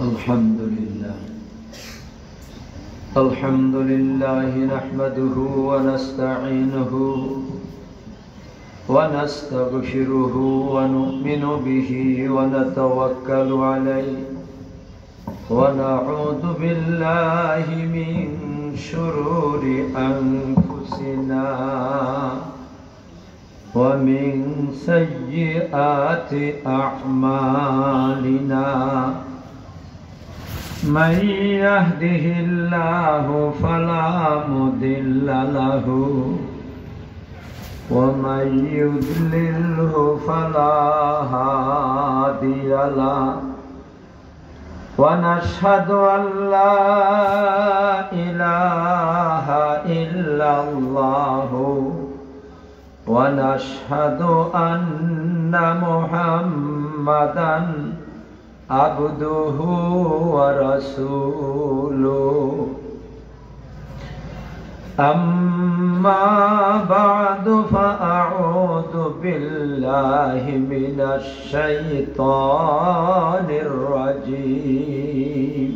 الحمد لله نحمده ونستعينه ونستغفره ونؤمن به ونتوكل عليه ونعوذ بالله من شرور أنفسنا ومن سيئات أعمالنا من يهده الله فلا مضل له ومن يضلله فلا هادي له ونشهد أن لا إله إلا الله ونشهد أن محمدًا عبده ورسوله أما بعد فأعوذ بالله من الشيطان الرجيم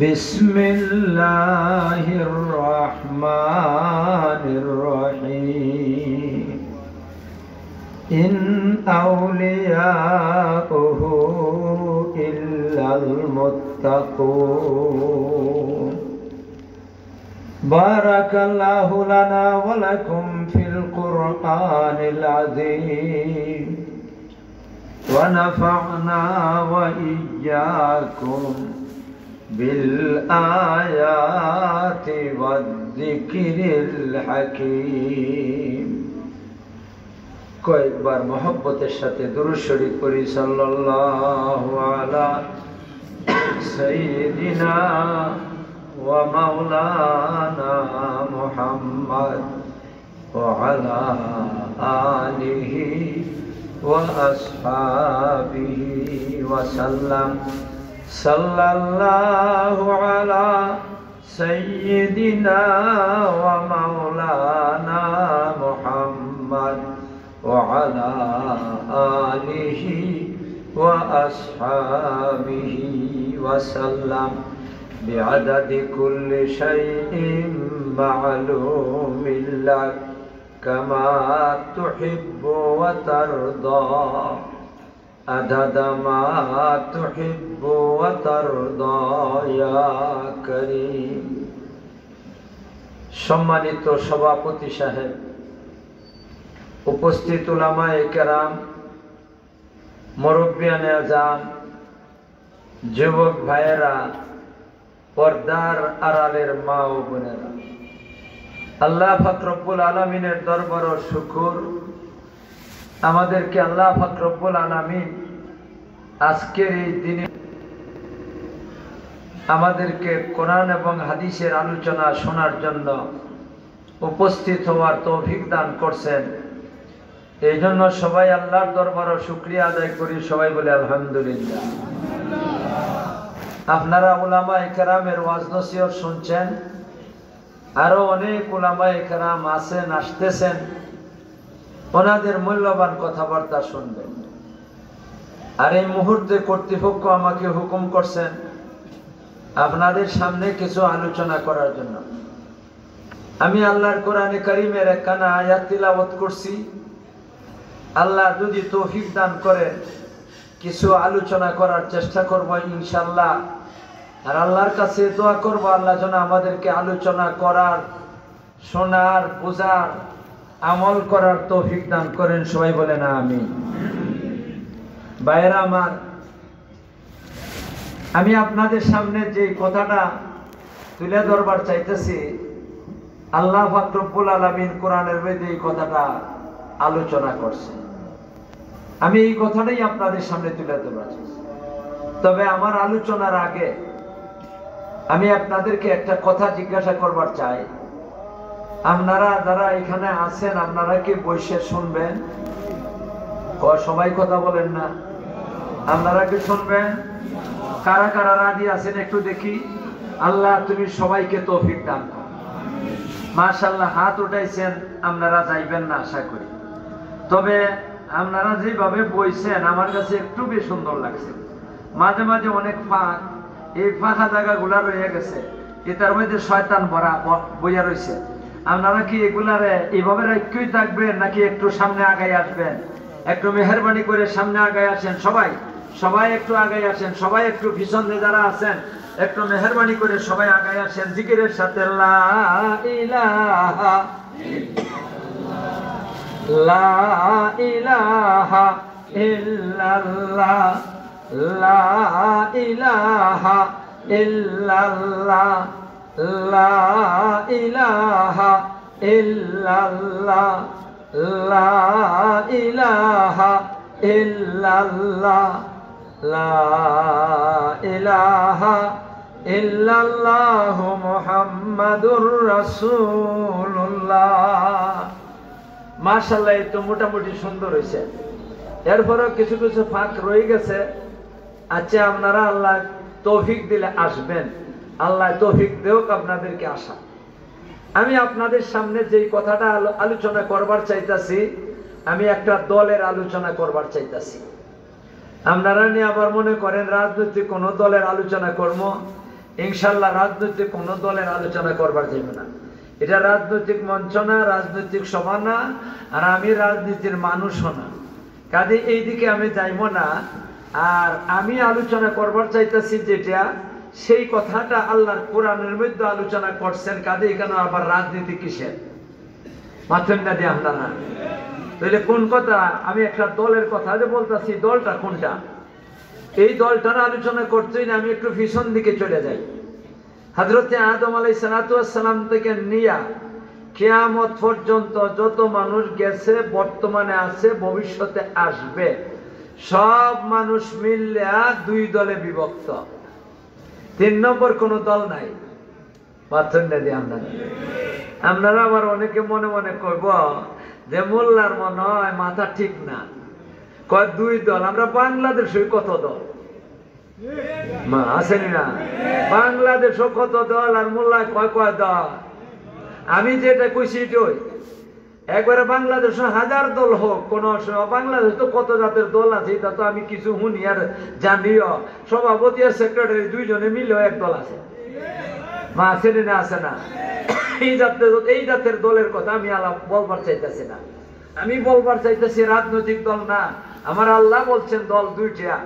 بسم الله الرحمن الرحيم إن أولياؤه إلا المتقون بارك الله لنا ولكم في القرآن العظيم ونفعنا وإياكم بالآيات والذكر الحكيم কয়েকবার মহব্বতের সাথে দুরূদ শরীফ পড়ি সাল্লাল্লাহু আলা সাইয়্যিদিনা ওয়া মাওলানা মুহাম্মদ ওয়া আলা আলিহি ওয়া আসহাবিহি ওয়া সাল্লাম সাল্লাল্লাহু আলা সাইয়্যিদিনা ওয়া মাওলানা মুহাম্মদ وعلى آله وأصحابه وسلم بعدد كل شيء معلوم لك كما تحب وترضى عدد ما تحب وترضى يا كريم সম্মানিত সভাপতি সাহেব, উপস্থিত উলামায়ে কেরাম, মুরব্বিয়ানে আযাম, যুবক ভাইয়েরা, পর্দার আড়ালের মা ও বোনেরা, আল্লাহ পাক রব্বুল আলামিনের দরবারে শুকর, আমাদেরকে আল্লাহ পাক রব্বুল আলামিন আজকের এই দিনে আমাদেরকে কোরআন এবং হাদিসের আলোচনা শোনার জন্য উপস্থিত হওয়ার তৌফিক দান করছেন। এই জন্য সবাই আল্লাহর দরবারে শুকরিয়া আদায় করি, সবাই বলে আলহামদুলিল্লাহ। আপনারা উলামায়ে কেরামের ওয়াজ নসিহত শুনছেন, আরো অনেক উলামায়ে কেরাম আছেন, আসতেছেন, ওনাদের মূল্যবান কথাবার্তা শুনবেন। আর এই মুহূর্তে কর্তৃপক্ষ আমাকে হুকুম করছেন আপনাদের সামনে কিছু আলোচনা করার জন্য। আমি আল্লাহর কোরআনে কারীমের একখানা আয়াত তিলাওয়াত করছি। আল্লাহ যদি তৌফিক দান করেন কিছু আলোচনা করার চেষ্টা করব ইনশাআল্লাহ। আর আল্লাহর কাছে দোয়া করব আল্লাহ যেন আমাদেরকে আলোচনা করার, শোনার, বোঝার, আমল করার তৌফিক দান করেন, সবাই বলেন আমিন। ভাইয়েরা আমার, আমি আপনাদের সামনে যে কথাটা তুলে ধরবার চাইতেছি, আল্লাহ পাক রব্বুল আলামিন কোরআনের মধ্যে এই কথাটা আলোচনা করছেন। আমি এই কথাটাই আপনাদের সামনে তুলে ধরবার চাইছি। তবে আমার আলোচনার আগে আমি আপনাদেরকে একটা কথা জিজ্ঞাসা করবার চাই। আপনারা যারা এখানে আছেন, আপনারা কি বসে শুনবেন? সবাই কথা বলেন না, আপনারা কি শুনবেন? কারা কারা রাজি আছেন একটু দেখি। আল্লাহ তুমি সবাইকে তৌফিক দান করো। মাশাআল্লাহ, হাত উঠাইছেন, আপনারা যাইবেন না আশা করি। তবে আপনারা যেভাবে বইছেন আমার কাছে একটু বেশ সুন্দর লাগছে। মাঝে মাঝে অনেক ফাঁক, এই ফাঁকা জায়গাগুলা রয়ে গেছে, এটার মধ্যে শয়তান ভরা বইয়া রয়েছে। আপনারা কি এগুলারে এইভাবে রাখতেই থাকবেন নাকি একটু সামনে আগাই আসবেন? একটু মেহরবানি করে সামনে আগাই আসেন সবাই, সবাই একটু আগাই আসেন, সবাই একটু পিছনে যারা আছেন একটু মেহরবানি করে সবাই আগাই আসেন জিকিরের সাথে লা ইলাহা লা ইলাহা ইল্লাল্লাহ লা ইলাহা ইল্লাল্লাহ লা ইলাহা ইল্লাল্লাহ লা ইলাহা ইল্লাল্লাহ লা ইলাহা ইল্লাল্লাহু মুহাম্মাদুর রাসূলুল্লাহ। মাশাআল্লাহ, এই তো মোটামুটি সুন্দর হয়েছে। এরপরেও কিছু কিছু ফাঁক রয়ে গেছে। আচ্ছা, আপনারা আল্লাহ তৌফিক দিলে আসবেন, আল্লাহ তৌফিক দেওক আপনাদেরকে আসা। আমি আপনাদের সামনে যেই কথাটা আলোচনা করবার চাইতাছি, আমি একটা দলের আলোচনা করবার চাইতাছি। আপনারা নিয়ে আবার মনে করেন রাজনৈতিক কোন দলের আলোচনা করব, ইনশাল্লাহ রাজনৈতিক কোন দলের আলোচনা করবার যাবে না। এটা রাজনৈতিক মঞ্চ না, রাজনৈতিক সভা না, আর আমি রাজনীতির মানুষও না, কাজে এই দিকে আমি যাইব না। আর আমি আলোচনা করবার চাইতেছি যেটা, সেই কথাটা আল্লাহর কোরআনের মধ্যে আলোচনা করছেন, কাজে এখানে আবার রাজনীতি কিসের? মাথেন না দিয়ে আপনারা তাহলে কোন কথা? আমি একটা দলের কথা যে বলতেছি, দলটা কোনটা? এই দলটার আলোচনা করতেই না আমি একটু পিছন দিকে চলে যাই। হযরতে আদম আলাইহিস সালাম থেকে নিয়া কিয়ামত পর্যন্ত যত মানুষ গেছে, বর্তমানে আছে, ভবিষ্যতে আসবে, সব মানুষ মিলে দুই দলে বিভক্ত। 3 নম্বর কোন দল নাই। আপনারা আবার অনেকে মনে মনে কইব যে মোল্লার মনে হয় মাথা ঠিক না, কয় 2 দল। আমরা বাংলাদেশে কত দল আসেনি না? বাংলাদেশও কত দল, আর মোল্লায় কয় কয় দল? আমি যেটা কইছি এটাই। একবারে বাংলাদেশ 1000 দল হোক, কোন বাংলাদেশ তো কত জাতের দল আছে, এটা তো আমি কিছু শুনি আর জানিও। সভাপতি আর সেক্রেটারি 2 জনে মিলেও এক দল আছে। মা আছে না? আছে না? এই জাতের দলের কথা আমি বলবার চাইতেছি না। আমি বলবার চাইতেছি রাজনৈতিক দল না। আমার আল্লাহ বলছেন দল 2টা।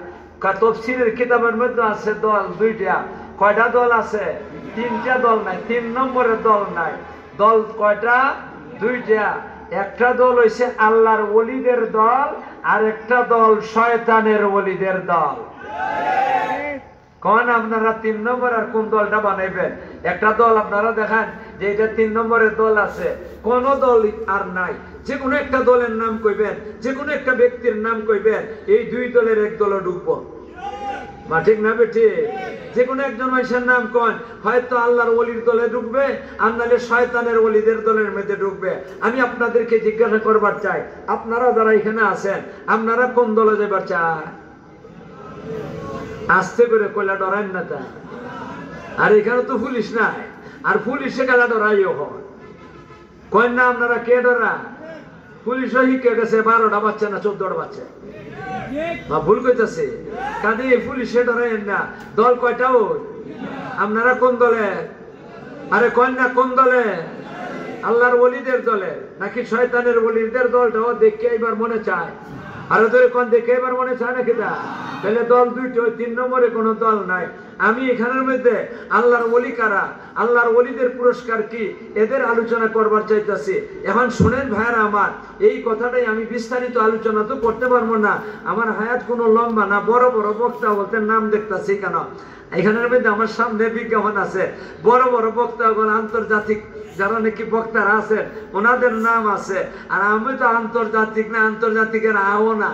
তাফসীরের কিতাবের মধ্যে আছে দল 2টা। কয়টা দল আছে? 3টা দল নাই, 3 নম্বরের দল নাই। দল কয়টা? 2টা। একটা দল হইছে আল্লাহর ওলিদের দল, আর একটা দল শয়তানের ওলিদের দল। কোন আপনারা 3 নম্বর আর কোন দলটা বানাইবেন? একটা দল আপনারা দেখান যে এটা 3 নম্বরের দল আছে, কোন দল আর নাই। যে কোনো একটা দলের নাম কইবেন, যে কোনো একটা ব্যক্তির নাম কইবেন, এই 2 দলের এক দলে ঢুকবো। মা ঠিক না বেটি? যে কোনো একজন মানুষের নাম কোন, হয়তো আল্লাহর ওলির দলে ঢুকবে, আর নাহলে শয়তানের ওলিদের দলের মধ্যে ঢুকবে। আমি আপনাদেরকে জিজ্ঞাসা করবার চাই, আপনারা যারা এখানে আছেন, আপনারা কোন দলে যাবার চান? আস্তে করে কইলা ডরাইন না তা। আর এখানে তো পুলিশ নাই, আর পুলিশে কালা ডরাইও হয় কয় না? আপনারা কে ডরা? পুলিশও শিখে গেছে 12টা বাচ্চা না 14টা বাচ্চা। ভুল কইতাছে, কাজে পুলিশে ডরাইন না। দল কয়টা? আপনারা কোন দলে? আরে কয় না কোন দলে? আল্লাহর ওলিদের দলে নাকি শয়তানের ওলিদের দলটাও দেখে এবার মনে চায়? আরো ধরে কোন দেখে এবার মনে চায় নাকি? তাহলে দল 2টো, 3 নম্বরে কোনো দল নাই। আমি এখানের মধ্যে আল্লাহর ওলি কারা, আল্লাহর ওলিদের পুরস্কার কি, এদের আলোচনা করবার চাইতেছি। এখন শুনেন ভাইরা আমার, এই কথাটাই আমি বিস্তারিত আলোচনা তো করতে পারবো না, আমার হায়াত কোনো লম্বা না। বড় বড় বক্তা বলতে নাম দেখতেছি কেন? এখানের মধ্যে আমার সামনে বিজ্ঞাপন আছে, বড় বড় বক্তাগণ, আন্তর্জাতিক যারা নাকি বক্তারা আছেন, ওনাদের নাম আছে। আর আমি তো আন্তর্জাতিক না, আন্তর্জাতিকের আও না।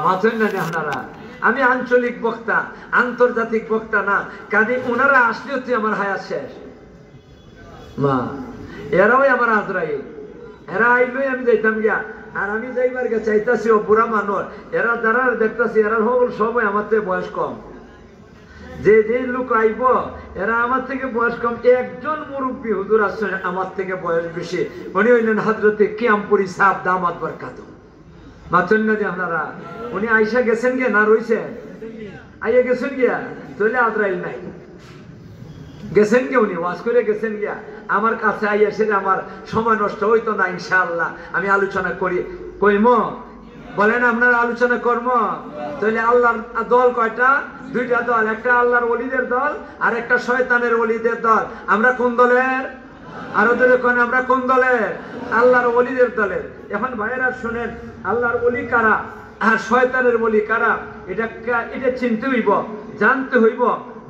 মাথেন না আপনারা? আমি আঞ্চলিক বক্তা, আন্তর্জাতিক বক্তা না। কাজে ওনারা আসলে হচ্ছে আমার হায়াত শেষ। মা এরাও আমার আজরাইল, এরা আইলই আমি যাইতাম গিয়া। আর আমি যাইবার গে চাইতাছি ও বুড়া মানুষ, এরা যারা দেখতেছি এরা সবাই আমার থেকে বয়স কম। যে যে লোক আইব এরা আমার থেকে বয়স কম। একজন মুরব্বী হুজুর আসছেন আমার থেকে বয়স বেশি, উনি হইলেন হযরতে কিয়ামপুরী সাহেব দামাত বরকাতুহু। মাতুন না যে আপনারা উনি আইসা গেছেন গিয়া না রইছে আইয়া গেছেন গিয়া তাহলে আজরাইল নাই গেছেন গিয়া উনি ওয়াজ করে গেছেন গিয়া আমার কাছে আইয়া সেটা আমার সময় নষ্ট হইতো না ইনশাআল্লাহ আমি আলোচনা করি কইম বলেন আপনারা আলোচনা করব তাহলে আল্লাহর দল কয়টা দুইটা দল একটা আল্লাহর ওলিদের দল আর একটা শয়তানের ওলিদের দল আমরা কোন দলের আর ওদের কোন আমরা কোন দলের আল্লাহর ওলিদের দলের এখন ভাইয়েরা শুনেন আল্লাহর ওলি কারা আর শয়তানের ওলি কারা এটা চিনতে হইব জানতে হইব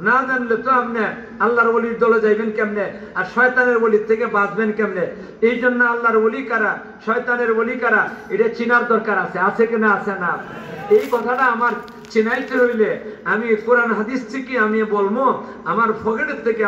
না জানলে তো আপনি আল্লাহর ওলির দলে যাইবেন কেমনে আর শয়তানের ওলির থেকে বাঁচবেন কেমনে এই জন্য আল্লাহর ওলি কারা শয়তানের ওলি কারা এটা চিনার দরকার আছে কিনা আছে না এই কথাটা আমার চিনাইতে হইলে আমি কোরআন হাদিস থেকে আমি বলবো আমার পকেটের থেকে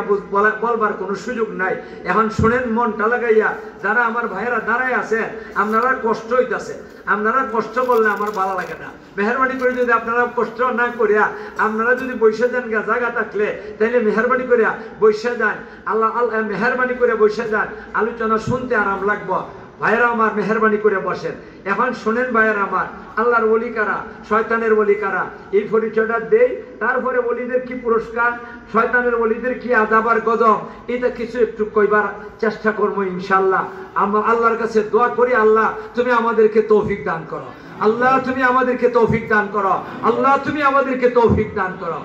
বলবার কোনো সুযোগ নাই এখন শুনেন মনটা লাগাইয়া যারা আমার ভাইয়েরা দাঁড়ায় আছে আপনারা কষ্ট হইতাছে আপনারা কষ্ট করলে আমার ভালো লাগে না মেহরবানি করে যদি আপনারা কষ্ট না করিয়া আপনারা যদি বৈশা যান জায়গা থাকলে তাহলে মেহরবানি করিয়া বৈশা যান আল্লাহ মেহরবানি করে বৈশা যান আলোচনা শুনতে আরাম লাগবো ভাইয়েরা আমার মেহরবানি করে বসেন এখন শোনেন ভাইয়েরা আমার আল্লাহর ওলি কারা শয়তানের ওলি কারা এই পরিচয়টা দেই তারপরে ওলিদের কি পুরস্কার শয়তানের ওলিদের কি আযাব আর গজব এটা কিছু একটু কইবার চেষ্টা করবো ইনশাআল্লাহ আমরা আল্লাহর কাছে দোয়া করি আল্লাহ তুমি আমাদেরকে তৌফিক দান করো আল্লাহ তুমি আমাদেরকে তৌফিক দান করো আল্লাহ তুমি আমাদেরকে তৌফিক দান করো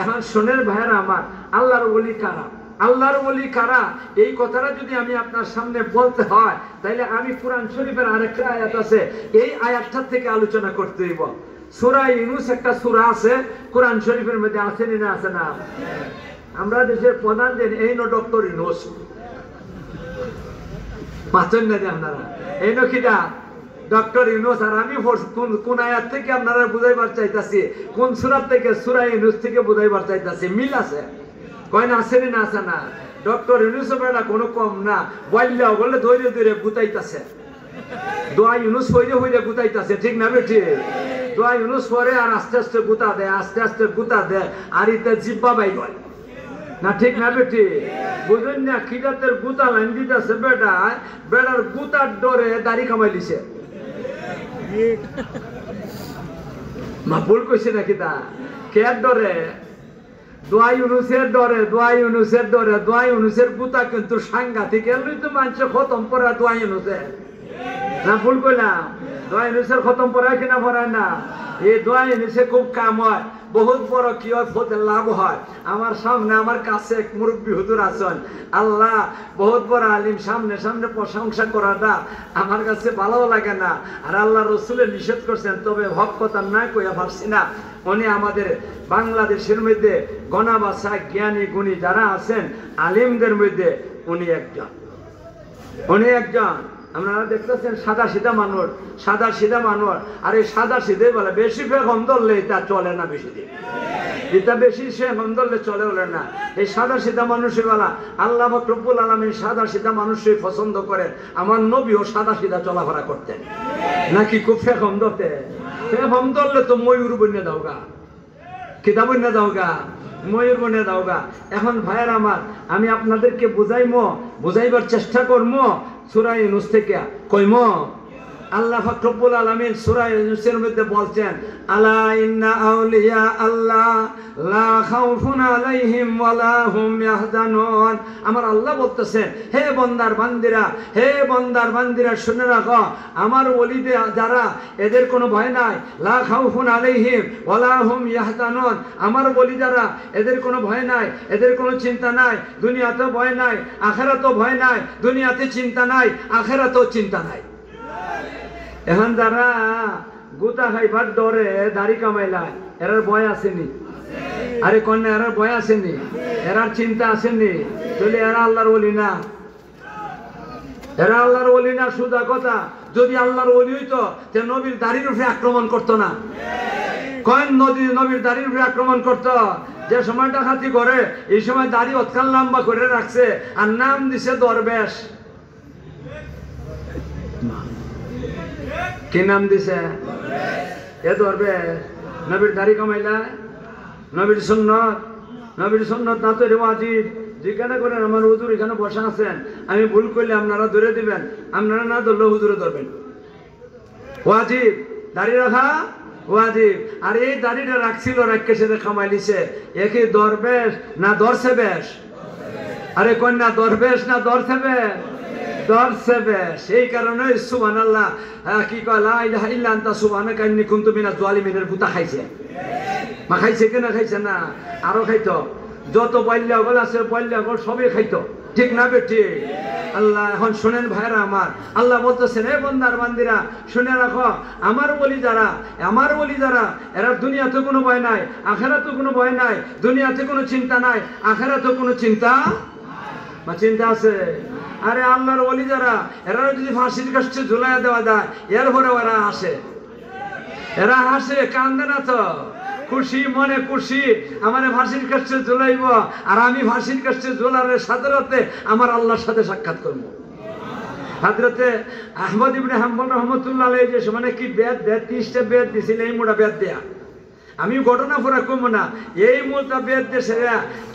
এখন শোনেন ভাইয়েরা আমার আল্লাহর ওলি কারা আল্লাহর ওলি কারা এই কথাটা যদি আমি আপনার সামনে বলতে হয় তাহলে আমি কুরআন শরীফের আরেকটা আয়াত আছে এই আয়াতটা থেকে আলোচনা করতে হইব সূরা ইউনূস একটা সূরা আছে কুরআন শরীফের মধ্যে আছে না আছে না আমরা দেশের প্রধান যে এই ডক্টর ইউনূস পাচ্ছেন না যে আপনারা এই নকিটা ডক্টর ইউনূস আর আমি কোন আয়াত থেকে আপনারা বুঝাইবার চাইতাছি কোন সূরা থেকে সূরা ইউনূস থেকে বুঝাইবার চাইতাছি মিল আছে কয় না আসেনি না আসে না ডক্টর ইউনূস বেড়া কোনো কম না বললেও বললে ধৈর্য ধরে গুতাইতাছে দোয়া ইউনূস হইলে গুতাইতাছে ঠিক না বেঠি দোয়া ইউনূস পরে আর আস্তে আস্তে গুতা দেয় আর ইতে জিব্বা বাই গয় না ঠিক না বেঠি বুঝলেন না খিদাতের গুতা লাইন দিতেছে বেড়ার গুতার ডরে দাড়ি কামাই লিছে মা ভুল কইছে নাকি তা কে ডরে দোয়া ইউনূসের ডরে দোয়া ইউনূসের গুতা কিন্তু সাংঘাতিক এলই তো মানুষ খতম পড়া দোয়া ইউনূসের না ভুল কইলাম দোয়া ইউনূসের খতম পড়ায় কিনা পড়ায় না এই দোয়া ইউনূসে খুব কাম হয় বহুত বড় কিয়ত হতে লাভ হয় আমার সামনে আমার কাছে এক মুরব্বী হুজুর আছেন আল্লাহ বহুত বড় আলিম সামনে প্রশংসা করাটা আমার কাছে ভালো লাগে না আর আল্লাহ রসুলের নিষেধ করছেন তবে হক কথা না কইয়া ভাবছি না উনি আমাদের বাংলাদেশের মধ্যে গণাবাসা জ্ঞানী গুণী যারা আছেন আলিমদের মধ্যে উনি একজন আপনারা দেখতেছেন সাদা সিধা মানুষ আর এই সাদা সিধে বলে বেশি ফেকম ধরলে এটা চলে না বেশি দিন এটা বেশি ফেকম ধরলে চলে না এই সাদা সিধা মানুষের বেলা আল্লাহ রব্বুল আলামিন সাদা সিধা মানুষই পছন্দ করেন আমার নবীও সাদা সিধা চলাফেরা করতেন নাকি খুব ফেকম ধরতে ফেকম ধরলে তো ময়ূর বন্যে দাওগা কিতাব বন্যে দাওগা ময়ূর বনে দাওগা এখন ভাইয়ের আমার আমি আপনাদেরকে বুঝাইবার চেষ্টা করবো সূরা ইউনূস থেকে কইমো আল্লাহ পাক রব্বুল আলামিন সূরা ইউনূসের মধ্যে বলছেন আলা ইন্না আউলিয়া আল্লাহ লা খাউফুন আলাইহিম ওয়া লা হুম ইয়াহজানুন আমার আল্লাহ বলতেছেন হে বান্দার বান্দিরা শুনে রাখো আমার ওলিদে যারা এদের কোনো ভয় নাই লা খাউফুন আলাইহিম ওয়া লা হুম ইয়াহজানুন আমার ওলি যারা এদের কোনো ভয় নাই এদের কোনো চিন্তা নাই দুনিয়াতে ভয় নাই আখিরাতেও ভয় নাই দুনিয়াতে চিন্তা নাই আখিরাতেও চিন্তা নাই এখন যারা গুতা খাইবার ডরে দাড়ি কামাইলায় এরার ভয় আসেনি আরে কন্যা এরার ভয় আসেনি এরার চিন্তা আসেনি তাহলে এরা আল্লাহর ওলি না সুদা কথা যদি আল্লাহর ওলি হইতো তে নবীর দাড়ির উপরে আক্রমণ করতো না কয়েন নবীর দাড়ির উপরে আক্রমণ করতো যে সময় ডাকাতি করে এই সময় দাড়ি অতকাল লম্বা করে রাখছে আর নাম দিছে দরবেশ কি নাম দিছে এ দরবেশ নবীর দাড়ি কামাইলা নবীর সুন্নত না তো ওয়াজিব জিজ্ঞাসা করেন আমার হুজুর এখানে বসা আছেন আমি ভুল করলে আপনারা ধরে দিবেন আপনারা না ধরলে হুজুরে ধরবেন ওয়াজিব দাড়ি রাখা ওয়াজিব। আর এই দাড়িটা রাখছিল, রাখকে সে কামাই লিছে, একই দরবেশ না দরছে বেশ? আরে কন্যা দরবেশ না দরছে বেশ? দরছে বেশ। এই কারণে সুবহানাল্লাহ কি কয় লা ইলাহা ইল্লা আনতা সুবহানাকা ইন্নী কুনতু মিনাজ জালিমিনের গুতা খাইছে। মা খাইছে কিনা? খাইছে না, আরো খাইতো। যত বল্যা গল আছে বল্যা গল সবই খাইতো, ঠিক না বেটি? আল্লাহ এখন শুনেন ভাইরা আমার, আল্লাহ বলতেছেন হে বান্দার বান্দিরা শুনে রাখো, আমার বলি যারা এরা দুনিয়াতে কোনো ভয় নাই, আখিরাতে কোনো ভয় নাই, দুনিয়াতে কোনো চিন্তা নাই, আখিরাতে কোনো চিন্তা বা চিন্তা আছে। আরে আল্লাহর ওলি যারা, এরা যদি ফাঁসির কাছে ঝুলাইয়া দেওয়া যায়, এরপরে ওরা আসে, এরা হাসে, কান্দে না তো, খুশি মনে খুশি আমার ফাঁসির কাছে ঝুলাইব, আর আমি ফাঁসির কাছে ঝুলারের সাথে সাথে আমার আল্লাহর সাথে সাক্ষাৎ করব। হযরতে আহমদ ইবনে হাম্বল রাহমাতুল্লাহ আলাইহি যে মানে কি বেদ দেয়, 30টা বেদ দিছিল, এই মোটা বেদ দেয়া। আমি ঘটনা পুরা কম না, এই মোটা বেদ দেশে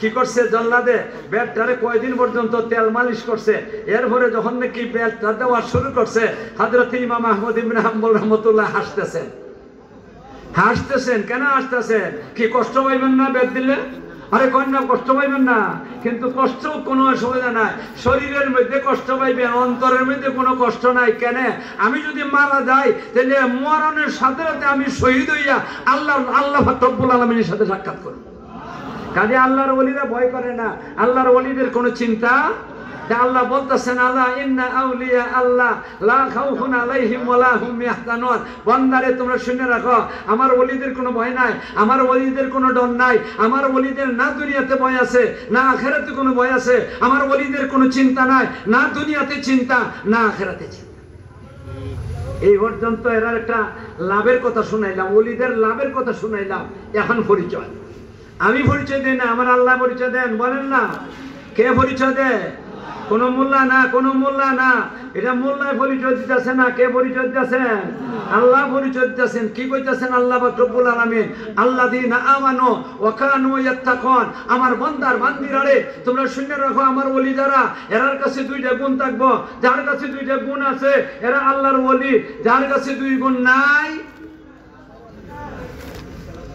কি করছে, জল্লাদে বেদটারে কয়দিন পর্যন্ত তেল মালিশ করছে। এরপরে যখন নাকি বেদটা দেওয়া শুরু করছে, হযরতে ইমাম আহমদ ইবনে হাম্বল রাহমাতুল্লাহ হাসতেছেন। কেন হাসতেছেন? কি কষ্ট পাইবেন না বেদ দিলে? আরে কন্যা কষ্ট পাইবেন না, কিন্তু কষ্ট কোনো অসুবিধা নাই, শরীরের মধ্যে কষ্ট পাইবেন, অন্তরের মধ্যে কোনো কষ্ট নাই। কেন? আমি যদি মারা যাই তাহলে মরণের সাথে সাথে আমি শহীদ হইয়া আল্লাহ রব্বুল আলামিনের সাথে সাক্ষাৎ করব। কাজে আল্লাহর ওলিরা ভয় করে না, আল্লাহর ওলিদের কোনো চিন্তা। আল্লাহ বলতেছেন আল্লাহ ইন্না আউলিয়া আল্লাহ লা খাউফুন আলাইহিম ওয়া লা হুম ইয়াহজানুন। বান্দারে তোমরা শুনে রাখো, আমার ওলিদের কোনো ভয় নাই, আমার ওলিদের কোনো ডর নাই, আমার ওলিদের না দুনিয়াতে ভয় আছে না আখিরাতে কোনো ভয় আছে, আমার ওলিদের কোনো চিন্তা নাই, না দুনিয়াতে চিন্তা না আখিরাতে চিন্তা। এই পর্যন্ত এরা একটা লাভের কথা শুনাইলাম, ওলিদের লাভের কথা শুনাইলাম। এখন পরিচয় আমি পরিচয় দেই না, আমার আল্লাহ পরিচয় দেন, বলেন না কে পরিচয় দেয়? কোন মোল্লা না, কোন মোল্লা না, এটা মোল্লায় পরিচয় দিতেছে না, কে পরিচয় দিতেছেন? আল্লাহ পরিচয় দিতেছেন। কি কইতেছেন আল্লাহ রব্বুল আলামিন? আল্লাযীনা আমানু ওয়া কানু ইয়াত্তাকুন। আমার বান্দার বান্দিরারে তোমরা শুনে রাখো, আমার ওলি যারা, এরার কাছে দুইটা গুণ থাকবো। যার কাছে দুইটা গুণ আছে এরা আল্লাহর ওলি, যার কাছে দুই গুণ নাই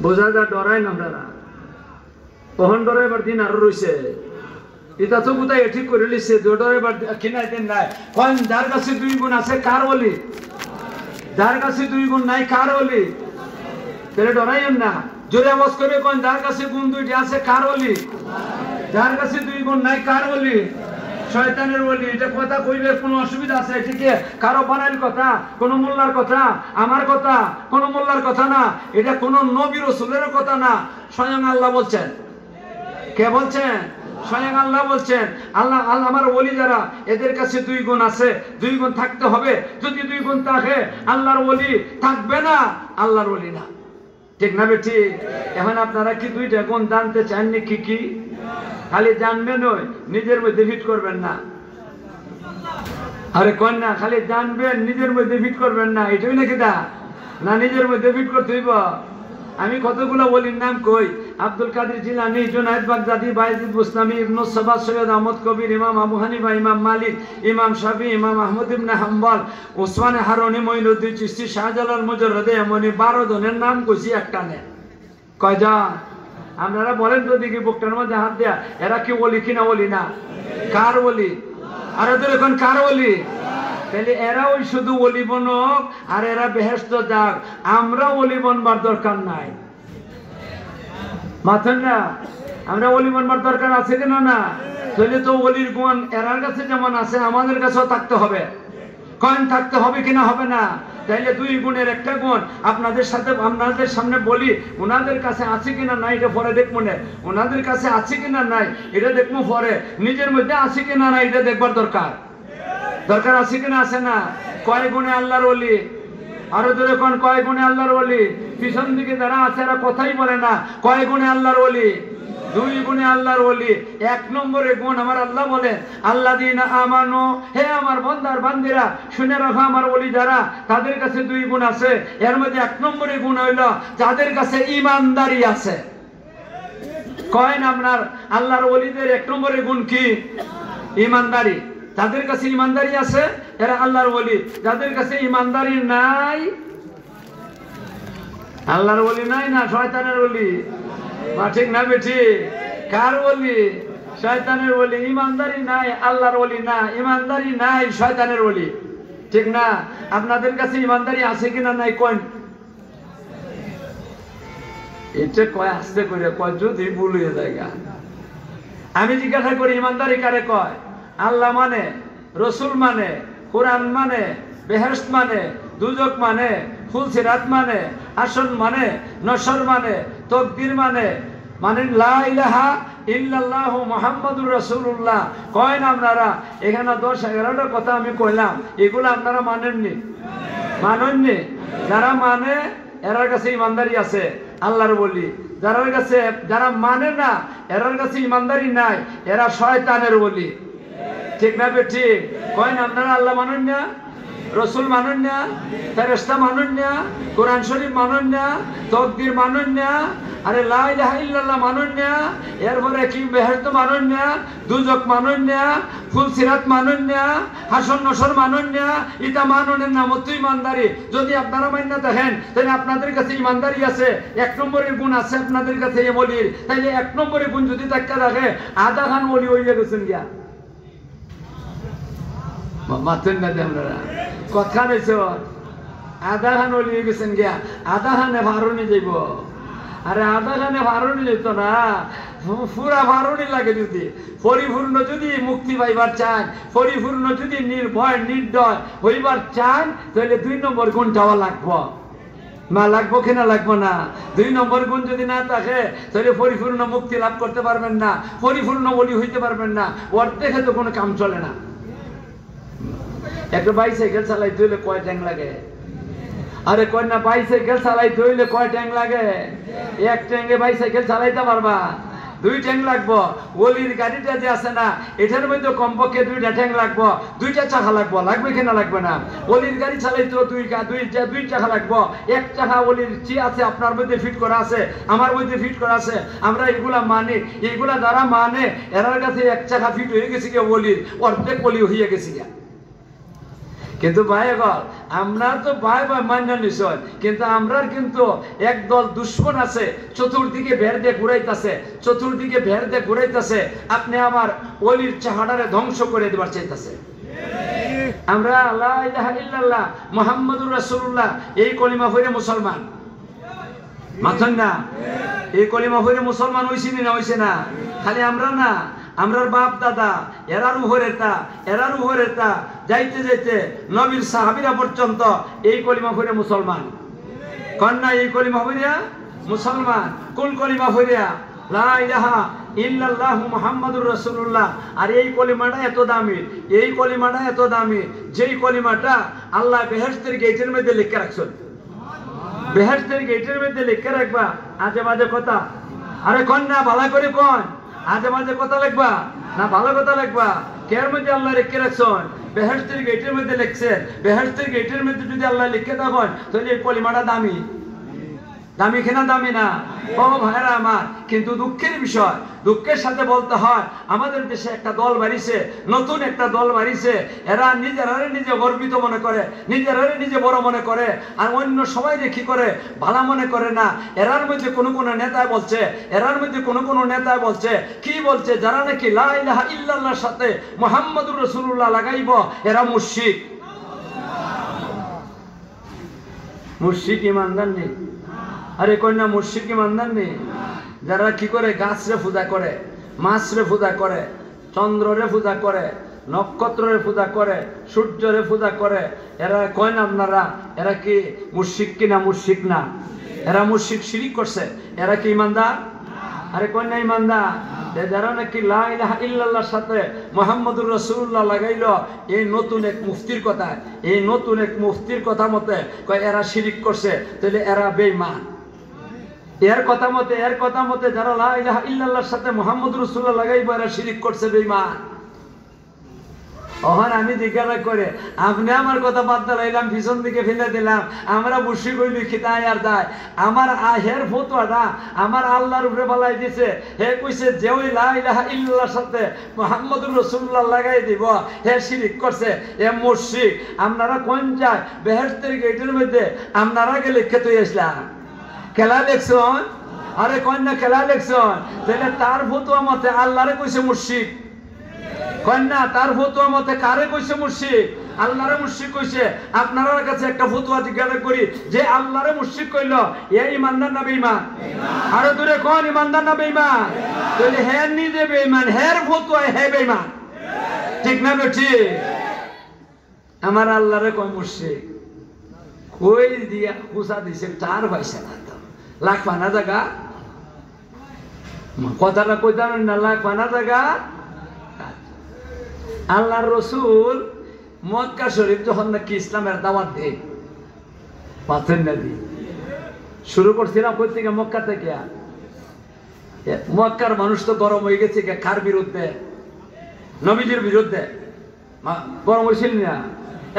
বোঝা যা ডরাই না। আপনারা কখন ডরাইবার দিন আরো রয়েছে, এটা তো কোথায় ঠিক করে লিখছে, ডরাইবার কিনাই দিন নাই। কোন যার কাছে দুই গুণ আছে কার ওলি, যার কাছে দুই গুণ নাই কার ওলি? তাহলে ডরাইয়েন না, জোরে আওয়াজ করে কোন যার কাছে গুণ দুইটি আছে কার ওলি, যার কাছে দুই গুণ নাই কার ওলি? শয়তানের ওলি। এটা কথা কইলে কোনো অসুবিধা আছে? ঠিক কারো বানাইল কথা, কোন মোল্লার কথা, আমার কথা, কোন মোল্লার কথা না, এটা কোন নবী রাসূলের কথা না, স্বয়ং আল্লাহ বলছেন। কে বলছেন? স্বয়ং আল্লাহ বলছেন। আল্লাহ আমার ওলি যারা, এদের কাছে দুই গুণ আছে, দুই গুণ থাকতে হবে। যদি দুই গুণ থাকে আল্লাহর ওলি, থাকবে না আল্লাহর ওলি না, ঠিক না বেটি? এখন আপনারা কি দুইটা গুণ জানতে চাননি? কি কি? খালি জানবেন, ওই নিজের মধ্যে ফিট করবেন না। আরে কন্যা খালি জানবেন, নিজের মধ্যে ফিট করবেন না, এটাই নাকি দা না? নিজের মধ্যে ফিট করতে হইব। আমি কতগুলো ওলির নাম কই, আব্দুল কাদের জিলানী, জুনায়েদ বাগদাদি, বায়েজিদ বুস্তামি, ইবনে সাবা, সৈয়দ আহমদ কবির, ইমাম আবু হানিফা, ইমাম মালিক, ইমাম শাফি, ইমাম আহমদ ইবনে হাম্বল, উসমান হারুনি, মঈনুদ্দিন চিশতি, শাহজালাল মুজাররদে, এমনি 12 জনের নাম কইছি একটা নে। কয়জন? আপনারা বলেন তো দেখি বুকটার মধ্যে হাত দেয়া, এরা কি ওলি কিনা ওলি না? কার ওলি? আরে তো এখন কার ওলি? তাহলে এরা ওই শুধু ওলি বনক আর এরা বেহেশত যাক, আমরা ওলি বনবার দরকার নাই। মাথেন না? আমরা ওলি বনবার দরকার আছে কিনা না? তাহলে তো ওলির গুণ এরার কাছে যেমন আছে আমাদের কাছেও থাকতে হবে। কয়েন থাকতে হবে কিনা? হবে না? তাইলে দুই গুণের একটা গুণ আপনাদের সামনে বলি, ওনাদের কাছে আছে কিনা নাই এটা পরে দেখবো না, ওনাদের কাছে আছে কিনা নাই এটা দেখবো পরে, নিজের মধ্যে আছে কিনা নাই এটা দেখবার দরকার আছে কিনা? আছে না? কয় গুণে আল্লাহর ওলি? আরো জোরে কোন কয় গুণে আল্লাহর ওলি? পিছন দিকে যারা আছে এরা কথাই বলে না। কয় গুণে আল্লাহর ওলি? দুই গুণে আল্লাহর ওলি। এক নম্বরে গুণ আমার আল্লাহ বলেন আল্লাযীনা আমানু, হে আমার বান্দার বান্দিরা শুনে রাখো, আমার ওলি যারা, তাদের কাছে দুই গুণ আছে। এর মধ্যে এক নম্বরে গুণ হইল যাদের কাছে ঈমানদারি আছে। কয়েন আপনার আল্লাহর ওলিদের এক নম্বরে গুণ কি? ঈমানদারি। যাদের কাছে ঈমানদারি আছে এরা আল্লাহর ওলি। যাদের কাছে ঈমানদারি নাই আল্লাহর ওলি নাই না শয়তানের ওলি? মা ঠিক না বেঠি? কার ওলি? শয়তানের ওলি। ইমানদারি নাই, আল্লাহর ওলি না। ইমানদারি নাই, শয়তানের ওলি। ঠিক না? আপনাদের কাছে ইমানদারি আছে কিনা নাই কয়? এটা কয় আসতে করে কয় যদি ভুলিয়ে জায়গা। আমি জিজ্ঞাসা করি ইমানদারি কারে কয়? আল্লাহ মানে, রসুল মানে, কোরআন মানে, বেহেশত মানে, দুজক মানে, ফুলসিরাত মানে, আসন মানে, নসর মানে, তকদির মানে, মানে লা ইলাহা ইল্লাল্লাহ মুহাম্মাদুর রাসূলুল্লাহ কয় না আপনারা? এখানে 10-11টা কথা আমি কইলাম, এগুলো আপনারা মানেননি? মানেননি? যারা মানে এরার কাছে ইমানদারি আছে, আল্লাহর বলি। যারা মানে না, এরার কাছে ইমানদারি নাই, এরা শয়তানের বলি। ঠিক না ঠিক? কয় না আপনারা? আল্লাহ মানুন না, রসুল মানুন না, ফেরেশতা মানুন না, কোরআন শরীফ মানুন না, তাকদীর মানুন না, আরে লা ইলাহা ইল্লাল্লাহ মানুন না, এরপরে কি বেহেশত মানুন না, দুজক মানুন না, ফুলসিরাত মানুন না, হাসন নসর মানুন না। এটা মানুনের নাম তো ইমানদারি। যদি আপনারা মান্য দেখেন তাহলে আপনাদের কাছে ইমানদারি আছে, 1 নম্বরের গুণ আছে আপনাদের কাছে এই বলির। তাইলে 1 নম্বরের গুণ যদি দেখা রাখে, আধা খান বলি হইয়া গেছেন গিয়া। মাতেন না আপনারা কথা নেছ, আধা খান বলি হয়ে গেছেন গিয়া। আধা খানে ভারণি যাইব। আরে আধা খানে ভারণি যেত না, পুরা ভারণি লাগে। যদি পরিপূর্ণ যদি মুক্তি পাইবার চান, পরিপূর্ণ যদি নির্ভয় নির্দয় হইবার চান, তাহলে 2 নম্বর গুণটাও লাগবো। মা লাগবো কিনা? লাগবো না? 2 নম্বর গুণ যদি না থাকে তাহলে পরিপূর্ণ মুক্তি লাভ করতে পারবেন না, পরিপূর্ণ বলি হইতে পারবেন না। অর্ধেকে তো কোনো কাম চলে না। একটা বাইসাইকেল চালাইতে হইলে কয় ট্যাং লাগে? আরে কয় না, বাইসাইকেল চালাইতে হইলে কয় ট্যাং লাগে? 1 ট্যাঙ্গে বাইসাইকেল চালাইতে পারবা? 2 ট্যাং লাগবো। ওলির গাড়িটা যে আছে না, এটার মধ্যে কমপক্ষে 2টা ট্যাং লাগবো, 2টা চাকা লাগবো। লাগবে কিনা? লাগবে না? ওলির গাড়ি চালাইতেও 2 চাকা লাগবো। 1 চাকা ওলির চি আছে, আপনার মধ্যে ফিট করা আছে, আমার মধ্যে ফিট করা আছে। আমরা এগুলা মানি। এইগুলা যারা মানে এরার কাছে 1 চাকা ফিট হয়ে গেছে গিয়ে ওলির, অর্ধেক ওলি হয়ে গেছে গিয়া। কিন্তু ভাই গল, আমরা তো ভাই মান্য নিশ্চয়, কিন্তু আমরার কিন্তু একদল দুশ্মন আছে, চতুর্দিকে ভের দিয়ে ঘুরাইতেছে, চতুর্দিকে ভের দিয়ে ঘুরাইতেছে। আপনি আমার ওলির চাহাডারে ধ্বংস করে দেবার চাইতেছে। আমরা লা ইলাহা ইল্লাল্লাহ মুহাম্মাদুর রাসূলুল্লাহ এই কলিমা পড়ে মুসলমান। মাথন না? এই কলিমা পড়ে মুসলমান হইছি না? হইছে না? খালি আমরা না, আমরার বাপ দাদা এরার উহরেতা যাইতে যাইতে নবীর সাহাবীরা পর্যন্ত এই কলিমা পড়ে মুসলমান। কন্যা এই কলিমা পড়িয়া মুসলমান। কোন কলিমা পড়িয়া? লা ইলাহা ইল্লাল্লাহু মুহাম্মাদুর রাসূলুল্লাহ। আর এই কলিমাটা এত দামি, এই কলিমাটা এত দামি, যেই কলিমাটা আল্লাহ বেহেশতের গেটের মধ্যে লিখে রাখছেন। বেহেশতের গেটের মধ্যে লিখে রাখবা আজে বাজে কথা। আরে কন্যা ভালো করে কোন, আজে বাজে কথা লিখবা না ভালো কথা লিখবা? কের মধ্যে আল্লাহ লিখে রাখছেন? বেহেশতের গেটের মধ্যে লিখছেন। বেহেশতের গেটের মধ্যে যদি আল্লাহ লিখে থাকেন তাহলে এই কলিমাটা দামি। দামি কিনা? দামি না? ও ভাইরা আমার, কিন্তু দুঃখের বিষয়, দুঃখের সাথে বলতে হয় আমাদের দেশে একটা দল বাড়িছে, নতুন একটা দল বাড়িছে। এরা নিজেরারে নিজে গর্বিত মনে করে, নিজেরারে নিজে বড় মনে করে, আর অন্য সবাই কি করে? ভালো মনে করে না। এরার মধ্যে কোনো নেতায় বলছে, এরার মধ্যে কোনো নেতায় বলছে, কি বলছে? যারা নাকি লা ইলাহা ইল্লাল্লাহর সাথে মুহাম্মাদুর রাসূলুল্লাহ লাগাইব, এরা মুশরিক। মুশরিক ইমানদার নেই। আরে কন্যা মুশরিক ইমানদার নেই। যারা কি করে? গাছরে পূজা করে, মাছরে পূজা করে, চন্দ্ররে পূজা করে, নক্ষত্রের পূজা করে, সূর্যরে পূজা করে, এরা কয় না আপনারা এরা কি মুশরিক কিনা? মুশরিক না। এরা মুশরিক, শিরিক করছে। এরা কি ইমানদার? আরে কন্যা ইমানদার। যারা নাকি লা ইলাহা ইল্লাল্লাহর সাথে মুহাম্মাদুর রাসূলুল্লাহ লাগাইলো, এই নতুন এক মুফতির কথা, এই নতুন এক মুফতির কথা মতে কয় এরা শিরিক করছে, তাহলে এরা বেঈমান। এর কথা মতে যারা লা ইলাহা ইল্লাল্লাহর সাথে মুহাম্মাদুর রাসূলুল্লাহ লাগাইবো, এরা শিরিক করছে, বেঈমান। ওখানে আমি জিজ্ঞাসা করে আপনি আমার কথা বাদ দিলাম, পিছন দিকে ফেলে দিলাম, আমরা বসি কইলি খিতায় আর দায়। আমার হের ফতোয়াটা আমার আল্লাহর উপরে বালাই দিছে। হে কইছে যে ওই লা ইলাহা ইল্লাল্লাহর সাথে মুহাম্মাদুর রাসূলুল্লাহ লাগাই দিব, হে শিরিক করছে, এ মুশরিক। আপনারা কোন যায়? বেহেশতের গেটের মধ্যে আপনারা গেলে লিখে তো আসলাম। খেলা লেখছন, আরে কন্যা খেলা লেখছন, তাহলে তার ফতুয়া মতে আল্লাহরে কইছে মুর্শিদ। কন্যা তার ফতুয়া মতে কারে কইছে মুর্শিদ? আল্লাহরে মুর্শিদ কইছে। আপনার কাছে একটা ফতুয়া জিজ্ঞাসা করি, যে আল্লাহরে মুর্শিদ কইল এ ইমানদার না বেঈমান? আরো দূরে কোন ইমানদার না বেঈমান? তাহলে হে নিজে বেঈমান, হের ফতুয়া হে বেঈমান, ঠিক না বেঠি? আমার আল্লাহরে কয় মুর্শিদ, কই দিয়া কুসা দিছে চার পয়সা না তো লাখ পানা জায়গা, কথাটা কইতাম না, লাখ পানা জায়গা। আল্লাহর রসুল মক্কা শরীফ যখন নাকি ইসলামের দাওয়াত দেয়, পাথর নদী শুরু করছিলাম কই থেকে? মক্কা থেকে। মক্কার মানুষ তো গরম হয়ে গেছে কার বিরুদ্ধে? নবীজির বিরুদ্ধে গরম হয়েছিল না,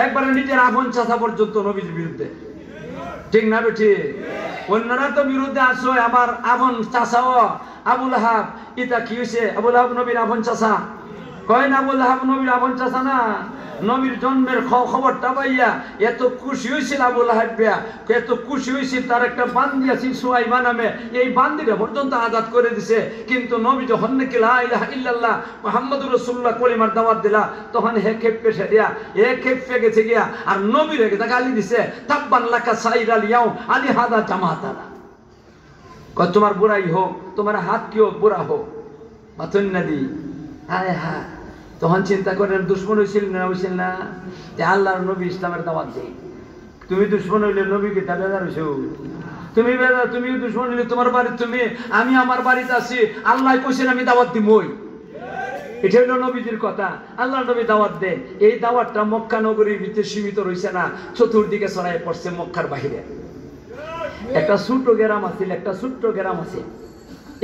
একবারে নিজের আপন চাচা পর্যন্ত নবীজির বিরুদ্ধে, ঠিক না বেঠি? অন্যরা তো বিরুদ্ধে আসো, আমার আপন চাচাও আবুল আহাব। ইটা কি হয়েছে? আবুল আহাব নবীর আপন চাচা, কয় না আবুল আহাব নবীর আপন চাচা না? নবীর জন্মের খবরটা পাইয়া এত খুশি হয়েছিল আবুল আহাব, এত খুশি হয়েছিল, তার একটা বান্দি আছে সুয়াইবা নামে, এই বান্দিটা পর্যন্ত আজাদ করে দিছে। কিন্তু নবী যখন নাকি লা ইলাহা ইল্লাল্লাহ মুহাম্মাদুর রাসূলুল্লাহ কলিমার দাওয়াত দিলা, তখন হে খেপে সেদিয়া, এ খেপে গেছে গিয়া, আর নবীর একটা গালি দিছে, তাব্বান লাকা সাইরাল ইয়াউম আলি হাদা জামাতানা। কয় তোমার বুড়াই হোক, তোমার হাত কি হোক, বুড়া হোক। মাতুন নদী হায় হায়। তখন চিন্তা করেন দুশ্মন হয়েছিল না, হয়েছিল না? যে আল্লাহর নবী ইসলামের দাওয়াত দেয়, তুমি দুশ্মন হইলে নবী কি তা বেজার হইছো? তুমি বেজার, তুমি দুশ্মন হইলে তোমার বাড়ি, তুমি আমি আমার বাড়িতে আছি, আল্লাহ কইছেন আমি দাওয়াত দিমই, এটা হইল নবীজির কথা। আল্লাহ নবী দাওয়াত দেন, এই দাওয়াতটা মক্কা নগরীর ভিতরে সীমিত রয়েছে না, চতুর্দিকে ছড়াই পড়ছে মক্কার বাহিরে। একটা ছোট্ট গ্রাম আছে, একটা ছোট্ট গ্রাম আছে,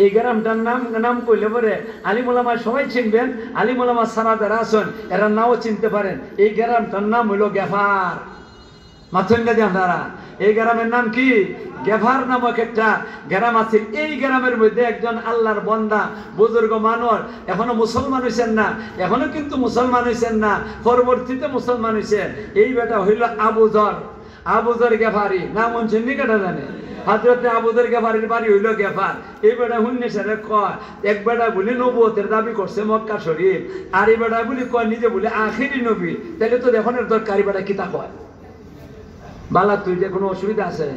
এই গ্রামটার নাম কইলে পরে আলিমুলামা সবাই চিনবেন, আলিমুলামা সারা যারা আছেন এরা নাও চিনতে পারেন। এই গ্রামটার নাম হইল গেফার। মাথুন নদী আপনারা, এই গ্রামের নাম কি? গেফার নামক একটা গ্রাম আছে। এই গ্রামের মধ্যে একজন আল্লাহর বান্দা বুজুর্গ মানুষ, এখনো মুসলমান হইছেন না, এখনো কিন্তু মুসলমান হইছেন না, পরবর্তীতে মুসলমান হইছেন। এই বেটা হইল আবু যর। আবু যর গেফারি নাম শুনছেন নি? কেটা জানে? হযরতে আবু যর গেফারির বাড়ি হইল গেফার। এই বেটা হুন্নে সারে কয়, এক বেটা বলে নবুয়তের দাবি করছে মক্কা শরীফ, আর এই বেটা বলি কয় নিজে বলে আখিরি নবী। তাহলে তো দেখনের দরকার, বেটা কিতা কয়? বালা তুই যে কোনো অসুবিধা আছে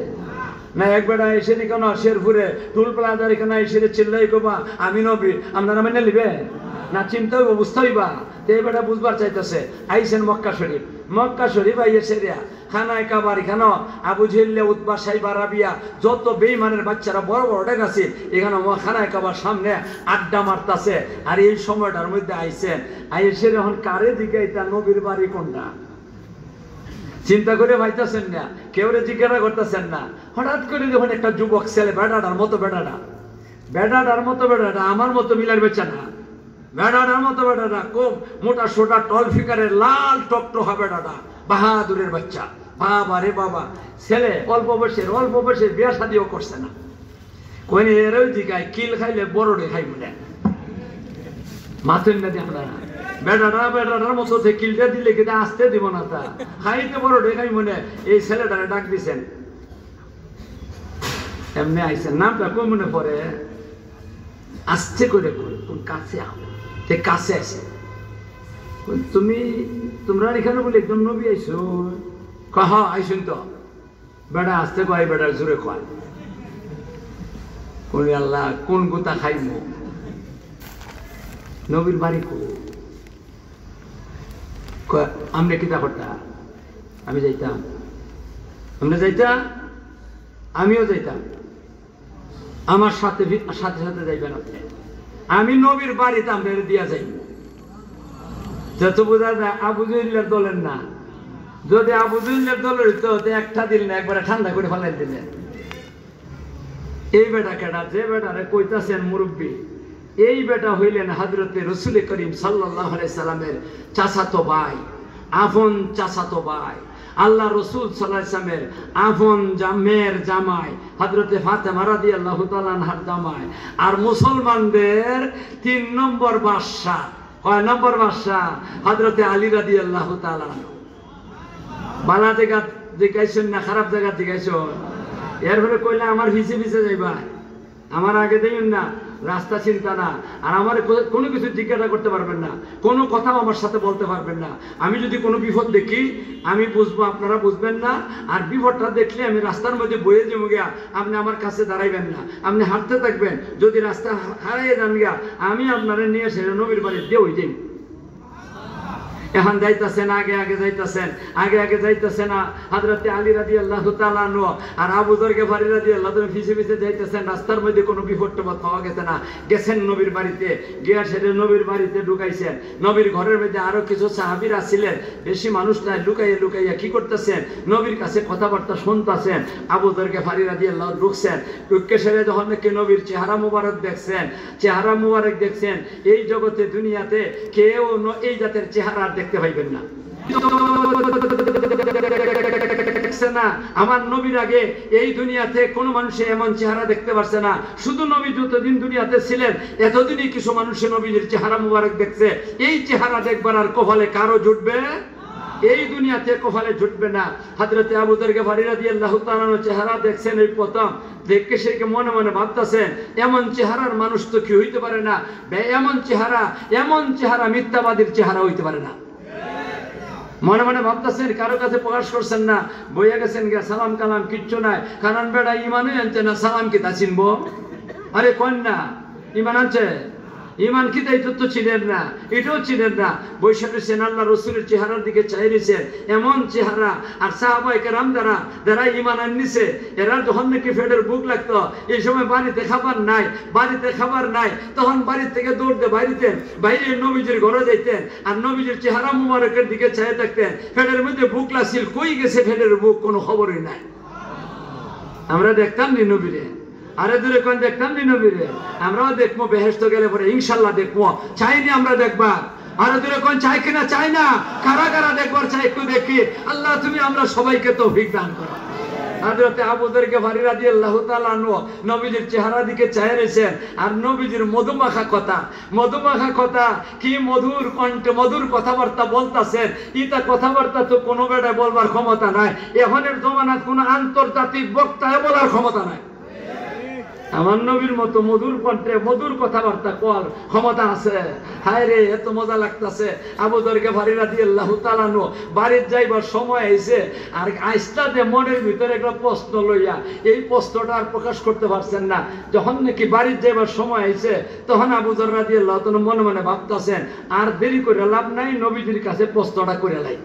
না? এক বেটা এসে কেন শেরপুরে টুল প্লাজার এখানে এসে চিল্লাই কবা আমি নবী, আপনারা মেনে নিবে না? চিন্তা হইব, বুঝতে হইবা। তো এই বেটা বুঝবার চাইতেছে, আইসেন মক্কা শরীফ। মক্কা শরীফ আইসে রিয়া খানায় কাবার, এখানে আবু জেহেল, উতবা, সাইবা, রাবিয়া, যত বেঈমানের বাচ্চারা বড় বড় ডেক আছে, এখানে খানায় কাবার সামনে আড্ডা মারতাছে। আর এই সময়টার মধ্যে আইসেন, আইসে যখন কারে দিকে এটা নবীর বাড়ি কোনটা চিন্তা করে পাইতেছেন না, কেউ জিজ্ঞাসা করতেছেন না। হঠাৎ করে যখন একটা যুবক ছেলে, বেটাটার মতো বেটাটা আমার মতো মিলার বেচা না, বেটাটার মতো বেটাটা খুব মোটা সোটা টল ফিকারের লাল টকটকা বেটাটা, বাহাদুরের বাচ্চা। বাবা রে বাবা, ছেলে অল্প বয়সের বিয়া শাদিও করছে না। কইনি এরও জিগায় কিল খাইলে বড় খাই মনে মাথুন না দিয়ে আমরা বেটাটার মতো কিলটা দিলে কিন্তু আসতে দিব না, তা খাইতে বড় খাই মনে। এই ছেলেটারে ডাক দিছেন, এমনি আইসেন, নামটা কোন মনে পড়ে? আসতে করে কাছে আও, কাছে আসে। তোমরা এখানে বলে একজন নবী আইসো? কহ আইসুন তো। বেটা আসতে কয়, বেটার জোরে কয়, কই আল্লাহ কোন গোতা খাইব? নবীর বাড়ি কো? আমরা কিতা করতাম? আমি যাইতাম, আমরা যাইতাম, আমিও যাইতাম। আমার সাথে সাথে সাথে যাইবেন আপনি। আমি নবীর বাড়িতে আমরা দিয়া যাইব। যত বোঝা যায় আবু জেহেলের দলের না। যদি আবু জেহেলের দলের হইতো একটা দিল না, একবারে ঠান্ডা করে ফেলাই দিলেন। এই বেটা কেটা, যে বেটারে কইতাছেন মুরব্বী, এই বেটা হইলেন হযরতে রাসূল করিম সাল্লাল্লাহু আলাইহি সাল্লামের চাচাতো ভাই, আপন চাচাতো ভাই, আল্লাহ রসুল সাল্লাল্লাহু আলাইহি ওয়াসাল্লামের আপন মেয়ের জামাই, হযরতে ফাতেমা রাদিয়াল্লাহু তাআলা আনহার জামাই, আর মুসলমানদের ৩ নম্বর বাদশা। কয় নম্বর বাদশা? হযরতে আলী রাদিয়াল্লাহু তাআলা আনহু। বালা জায়গা দেখাইছেন না খারাপ জায়গা দেখাইছেন? এরপরে কইলে আমার পিছে পিছে যাইবা, আমার আগে দেবেন না, রাস্তা চিন্তা না, আর আমার কোনো কিছু জিজ্ঞাসা করতে পারবেন না, কোনো কথাও আমার সাথে বলতে পারবেন না। আমি যদি কোনো বিপদ দেখি আমি বুঝবো, আপনারা বুঝবেন না, আর বিপদটা দেখলে আমি রাস্তার মধ্যে বয়ে যাবো গিয়া, আপনি আমার কাছে দাঁড়াইবেন না, আপনি হাঁটতে থাকবেন। যদি রাস্তা হারিয়ে যান গিয়া আমি আপনারা নিয়ে সেরে নবীর বাড়ি দিয়ে ওই যাই। এখন যাইতেছেন, আগে আগে যাইতেছেন, আগে আগে যাইতেছেন হযরতে আলী রাদিয়াল্লাহু তাআলা আনহু আর আবু যর গফারী রাদিয়াল্লাহু তাআলা পিছে পিছে যাইতেছেন। রাস্তার মধ্যে কোনো বিপদ টিপদ পাওয়া গেছে না, গেছেন নবীর বাড়িতে, গিয়া সেটা নবীর বাড়িতে ঢুকাইছেন। নবীর ঘরের মধ্যে আরো কিছু সাহাবীরা ছিলেন, বেশি মানুষ নাই, লুকাইয়া লুকাইয়া কি করতেছেন, নবীর কাছে কথাবার্তা শুনতেছেন। আবু যর গফারী রাদিয়াল্লাহু ঢুকছেন, ঢুকে সেরে যখন নাকি নবীর চেহারা মুবারক দেখছেন, চেহারা মুবারক দেখছেন, এই জগতে দুনিয়াতে কেউ এই জাতের চেহারা দেখতে পাইবেন না। আমার নবীর আগে এই দুনিয়াতে কোনো মানুষে এমন চেহারা দেখতে পারছে না। শুধু নবী যতদিন দুনিয়াতে ছিলেন এতদিনই কিছু মানুষে নবীর চেহারা মুবারক দেখছে। এই চেহারা দেখবার আর কপালে কারো জুটবে, এই দুনিয়াতে কপালে জুটবে না। হযরতে আবু যর গফারী রাদিয়াল্লাহু তাআলা চেহারা দেখছেন, এই প্রথম দেখে সেকে মনে মনে ভাবতেছেন এমন চেহারার মানুষ তো কি হইতে পারে না, এমন চেহারা মিথ্যাবাদীর চেহারা হইতে পারে না। মনে মনে ভাবতেছেন, কারো কাছে প্রকাশ করছেন না, বইয়া গেছেন গিয়া, সালাম কালাম কিচ্ছু নাই। কারণ বেড়া ইমানই আনছে না, সালাম কি তা চিনবো? আরে কন্যা ইমান আনছে, ইমান কি তাই তো ছিলেন না, এটাও ছিলেন না। বৈশাখী সেন আল্লাহ রসুলের চেহারার দিকে চাইছেন, এমন চেহারা। আর সাহাবায়ে কেরাম যারা ইমান আনছে, এরা যখন নাকি ফেডের বুক লাগতো, এই সময় বাড়িতে খাবার নাই, তখন বাড়ি থেকে দৌড়তে বাইরে নবীজির ঘরে যাইতেন, আর নবীজির চেহারা মুবারকের দিকে চাই থাকতেন। ফেডের মধ্যে বুক লাগছিল, কই গেছে ফেডের বুক, কোনো খবরই নাই। আমরা দেখতাম নি নবীরে, আরে দূরে কোন দেখতাম নি নবীরে, আমরাও দেখবো বেহেশত গেলে পরে ইনশাল্লাহ দেখবো, চাইনি আমরা দেখবা। আরে দূরে কোন চাই কিনা, চাই না, কারা কারা দেখবার চাই একটু দেখি। আল্লাহ তুমি আমরা সবাইকে তৌফিক দান করো। হযরতে আবু যর গফারী রাদিয়াল্লাহু তাআলা আনহু নবীজির চেহারা দিকে চাই রয়েছেন, আর নবীজির মধুমাখা কথা কি মধুর কণ্ঠে মধুর কথাবার্তা বলতাছেন। ইটা কথাবার্তা তো কোনো বেড়ায় বলবার ক্ষমতা নাই, এখনের জমানাত কোনো আন্তর্জাতিক বক্তায় বলার ক্ষমতা নাই। আমার নবীর মতো মধুর কণ্ঠে মধুর কথাবার্তা কর ক্ষমতা আছে। হায় রে, এত মজা লাগতেছে। আবু যর গফারী রাদিয়াল্লাহু তাআলা আনহু বাড়ির যাইবার সময় আইছে, আর আইসটা যে মনের ভিতরে একটা প্রশ্ন লইয়া, এই প্রশ্নটা আর প্রকাশ করতে পারছেন না। যখন নাকি বাড়ির যাইবার সময় আইছে, তখন আবু যর রাদিয়াল্লাহু তাআলা মনে মনে ভাবতেছেন, আর দেরি করে লাভ নাই, নবীজির কাছে প্রশ্নটা করে লাই।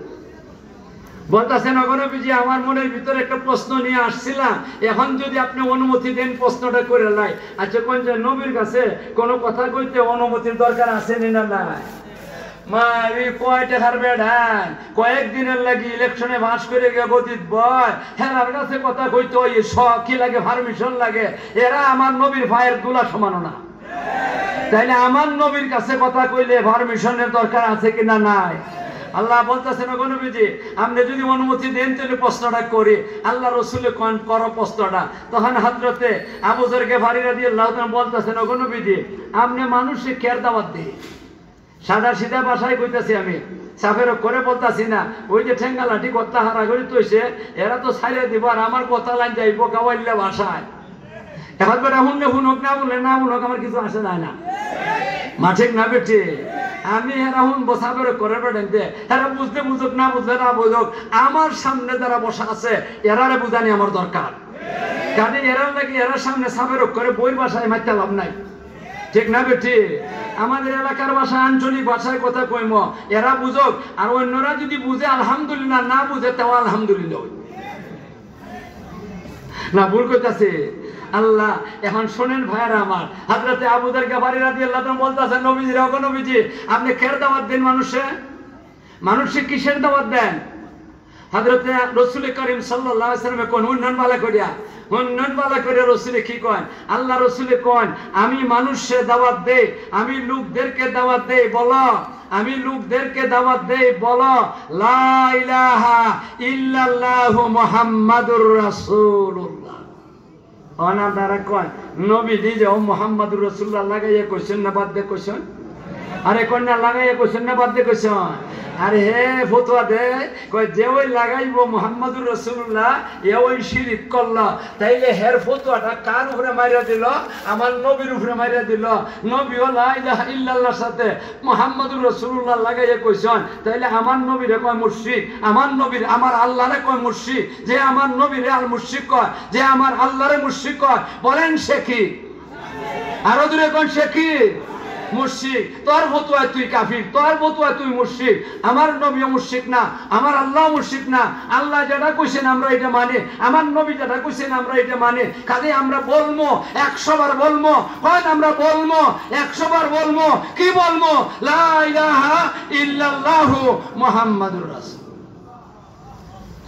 বলতেছেন, নবীজি আমার মনের ভিতরে একটা প্রশ্ন নিয়ে আসছিলাম, এখন যদি আপনি অনুমতি দেন প্রশ্নটা করে লাই। আচ্ছা কোন যে নবীর কাছে কোনো কথা কইতে অনুমতির দরকার আছে না নাই? মা এই কয়টা হারবে ঢান, কয়েকদিনের লাগি ইলেকশনে ভাস করে গিয়ে গদিত বয়, হেরার কাছে কথা কইতে ওই কি লাগে, পারমিশন লাগে। এরা আমার নবীর ভাইয়ের দুলা সমানো না, তাইলে আমার নবীর কাছে কথা কইলে পারমিশনের দরকার আছে কিনা নাই? আল্লাহ বলতেছেন, নবীজি আপনি যদি অনুমতি দেন তাহলে প্রশ্নটা করি। আল্লাহ রসুল কোন করো প্রশ্নটা। তখন হযরতে আবু যর গফারী রাদিয়াল্লাহু তাআলা বলতেছেন, নবীজি আপনি মানুষে কেয়ার দাওয়াত দিই, সাদা সিধা ভাষায় কইতাছি, আমি সাফের করে বলতাছি না। ওই যে ঠেঙ্গা লাঠি কথা হারা করি তৈছে, এরা তো ছাইড়ে দিব, আর আমার কথা লাইন যাইব কাওয়াইল্লা ভাষায়। এখন বেটা শুনলে শুনক, না বললে না শুনক, আমার কিছু আসে যায় না। মাঠিক না বেঠে আমি এরা শুনবো, সাফের করে বেড়াইতে, এরা বুঝতে বুঝুক, না বুঝলে না বুঝুক, আমার সামনে যারা বসা আছে এরারে বুঝানি আমার দরকার। কাজে এরা নাকি এরা সামনে সাফের করে বইয়ের ভাষায় মারতে লাভ নাই, ঠিক না বেঠি? আমাদের এলাকার ভাষা, আঞ্চলিক ভাষায় কথা কইম, এরা বুঝুক, আর অন্যরা যদি বুঝে আলহামদুলিল্লাহ, না বুঝে তাও আলহামদুলিল্লাহ। না ভুল কইতাছে আল্লাহ। এখন শোনেন ভাইরা আমার, হযরতে আবু যর গফারী রাদিয়াল্লাহু তাআলা বলতাছেন, নবীজি রাগ, নবীজি আপনি কের দাওয়াত দেন মানুষে কিসের দাওয়াত দেন? হযরতে রাসূল করিম সাল্লাল্লাহু আলাইহি ওয়াসাল্লাম কোন উন্নয়ন বালা করে রাসূল কি কয়? আল্লাহ রাসূল কয়, আমি মানুষে দাওয়াত দেই, আমি লোকদেরকে দাওয়াত দেই, বলো আমি লোকদেরকে দাওয়াত দেই, বলো লা ইলাহা ইল্লাল্লাহু মুহাম্মাদুর রাসূলুল্লাহ। অনা দ্বারা কয় নবী দিজে ও মুহাম্মাদুর রাসূলুল্লাহ লাগাইয়া কইছেন না বাদ দিয়ে কইছেন? আরে কন্যা লাগাইয়া কইছেন না বাদ দিয়ে কইছেন? আরে হে ফতোয়া দে কয় যে ওই লাগাইবো মুহাম্মদুর রাসূলুল্লাহ এ ওই শিরক করলো তাইলে হের ফতোয়াটা কার উপরে মাইরা দিল আমার নবীর উপরে মাইরা দিল নবী লা ইলাহা ইল্লাল্লাহর সাথে মুহাম্মদুর রাসূলুল্লাহ লাগাইয়া কইছেন তাইলে আমার নবীরে কয় মুশরিক আমার নবীর আমার আল্লাহরে কয় মুশরিক যে আমার নবীরে আল মুশরিক কয় যে আমার আল্লাহরে মুশরিক কয় বলেন সে কি আরো দূরে কোন সে কি মুশরিক তোর ফতোয়া তুই কাফির তোর ফতোয়া তুই মুশরিক আমার নবী মুশরিক না আমার আল্লাহ মুশরিক না আল্লাহ যেটা কইছেন আমরা এটা মানে আমার নবী যেটা কইছেন আমরা এটা মানে কাজে আমরা বলবো 100 বার বলবো কোন আমরা বলবো 100 বার বলবো কি বলবো লা ইলাহা ইল্লাল্লাহু মুহাম্মাদুর রাসূল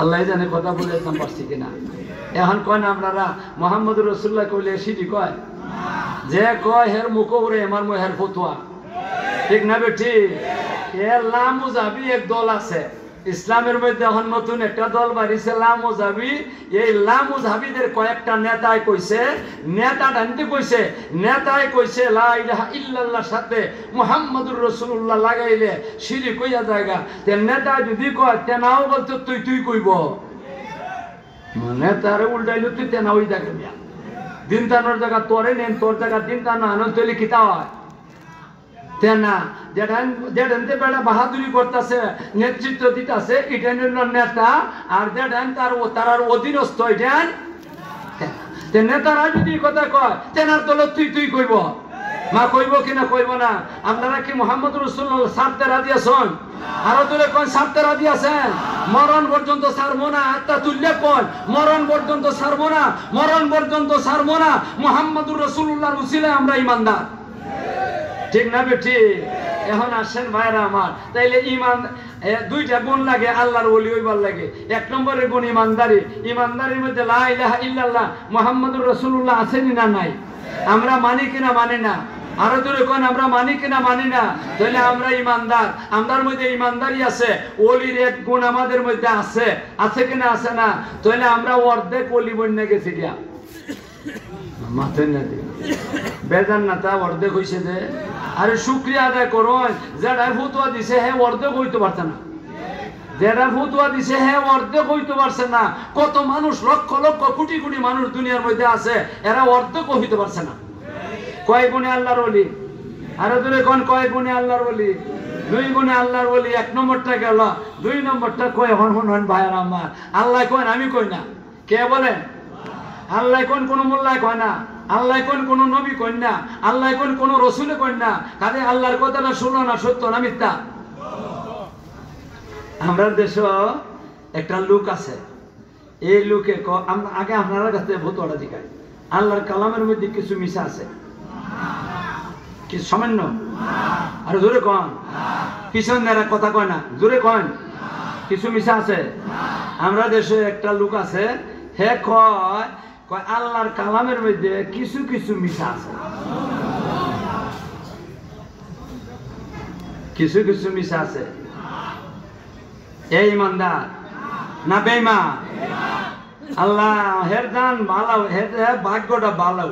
আল্লাহ জানে কথা বলেছিলাম পারছি কিনা এখন কোন আপনারা মুহাম্মদুর রাসূলুল্লাহ কইলে সিটি কয় যে কয় হের মুখ উড়ে আমার হের ফতোয়া ঠিক না বেটি এর লামুজাবি এক দল আছে ইসলামের মধ্যে এখন নতুন একটা দল বাড়িছে লামুজাবি এই লামুজাবিদের কয়েকটা নেতায় কইছে নেতায় কইছে লা ইলাহা ইল্লাল্লাহর সাথে মুহাম্মদুর রাসূলুল্লাহ লাগাইলে শিরক হইয়া জায়গা তে নেতা যদি কয় তেনাও বলতো তুই কইব মানে তার উল্টাইলো তুই তেনা হই থাকে দিন তানোর জায়গা তোরে নেন তোর জায়গা দিন তানো আনন্দ তৈরি কিতা হয় তেনা যেটানতে বেড়া বাহাদুরি করতেছে নেতৃত্ব দিতেছে এটা নিল নেতা আর যেটান তার অধীনস্থ এটান নেতারা যদি কথা কয় তেনার দল তুই কইব মা কইব কিনা কইব না আপনারা কি মুহাম্মদ রাসূলুল্লাহ ছাড়তে রাজি আছেন আরো দূরে কোন ছাড়তে রাজি আছেন মরণ পর্যন্ত ছাড়বো না আত্মা তুল্য কোন মরণ পর্যন্ত ছাড়বো না মরণ পর্যন্ত ছাড়বো না মুহাম্মদুর রাসূলুল্লাহর উসিলায় আমরা ঈমানদার ঠিক না বেটি এখন আসেন ভাইরা আমার তাইলে ঈমান দুইটা গুণ লাগে আল্লাহর ওলি হইবার লাগে এক নম্বরের গুণ ঈমানদারি ঈমানদারির মধ্যে লা ইলাহা ইল্লাল্লাহ মুহাম্মদুর রাসূলুল্লাহ আছেন না নাই আমরা মানি কিনা মানি না আরো দূরে কোন আমরা মানি কিনা মানি না তাহলে আমরা ঈমানদার আমরার মধ্যে ঈমানদারি আছে ওলির এক গুণ আমাদের মধ্যে আছে কিনা আছে না তাহলে আমরা অর্ধেক ওলি বন্যা গেছি গিয়া মাথায় না দে বেজান না তা অর্ধেক হইছে যে আরে শুকরিয়া আদায় করুন যেটা ফতোয়া দিছে হে অর্ধেক হইতে পারছে না যেটা ফতোয়া দিছে হে অর্ধেক হইতে পারছে না কত মানুষ লক্ষ লক্ষ কোটি কোটি মানুষ দুনিয়ার মধ্যে আছে এরা অর্ধেক হইতে পারছে না কয় গুণে আল্লাহর ওলি আরো দূরে কোন কয় গুণে আল্লাহর ওলি 2 গুণে আল্লাহর ওলি 1 নম্বরটা গেল 2 নম্বরটা কয় হন ভাইরা আমার আল্লাহ কয় আমি কই না কে বলেন আল্লাহ কোন মোল্লায় কয় না আল্লাহ কোন নবী কয় না আল্লাহ কোন রাসূলে কয় না কাজে আল্লাহর কথাটা শুনো না সত্য না মিথ্যা আমরা দেশে একটা লোক আছে এই লোকে আগে আপনারা কাছে ভূতটা জিগায় আল্লাহর কালামের মধ্যে কিছু মিশা আছে কি সামান্য আর জোরে কোন পিছন নেরা কথা কয় না জোরে কোন কিছু মিশা আছে আমরা দেশে একটা লোক আছে হে কয় আল্লাহর কালামের মধ্যে কিছু কিছু মিশা আছে কিছু কিছু মিশা আছে এই ইমানদার না বেঈমান আল্লাহ হের দান ভালো হের ভাগ্যটা ভালো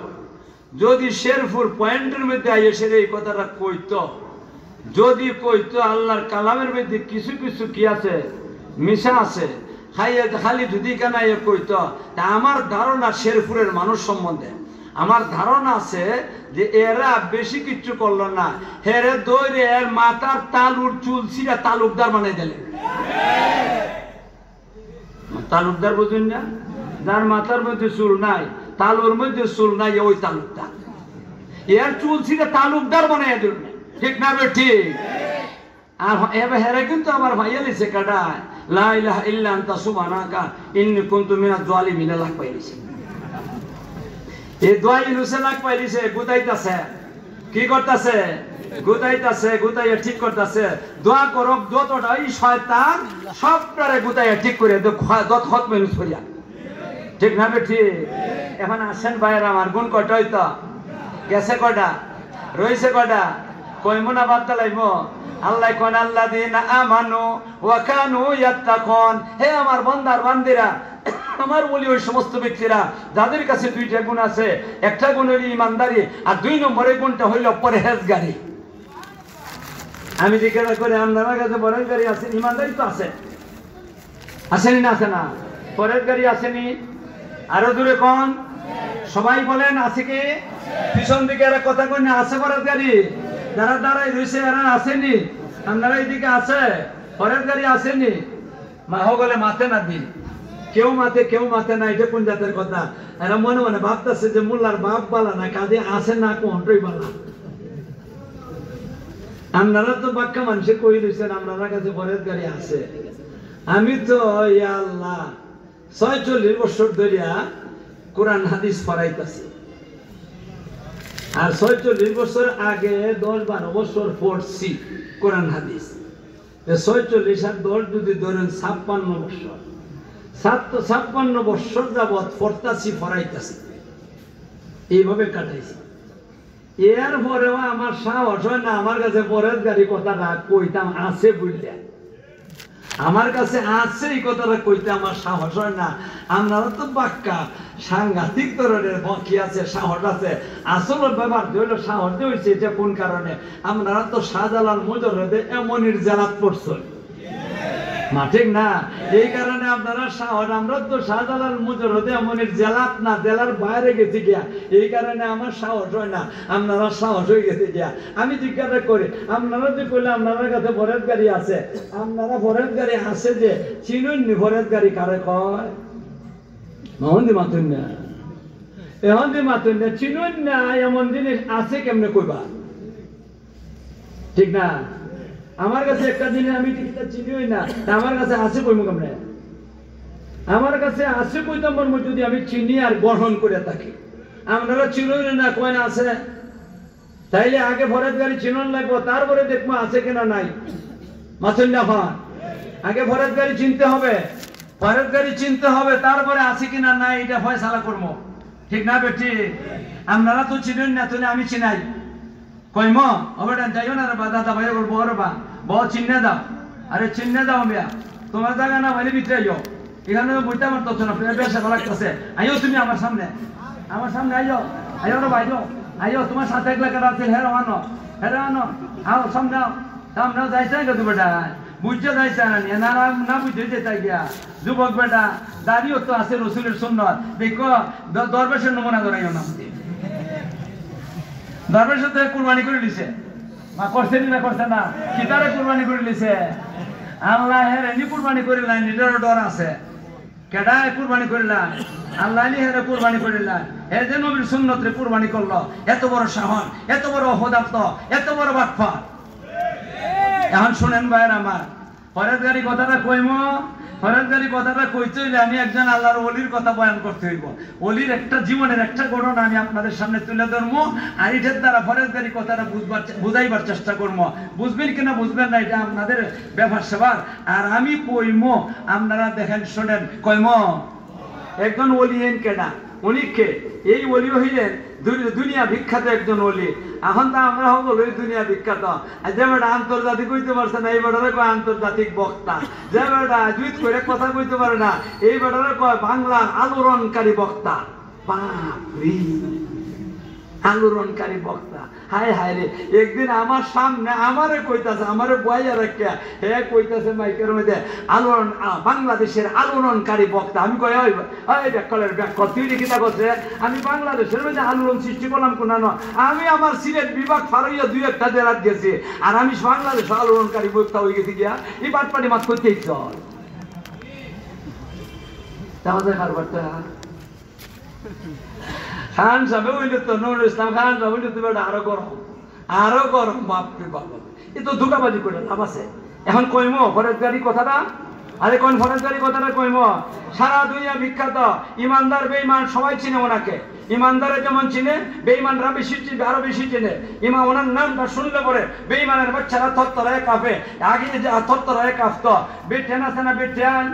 যদি শেরপুর পয়েন্টের মধ্যে আইসে এই কথাটা কইতো যদি কইতো আল্লাহর কালামের মধ্যে কিছু কিছু কি আছে মিশা আছে খালি যদি কেন কইতো তা আমার ধারণা শেরপুরের মানুষ সম্বন্ধে আমার ধারণা আছে যে এরা বেশি কিচ্ছু করলো না হেরে দৌড়ে এর মাথার তালুর চুল ছিঁড়া তালুকদার বানাই দিলেন তালুকদার বুঝুন না যার মাথার মধ্যে চুল নাই তালুর মধ্যে চুল নাই ওই তালুকদার এর চুল ছিঁড়ে তালুকদার বানাই দিল ঠিক না ঠিক আর এবার হেরে কিন্তু আমার ভাইয়া লিছে কাটায় লা ইলাহা ইল্লা আনতা সুবহানাকা ইন্নী কুনতু মিনাজ জালিমিন লাখ পাইছে এই দোয়া ইনুসে লাখ পাইছে গুতাইতাছে কি করতেছে গুতাইয়া ঠিক করতেছে দোয়া করব যতটা এই শয়তান সবটারে গুতাইয়া ঠিক করে দত খত মেনুস করিয়া ঠিক না ঠিক এখন আসেন ভাইরা আমার গুণ কয়টা হইতো গেছে কয়টা রইছে কয়টা কইমো না বাদ লাইবো আল্লাহ কোন আল্লাযিনা আমানু ওয়া কানু ইয়াত্তাকুন হে আমার বান্দার বান্দিরা আমার বলি ওই সমস্ত ব্যক্তিরা যাদের কাছে দুইটা গুণ আছে একটা গুণ হলো ইমানদারি আর 2 নম্বরের গুণটা হইল পরহেজগারি আমি জিজ্ঞাসা করে আপনার কাছে পরেশগারি আছে? ইমানদারি তো আছে, আসেনি না? আছে না? পরেশগারি আসেনি? আরো দূরে কোন? সবাই বলেন আছে কি? পিছন দিকে এরা কথা কই না আছে পরেশগারি? যারা দাঁড়াই রয়েছে এরা আসেনি? আপনারা এইদিকে আছে পরেশগারি আসেনি? মা হগলে মাথে না দিন, কেউ মাথে না। এটা কোন জাতের কথা? এরা মনে মনে ভাবতেছে যে মোল্লার বাপ বালা না কাজে আসে না কোনটাই বালা। আপনারা তো বাক্কা মানুষে কই রয়েছেন আপনারা কাছে পরেশগারি আছে। আমি তো ইয়া আল্লাহ 46 বছর ধরিয়া কোরআন হাদিস পড়াইতেছি, আর 46 বছর আগে 10-12 বছর পড়ছি কোরআন হাদিস। 46 আর 10 যদি ধরেন 56 বছর, 56 বছর যাবৎ পড়তাছি পড়াইতেছি, এইভাবে কাটাইছি। এর পরেও আমার সাহস হয় না আমার কাছে পরেশগারি কথাটা কইতাম আছে বুঝলে, আমার কাছে আছে এই কথাটা কইতে আমার সাহস হয় না। আপনারা তো বাক্কা সাংঘাতিক ধরনের কি আছে, সাহস আছে। আসল ব্যাপার হইল সাহস হয়েছে এটা কোন কারণে? আপনারা তো শাহজালাল মুজররদে এমনির জেলাত পড়ছেন না, ঠিক না? এই কারণে আপনারা সাহস। আমরা তো শাহজালাল মুজররদে এমনির জেলাত না, জেলার বাইরে গেছি গিয়া, এই কারণে আমার সাহস হয় না। আপনারা সাহস হয়ে গেছে গিয়া। আমি জিজ্ঞাসা করি আপনারা যে কইলে আপনার কাছে পরেশগারি আছে, আপনারা পরেশগারি আছে যে চিনুননি পরেশগারি কারে কয়? মহন্দি মাতুন না, এহন্দি মাতুন না, চিনুন না। এমন জিনিস আছে কেমনে কইবা, ঠিক না? আমার কাছে একটা জিনিস আমি চিনিই না, আমার কাছে আছে কইমু কেমনে? আমার কাছে আছে কইতাম যদি আমি চিনি আর গ্রহণ করে থাকি। আপনারা চিনুই না, কয় না আছে। তাইলে আগে পরেশগারি চিনন লাগবো, তারপরে দেখবো আছে কিনা নাই। মাতুন না হন, আগে পরেশগারি চিনতে হবে, পরেশগারি চিনতে হবে, তারপরে আছে কিনা নাই এটা ফয়সালা করবো, ঠিক না বেটি? আপনারা তো চিনুন না, তাহলে আমি চিনাই কইম ওটা যাইও না রে বা দাদা ভাই বলবো রে বা বহু চিহ্নে দাও। আরে চিহ্নে দাও মিয়া, তোমার জায়গা না ভাই ভিতরে যাও, এখানে বইতে আমার তথ্য না বেশ ভালো লাগতেছে। আইও তুমি আমার সামনে আইও, আইও রে ভাই আইও, তোমার সাথে এক লাখ আছে হেরো আনো আও সামনে যাইছে না তো বেটা, বুঝতে যাইছে না না বুঝতে যেতে গিয়া। যুবক বেটা দাঁড়িয়েও তো আছে রসুলের সুন্নত, দেখো দরবেশের নমুনা ধরাইও না। দরবেশ তো কুরবানি করে দিছে, মা করছে না করছে না, কিতারে কুরবানি করে দিছে। আল্লাহ হেরে নি কুরবানি করিলেন, নিজেরও ডর আছে। কেডা কুরবানি করিলেন? আল্লাহ নি হেরে কুরবানি করিলেন। হে যে নবীর সুন্নতরে কুরবানি করলো, এত বড় সাহস, এত বড় অহদাপ্ত, এত বড় বাটফার। এখন শুনেন ভাইয়ের আমার, পরেশগারি কথাটা কইম, পরেশগারি কথাটা কইতে হইলে আমি একজন আল্লাহর ওলির কথা বয়ান করতে হইব। ওলির একটা জীবনের একটা ঘটনা আমি আপনাদের সামনে তুলে ধরবো, আর এটার দ্বারা পরেশগারি কথাটা বুঝাইবার চেষ্টা করবো। বুঝবেন কিনা বুঝবেন না এটা আপনাদের ব্যাপার সেবার। আর আমি কইম, আপনারা দেখেন শোনেন কইম। একজন ওলি এন কেনা, উনি কে? এই ওলি হইলেন দুনিয়া বিখ্যাত একজন ওলি। এখন তো আমরা হবো ওই দুনিয়া বিখ্যাত। যে বেটা আন্তর্জাতিক কইতে পারছে না, এই বেটারে কয় আন্তর্জাতিক বক্তা। যে বেটা জুইত করে কথা কইতে পারে না, এই বেটারে কয় বাংলার আলোড়নকারী বক্তা। বাপরে, আলোড়নকারী বক্তা। হায় হায় রে, একদিন আমার সামনে আমারে কইতাছে, আমারে বইয়া রাখিয়া হে কইতাছে মাইকের মধ্যে আলোড়ন, বাংলাদেশের আলোড়নকারী বক্তা। আমি কই ওই ব্যাকলের ব্যাকল তুই কিতা করছে? আমি বাংলাদেশের মধ্যে আলোড়ন সৃষ্টি করলাম কোন? আমি আমার সিলেট বিভাগ ফারাইয়া 2-1টা জেলাত গেছি, আর আমি বাংলাদেশের আলোড়নকারী বক্তা হয়ে গেছি গিয়া। এই বাটপাটি মাছ করতেই চল তাহলে কারবারটা খান সাহেব হইলে তো নুরুল ইসলাম খান সাহেব হইলে তুমি আরো গরম বাপরে বাবা। এ তো ধোকাবাজি করে লাভ আছে। এখন কইম পরেশগারি কথাটা, আরে কোন পরেশগারি কথাটা কইম। সারা দুনিয়া বিখ্যাত ইমানদার বেঈমান সবাই চিনে ওনাকে। ইমানদারে যেমন চিনে, বেঈমানরা বেশি চিনে, আরো বেশি চিনে। ওনার নামটা শুনলে পরে বেঈমানের বাচ্চারা থরথরায় কাঁপে। আগে যে থরথরায় কাঁপতো, বেটেন আছে না বেটেন,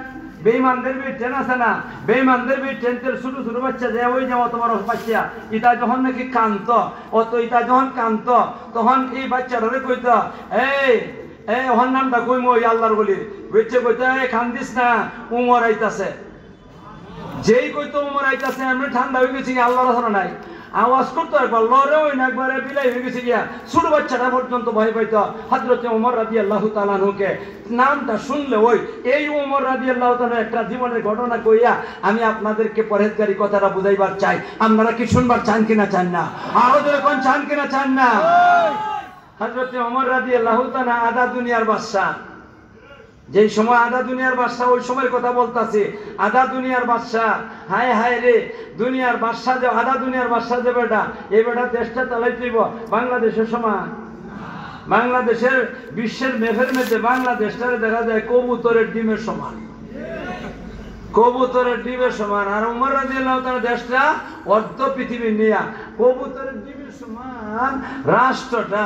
বেঈমানদের বেটেন আছে না, বেঈমানদের বেটেনদের ছোট ছোট বাচ্চা যে ওই যাওয়া তোমার বাচ্চা ইটা যখন নাকি কান্ত, অত ইটা যখন কান্ত তখন এই বাচ্চাটারে কইত এই ওর নামটা কইম ওই আল্লাহর বলির বেচে কইতো কান্দিস না, উমর আইতাছে। যেই কইতো উমর আইতাছে, আমি ঠান্ডা হয়ে গেছি, আল্লাহর আসলে নাই। আওয়াজ করতো একবার লড়ে ওই না একবারে বিলাই হয়ে গেছে গিয়া ছোট বাচ্চাটা পর্যন্ত ভয় পাইত হযরত ওমর রাদিয়াল্লাহু তাআলা আনহুকে নামটা শুনলে ওই এই ওমর রাদিয়াল্লাহু তাআলা একটা জীবনের ঘটনা কইয়া আমি আপনাদেরকে পরহেজগারি কথাটা বুঝাইবার চাই। আপনারা কি শুনবার চান কিনা চান না? আরো ধরে কোন চান কিনা চান না? হযরত ওমর রাদিয়াল্লাহু তাআলা আদা দুনিয়ার বাদশা, যেই সময় আদা দুনিয়ার বাদশা, ওই সময়ের কথা বলতাছি। আদা দুনিয়ার বাদশা, হায় হায় রে, দুনিয়ার বাদশা যে আদা দুনিয়ার বাদশা যে বেটা, এই বেটা দেশটা চালাইতেইব বাংলাদেশের সমান। বাংলাদেশের বিশ্বের মেফের মধ্যে বাংলাদেশটারে দেখা যায় কবুতরের ডিমের সমান, কবুতরের ডিমের সমান। আর ওমর রাদিয়াল্লাহু তাআলা দেশটা অর্ধ পৃথিবী নিয়া কবুতরের ডিমের সমান রাষ্ট্রটা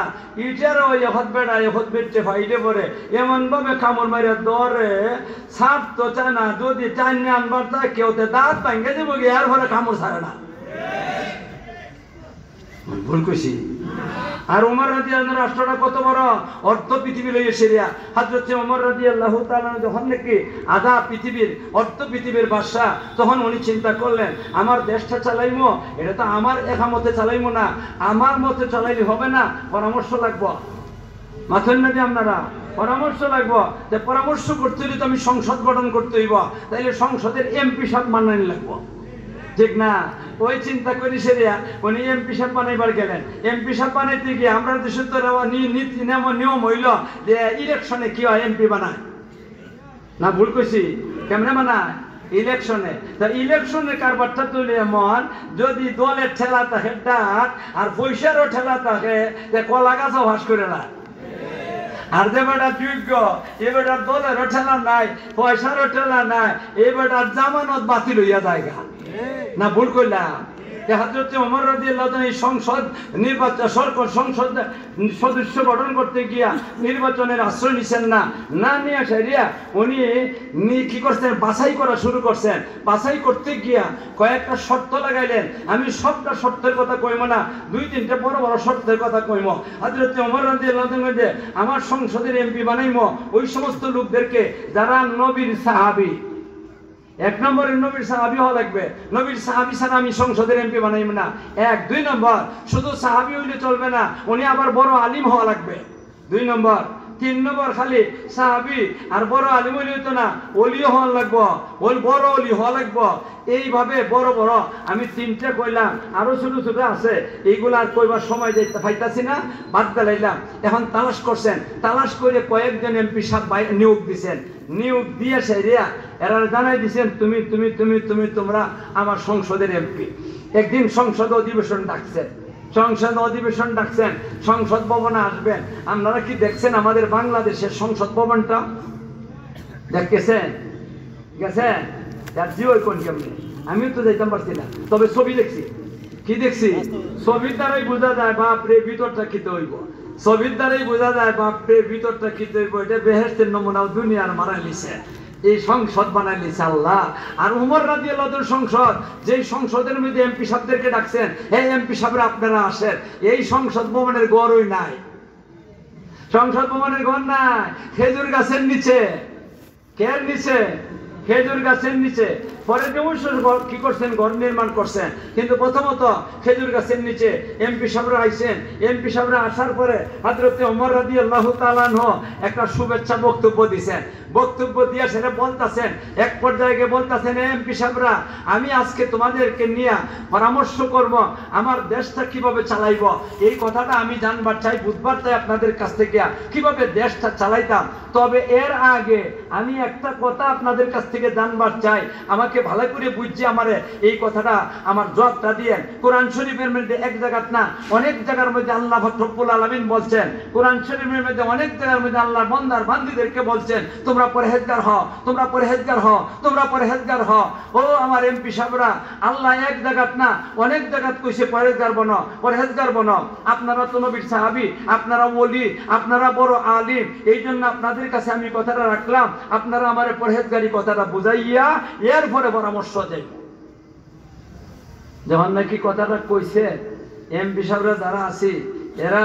ইটার ওই হত বেড়া হত বেটে ফাইটে পড়ে এমন ভাবে কামড় মারিয়া দরে সাপ তো চায় না, যদি চাইনে আনবার তা কেউতে দাঁত ভাঙ্গে দেব গিয়ে আর পরে কামড় ছাড়ে না। ভুল কইছি? আর ওমর রাদিয়াল্লাহু রাষ্ট্রটা কত বড়, অর্ধ পৃথিবী লইয়ে সেরিয়া। হযরত ওমর রাদিয়াল্লাহু তাআলা যখন নাকি আধা পৃথিবীর অর্ধ পৃথিবীর বাদশা, তখন উনি চিন্তা করলেন আমার দেশটা চালাইমো, এটা তো আমার একা মতে চালাইমো না, আমার মতে চালাইলে হবে না, পরামর্শ লাগবো। মাথেন নাকি আপনারা? পরামর্শ লাগবো। যে পরামর্শ করতে হলে তো আমি সংসদ গঠন করতে হইব, তাইলে সংসদের এমপি সাহেব মানানি লাগবো, ঠিক না? ওই চিন্তা করি সেরিয়া উনি এমপি সাহেব বানাইবার গেলেন। এমপি সাহেব বানাইতে গিয়ে আমরা দেশের তো নীতি নিয়ম হইল যে ইলেকশনে কি হয়, এমপি বানায় না? ভুল কইছি? কেমনে বানায়? ইলেকশনে। তা ইলেকশনের কারবারটা তুলে এমন, যদি দলের ঠেলা থাকে ডাক আর পয়সারও ঠেলা থাকে, কলা গাছও হাস করে না। আর যে বেটা যোগ্য, এ বেটার দলেরও ঠেলা নাই, পয়সারও ঠেলা নাই, এ বেটার জামানত বাতিল হইয়া জায়গা না? ভুল কইলাম? হযরত ওমর রাদিয়াল্লাহু তাআলা এই সংসদ নির্বাচন সংসদ সদস্য গঠন করতে গিয়া নির্বাচনের আশ্রয় নিছেন না, না নিয়ে সেরিয়া উনি কি করছেন, বাছাই করা শুরু করছেন। বাছাই করতে গিয়া কয়েকটা শর্ত লাগাইলেন। আমি সবটা শর্তের কথা কইমো না, দুই তিনটা বড় বড় শর্তের কথা কইমো। হযরত ওমর রাদিয়াল্লাহু তাআলা যে আমার সংসদের এমপি বানাইমো ওই সমস্ত লোকদেরকে যারা নবীর সাহাবী, এক নম্বরের নবীর সাহাবী হওয়া লাগবে। নবীর সাহাবী ছাড়া আমি সংসদের এমপি বানাইব না। এক। দুই নম্বর, শুধু সাহাবী হইলে চলবে না, উনি আবার বড় আলিম হওয়া লাগবে। দুই নম্বর। তিন নম্বর, খালি সাহাবী আর বড় আলিম হইলে হইতো না, ওলিও হওয়া লাগবো, ওই বড় ওলি হওয়া লাগবো। এইভাবে বড় বড় আমি তিনটে কইলাম, আরো ছোট ছোট আছে, এইগুলা আর কইবার সময় যাইতে পাইতাছি না, বাদ দিলাম। এখন তালাশ করছেন, তালাশ করে কয়েকজন এমপি সাহেব নিয়োগ দিছেন। নিয়োগ দিয়ে সেরিয়া এরা জানাই দিছেন তুমি তুমি তুমি তুমি তোমরা আমার সংসদের এমপি। একদিন সংসদ অধিবেশন ডাকছেন, সংসদ অধিবেশন ডাকছেন, সংসদ ভবনে আসবেন। আপনারা কি দেখছেন আমাদের বাংলাদেশের সংসদ ভবনটা? দেখতেছেন? গেছেন? আমিও তো যাইতাম পারছি না, তবে ছবি দেখছি। কি দেখছি? ছবির দ্বারাই বোঝা যায় বাপরে ভিতরটা কিতে হইব, ছবির দ্বারাই বোঝা যায় বাপরে ভিতরটা কিতে হইব। এটা বেহেশতের নমুনাও দুনিয়ার মারা লিছে, এই সংসদ বানাই লিছে আল্লাহ। আর ওমর রাদিয়াল্লাহু তাআলা সংসদ, যেই সংসদের মধ্যে এমপি সাহেবদেরকে ডাকছেন, এই এমপি সাহেবরা আপনারা আসেন, এই সংসদ ভবনের ঘরই নাই, সংসদ ভবনের ঘর নাই, খেজুর গাছের নিচে। কের নিচে? খেজুর গাছের নিচে। পরে কি করছেন, ঘর নির্মাণ করছেন, কিন্তু প্রথমত খেজুর গাছের নিচে এমপি সাহেবরা আইছেন। এমপি সাহেবরা আসার পরে হযরত ওমর রাদিয়াল্লাহু তাআলা আনহু একটা শুভেচ্ছা বক্তব্য দিয়েছেন। বক্তব্য দিয়ে সেটা বলতেছেন, এক পর্যায়ে বলতেছেন, এমপি সাহেবরা আমি আজকে তোমাদেরকে নিয়ে পরামর্শ করব আমার দেশটা কিভাবে চালাইব। এই কথাটা আমি জানবার চাই, বুঝবার চাই আপনাদের কাছ থেকে কিভাবে দেশটা চালাইতাম। তবে এর আগে আমি একটা কথা আপনাদের কাছ থেকে জানবার চাই, আমাকে ভালো করে বুঝছে আমারে এই কথাটা আমার জবাবটা দিয়ে। কোরআন শরীফের মধ্যে এক জায়গা না, অনেক জায়গার মধ্যে আল্লাহ রব্বুল আলামিন বলছেন, কোরআন শরীফের মধ্যে অনেক জায়গার মধ্যে আল্লাহ বান্দার বান্দীদেরকে বলছেন তোমরা পরহেজগার হও, তোমরা পরহেজগার হও, তোমরা পরহেজগার হও। ও আমার এমপি সাহেবরা, আল্লাহ এক জায়গা না অনেক জায়গা কইছে পরহেজগার বনো, পরহেজগার বনো। আপনারা তো নবীর সাহাবী, আপনারা ওলি, আপনারা বড় আলিম, এই জন্য আপনাদের কাছে আমি কথাটা রাখলাম, আপনারা আমার পরহেজগারি কথাটা বুঝাইয়া এরপরে পরামর্শ দেয়। যখন নাকি কথাটা কইছে, এমপি সাহেবরা যারা আছে এরা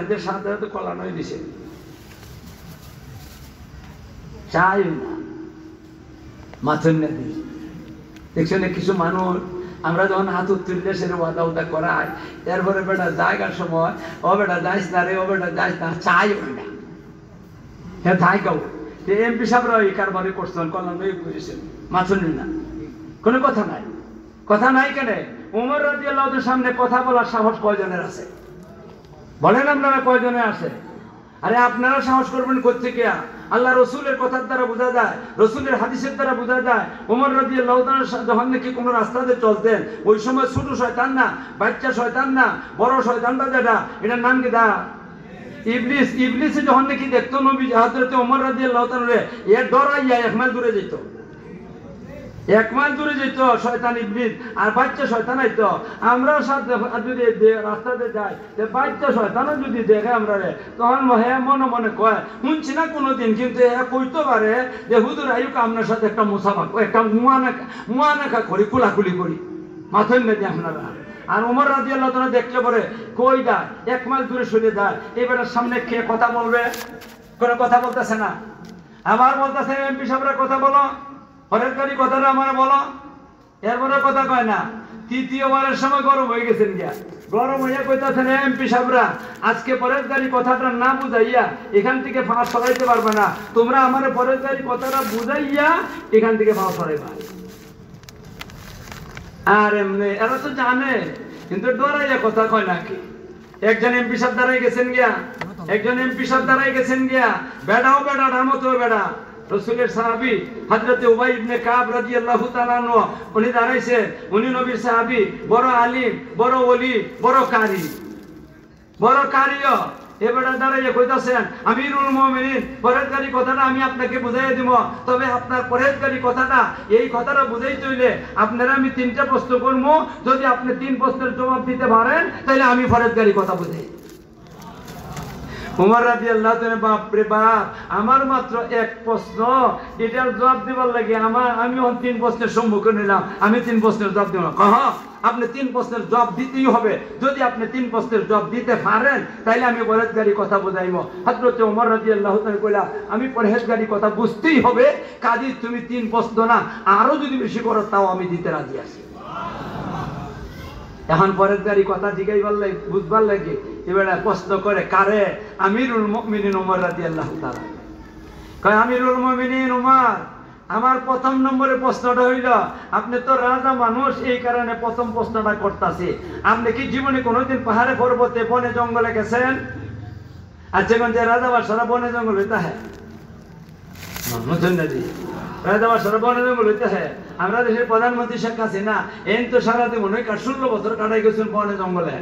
এদের সাথে কলা নয় দিছে, চাই না মাথুর নেই। দেখছেন কিছু মানুষ আমরা যখন হাত তুললে সেটা ওয়াদা উদা করাই, এরপরে বেটা জায়গার সময় ও বেটা যাইস না রে, ও বেটা যাইস না, চাই ওই না হ্যাঁ ধাই গাও। এমপি সাহেবরা এই কারবারই করছেন, কল্যাণ করেছেন, মাথুন না, কোনো কথা নাই। কথা নাই কেন? উমর রাদিয়াল্লাহু তাআলার সামনে কথা বলার সাহস কয়জনের আছে বলেন? আপনারা কয়জনের আছে? আরে আপনারা সাহস করবেন কোত্থেকে? আল্লাহ রসুলের কথার দ্বারা বোঝা যায়, রসুলের হাদিসের দ্বারা বোঝা যায়। ওমর রাদিয়াল্লাহু তাআলা যখন নাকি কোনো রাস্তাতে চলতেন, ওই সময় ছোট শয়তান না, বাচ্চা শয়তান না, বড় শয়তানটা যেটা, এটার নাম কি দা? ইবলিস। ইবলিসে যখন নাকি দেখতো নবী হযরত ওমর রাদিয়াল্লাহু তাআলা, এ ডরাইয়া 1 মাইল দূরে যেত, 1 মাইল দূরে যেত শয়তান ইবলিস। আর বাচ্চা শয়তান আইতো। আমরা যদি রাস্তাতে যাই, বাচ্চা শয়তানও যদি দেখে আমরা রে, তখন হ্যাঁ মনে মনে কয়, শুনছি না কোনোদিন, কিন্তু হ্যাঁ কইতে পারে যে হুজুর আইয়ুক আপনার সাথে একটা মুসাফা, একটা মুয়ানাকা করি, কুলাকুলি করি, মাথন মেদি আপনারা। আর ওমর রাদিয়াল্লাহু তাআলা দেখলে পরে কই যায়, 1 মাইল দূরে সরে যায়। এবারের সামনে কে কথা বলবে? কোনো কথা বলতেছে না। আবার বলতেছে এমপি সাহেবরা কথা বলো, পরেরকারী কথাটা আমার বলো, এরপরে কথা কয় না। তৃতীয়বারের সময় গরম হয়ে গেছেন গিয়া, গরম হইয়া কইতাছেন এমপি সাহেবরা, আজকে পরেরকারী কথাটা না বুঝাইয়া এখান থেকে ফাঁস সরাইতে পারবে না, তোমরা আমার পরেরকারী কথাটা বুঝাইয়া এখান থেকে ফাঁস সরাইবা। আর এমনি এরা তো জানে, কিন্তু ডরাইয়া কথা কয় নাকি। একজন এমপি সাহেব দাঁড়াই গেছেন গিয়া, একজন এমপি সাহেব দাঁড়াই গেছেন গিয়া, বেড়াও বেড়াটার মতো বেড়া, রাসূলের সাহাবী হযরত উবাই ইবনে কাব রাদিয়াল্লাহু তাআলা আনহু, উনি দাঁড়াইছেন, উনি নবীর সাহাবী, বড় আলিম, বড় ওলি, বড় কারি, বড় কারিও। এবারে দাঁড়াইয়া কইতাছেন, আমিরুল মুমিনিন, পরেরকারী কথাটা আমি আপনাকে বুঝাইয়া দিব, তবে আপনার পরেরকারী কথাটা, এই কথাটা বুঝাইতে হইলে আপনারা আমি 3টা প্রশ্ন করবো, যদি আপনি 3 প্রশ্নের জবাব দিতে পারেন তাহলে আমি পরেরকারী কথা বুঝাই। উমর রাদিয়াল্লাহু তাআলা, বাপ রে বাপ, আমার মাত্র 1 প্রশ্ন, এটার জবাব দিবার লাগে আমি 3 প্রশ্নের সম্মুখীন হইলাম, আমি 3 প্রশ্নের জবাব দিব। আপনি 3 প্রশ্নের জবাব দিতেই হবে, যদি আপনি 3 প্রশ্নের জবাব দিতে পারেন তাহলে আমি পরহেজগারি কথা বুঝাইব। হযরত ওমর রাদিয়াল্লাহু তাআলা কইলা, আমি পরহেজগারি কথা বুঝতেই হবে, কাজী তুমি 3 প্রশ্ন না, আরো যদি বেশি করো তাও আমি দিতে রাজি আছি। এখন পরেরকারী কথা জিগাইবার লাগে, বুঝবার লাগে, এবারে প্রশ্ন করে কারে? আমিরুল মুমিনিন ওমর রাদিয়াল্লাহু তাআলা। কয় আমিরুল মুমিনিন ওমর, আমার 1ম নম্বরে প্রশ্নটা হইল, আপনি তো রাজা মানুষ, এই কারণে 1ম প্রশ্নটা করতেছি, আপনি কি জীবনে কোনোদিন পাহাড়ে পর্বতে বনে জঙ্গলে গেছেন? আচ্ছা কোন যে রাজা বাদশারা বনে জঙ্গল হইতা হ্যাঁ, রাজা বাদশারা বনে জঙ্গল হইতা হ্যাঁ। আমরা দেশের প্রধানমন্ত্রী শেখ হাসিনা এই তো সারাতে মনে হয় 16 বছর কাটাই গেছেন বনে জঙ্গলে,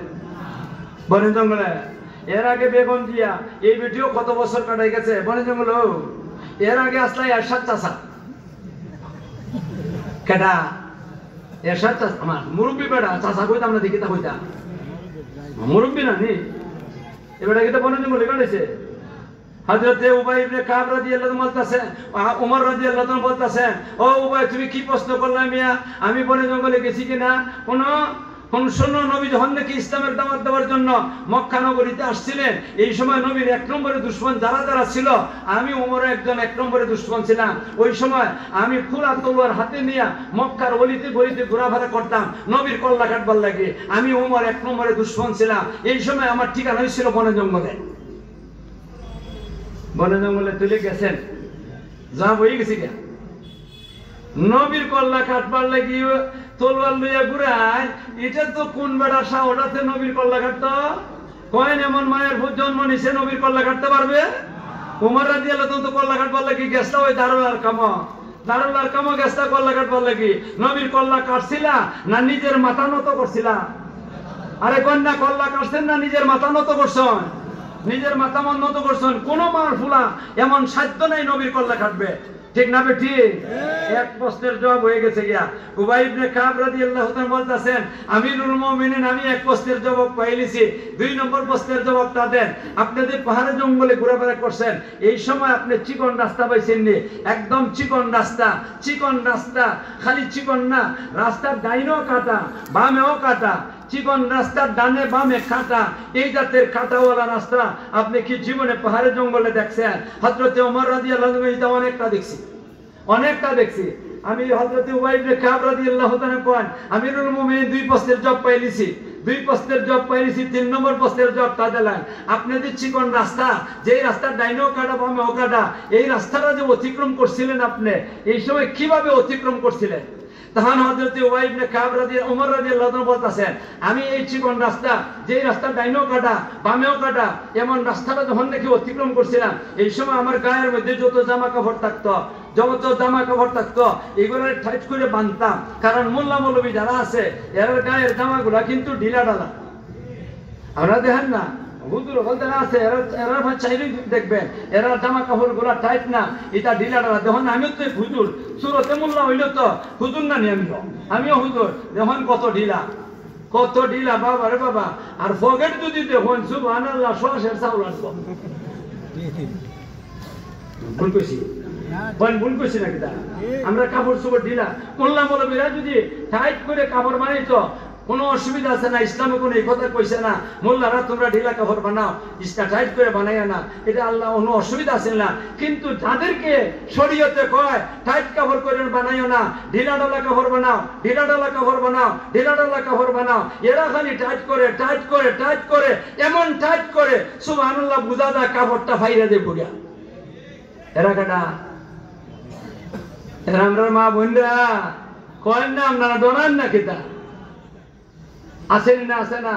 বনে জঙ্গলে। এর আগে বেগম জিয়া, এই বেটিও কত বছর কাটাই গেছে বনে জঙ্গল। এর আগে আসলে এরশাদ চাচা, কেডা? এরশাদ চাচা, আমার মুরব্বী বেড়া, চাচা কইতাম না, দেখি তা কইতাম মুরব্বী না নি, এবারে কিন্তু বনে জঙ্গলে কাটাইছে। হযরত উবাই ইবনে কাব রাদিয়াল্লাহু তাআলা বলতেছেন, ওমর রাদিয়াল্লাহু তাআলা বলতেছেন, ও উবাই তুমি কি প্রশ্ন করলে মিয়া, আমি বনে জঙ্গলে গেছি কিনা? কোন শোনো, নবী যখন নাকি ইসলামের দাওয়াত দেওয়ার জন্য মক্কা নগরীতে আসছিলেন, এই সময় নবীর 1 নম্বরে দুশমন যারা যারা ছিল, আমি ওমর একজন 1 নম্বরে দুশমন ছিলাম। ওই সময় আমি খোলা তলোয়ার হাতে নিয়ে মক্কার অলিতে গলিতে ঘোরাফেরা করতাম নবীর কল্লা কাটবার লাগে। আমি ওমর 1 নম্বরে দুশমন ছিলাম। এই সময় আমার ঠিকানা ছিল বনে জঙ্গলে। বনে জঙ্গলে তুলে গেছেন, যা বই গেছি গা, নবীর কল্লা কাটবার লাগি তলোয়ার লইয়া ঘুরায়। এটা তো কোন বেড়া সাহটাতে নবীর কল্লা কাটতো? কয়েন এমন মায়ের জন্ম নিছে নবীর কল্লা কাটতে পারবে? ওমর রাদিয়াল্লাহু তাআলা তো কল্লা কাটবার লাগি গেছটা ওই দারুল কামো গেছটা কল্লা কাটবার লাগি। নবীর কল্লা কাটছিলা না নিজের মাথা নত করছিলা? আরে কন্যা, কল্লা কাটছেন না নিজের মাথা নত করছেন? নিজের মাথা নত করছেন। কোন মার ফুলা এমন সাধ্য নাই নবীর কল্লা কাটবে, ঠিক না বেটি? 1 প্রশ্নের জবাব হয়ে গেছে গিয়া। উবাই ইবনে কাব রাদিয়াল্লাহু তাআলা বলতেছেন, আমিরুল মুমিনিন, আমি 1 প্রশ্নের জবাব পাইলিছি, 2 নম্বর প্রশ্নের জবাবটা দেন। আপনি যে পাহাড়ে জঙ্গলে ঘোরাফেরা করছেন, এই সময় আপনি চিকন রাস্তা পাইছেন নি? একদম চিকন রাস্তা, খালি চিকন না, রাস্তার ডাইনেও কাটা বামেও কাটা, চিকন রাস্তার ডানে বামে কাটা, এই জাতের কাটাওয়ালা রাস্তা আপনি কি জীবনে পাহাড়ে জঙ্গলে দেখছেন? হযরত ওমর রাদিয়াল্লাহু তাআলা অনেকটা দেখছি। আমি হযরত উবাই ইবনে কাব রাদিয়াল্লাহু তাআলা কোন আমিরুল মুমিনিন 2 পোস্টের জব পাইলিছি, 2 পোস্টের জব পাইলিছি, 3 নম্বর পোস্টের জব তা দিলেন। আপনি দিচ্ছি কোন রাস্তা, যেই রাস্তা ডাইনো কাটা বামে কাটা, এই রাস্তাটা যে অতিক্রম করছিলেন আপনি, এই সময় কিভাবে অতিক্রম করছিলেন? তখন হযরত উবাই ইবনে কাব রাদিয়াল্লাহু ওমর রাদিয়াল্লাহু তাআলা বলতেছেন, আমি এই চিকন রাস্তা, যেই রাস্তা ডাইনো কাটা বামেও কাটা, এমন রাস্তাটা যখন নাকি অতিক্রম করছিলাম, এই সময় আমার গায়ের মধ্যে যত জামা কাপড় থাকতো, যত জামা কাপড় থাকতো, এগুলো টাইট করে বাঁধতাম। কারণ মোল্লা মৌলবী যারা আছে, এর গায়ের জামাগুলা কিন্তু ঢিলা ঢালা। আপনারা দেখেন না, হুজুর বলতে আছে, এরা চাইলে দেখবেন এরা জামা কাপড় গুলা টাইট না, এটা ঢিলা ঢালা। যখন আমিও তো হুজুর সুরতে মোল্লা হইল তো হুজুর না নি, আমিও হুজুর, যখন কত ঢিলা, কত ঢিলা বাবা রে বাবা। আর ফগেট যদি দেখুন সুবহানাল্লাহ, শ্বাসের চাউল আসবো। ভুল কইছি, ভুল কইছি নাকি? আমরা কাপড় চোপড় ঢিলা, মোল্লা মৌলবীরা যদি টাইট করে কাপড় বানাইতো কোনো অসুবিধা আছে না, ইসলামে কোনো এই কথা কইছে না মোল্লারা তোমরা ঢিলা কাপড় বানাও, ইসলাম টাইট করে বানাইয়া না, এটা আল্লাহ কোনো অসুবিধা আছে না। কিন্তু যাদেরকে শরীয়তে কয় টাইট কাপড় করে বানাইও না, ঢিলা ঢালা কাপড় বানাও, ঢিলা ঢালা কাপড় বানাও, ঢিলা ঢালা কাপড় বানাও, এরা খালি টাইট করে টাইট করে টাইট করে, এমন টাইট করে সুবহানাল্লাহ বুঝা যায় কাপড়টা ফাইরা দিয়ে বুড়া। এরা কাটা, এরা আমরা মা বোনরা কয় না, আপনারা ডরান না কিতা? আসেন না, আসে না,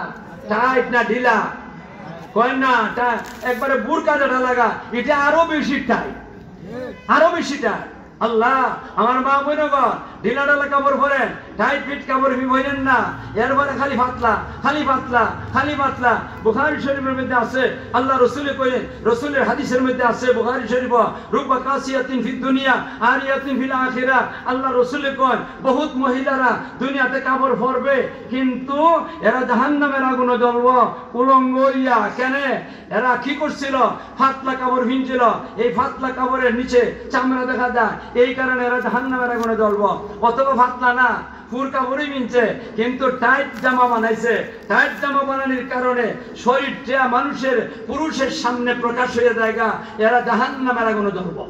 টাইট না ঢিলা, কয় না একবারে বুরকা যেটা লাগা, এটা আরো বেশি টাইট, আরো বেশি টাইট। আল্লাহ, আমার মা বোনগণ ঢিলা ঢালা কাপড় পরেন, টাইট ফিট কাপড় পরেন না, এরপরে খালি পাতলা খালি পাতলা খালি পাতলা। বুখারী শরীফের মধ্যে আছে, আল্লাহ রাসূল কইলেন, রাসূলের হাদিসের মধ্যে আছে বুখারী শরীফ, রুবা কাসিয়াতিন ফিদ দুনিয়া আরিয়াতিন ফিল আখিরাহ। আল্লাহ রাসূল কন বহুত মহিলারা দুনিয়াতে কাপড় পরবে, কিন্তু এরা জাহান্নামের আগুনে জ্বলবে উলঙ্গ হইয়া। কেন? এরা কি করছিল? পাতলা কাপড় ভিনছিল, এই পাতলা কাপড়ের নিচে চামড়া দেখা যায়, এই কারণে এরা জাহান্নামের আগুনে জ্বলবে। অথবা পাতলা না, ফুল কাপড়ই মিনছে, কিন্তু টাইট জামা বানাইছে। টাইট জামা বানানোর কারণে শরীরটা মানুষের পুরুষের সামনে প্রকাশ হয়ে জায়গা, এরা জাহান্নামের আগুনে জ্বলবে।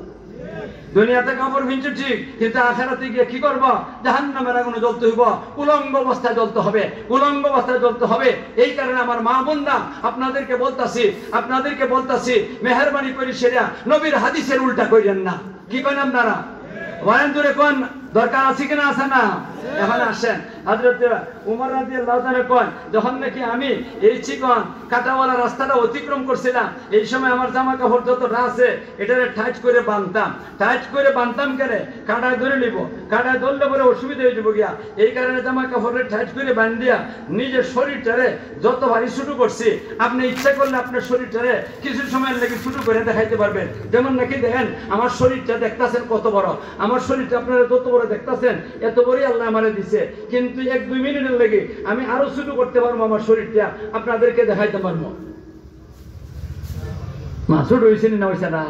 দুনিয়াতে কাপড় ভিনছে ঠিক, কিন্তু আখিরাতে গিয়ে কি করব? জাহান্নামের আগুনে জ্বলতে হইব, উলঙ্গ অবস্থায় জ্বলতে হবে, উলঙ্গ অবস্থায় জ্বলতে হবে। এই কারণে আমার মা বোনরা আপনাদেরকে বলতাছি মেহেরবানি করে সেরা নবীর হাদিসের উল্টা কইরেন না। কি করেন আপনারা? বলেন জোরে কোন দরকার আছে কিনা? আছে না? এখন আসেন, হযরত ওমর রাদিয়াল্লাহু তাআলা কোন যখন নাকি আমি এই চিকন কাটাওয়ালা রাস্তাটা অতিক্রম করছিলাম, এই সময় আমার জামা কাপড় যতটা আছে এটারে টাইট করে বাঁধতাম। টাইট করে বাঁধতাম কেন? কাটায় ধরে নিব, কাটায় ধরলে পরে অসুবিধা হয়ে যাব গিয়া। এই কারণে জামা কাপড়ে টাইট করে বাঁধিয়া নিজের শরীরটারে যত ভারী শুরু করছি, আপনি ইচ্ছা করলে আপনার শরীরটারে কিছু সময়ের লেগে শুরু করে দেখাইতে পারবেন। যেমন নাকি দেখেন আমার শরীরটা দেখতেছেন কত বড়, আমার শরীরটা আপনারা যত বড় দেখতেছেন এত বড়ই আল্লাহ আমারে দিছে, কিন্তু 1-2 মিনিটের লেগে আমি আরো শুরু করতে পারবো, আমার শরীরটা আপনাদেরকে দেখাইতে পারবো। মাসুদ হইছেন না হইছে না?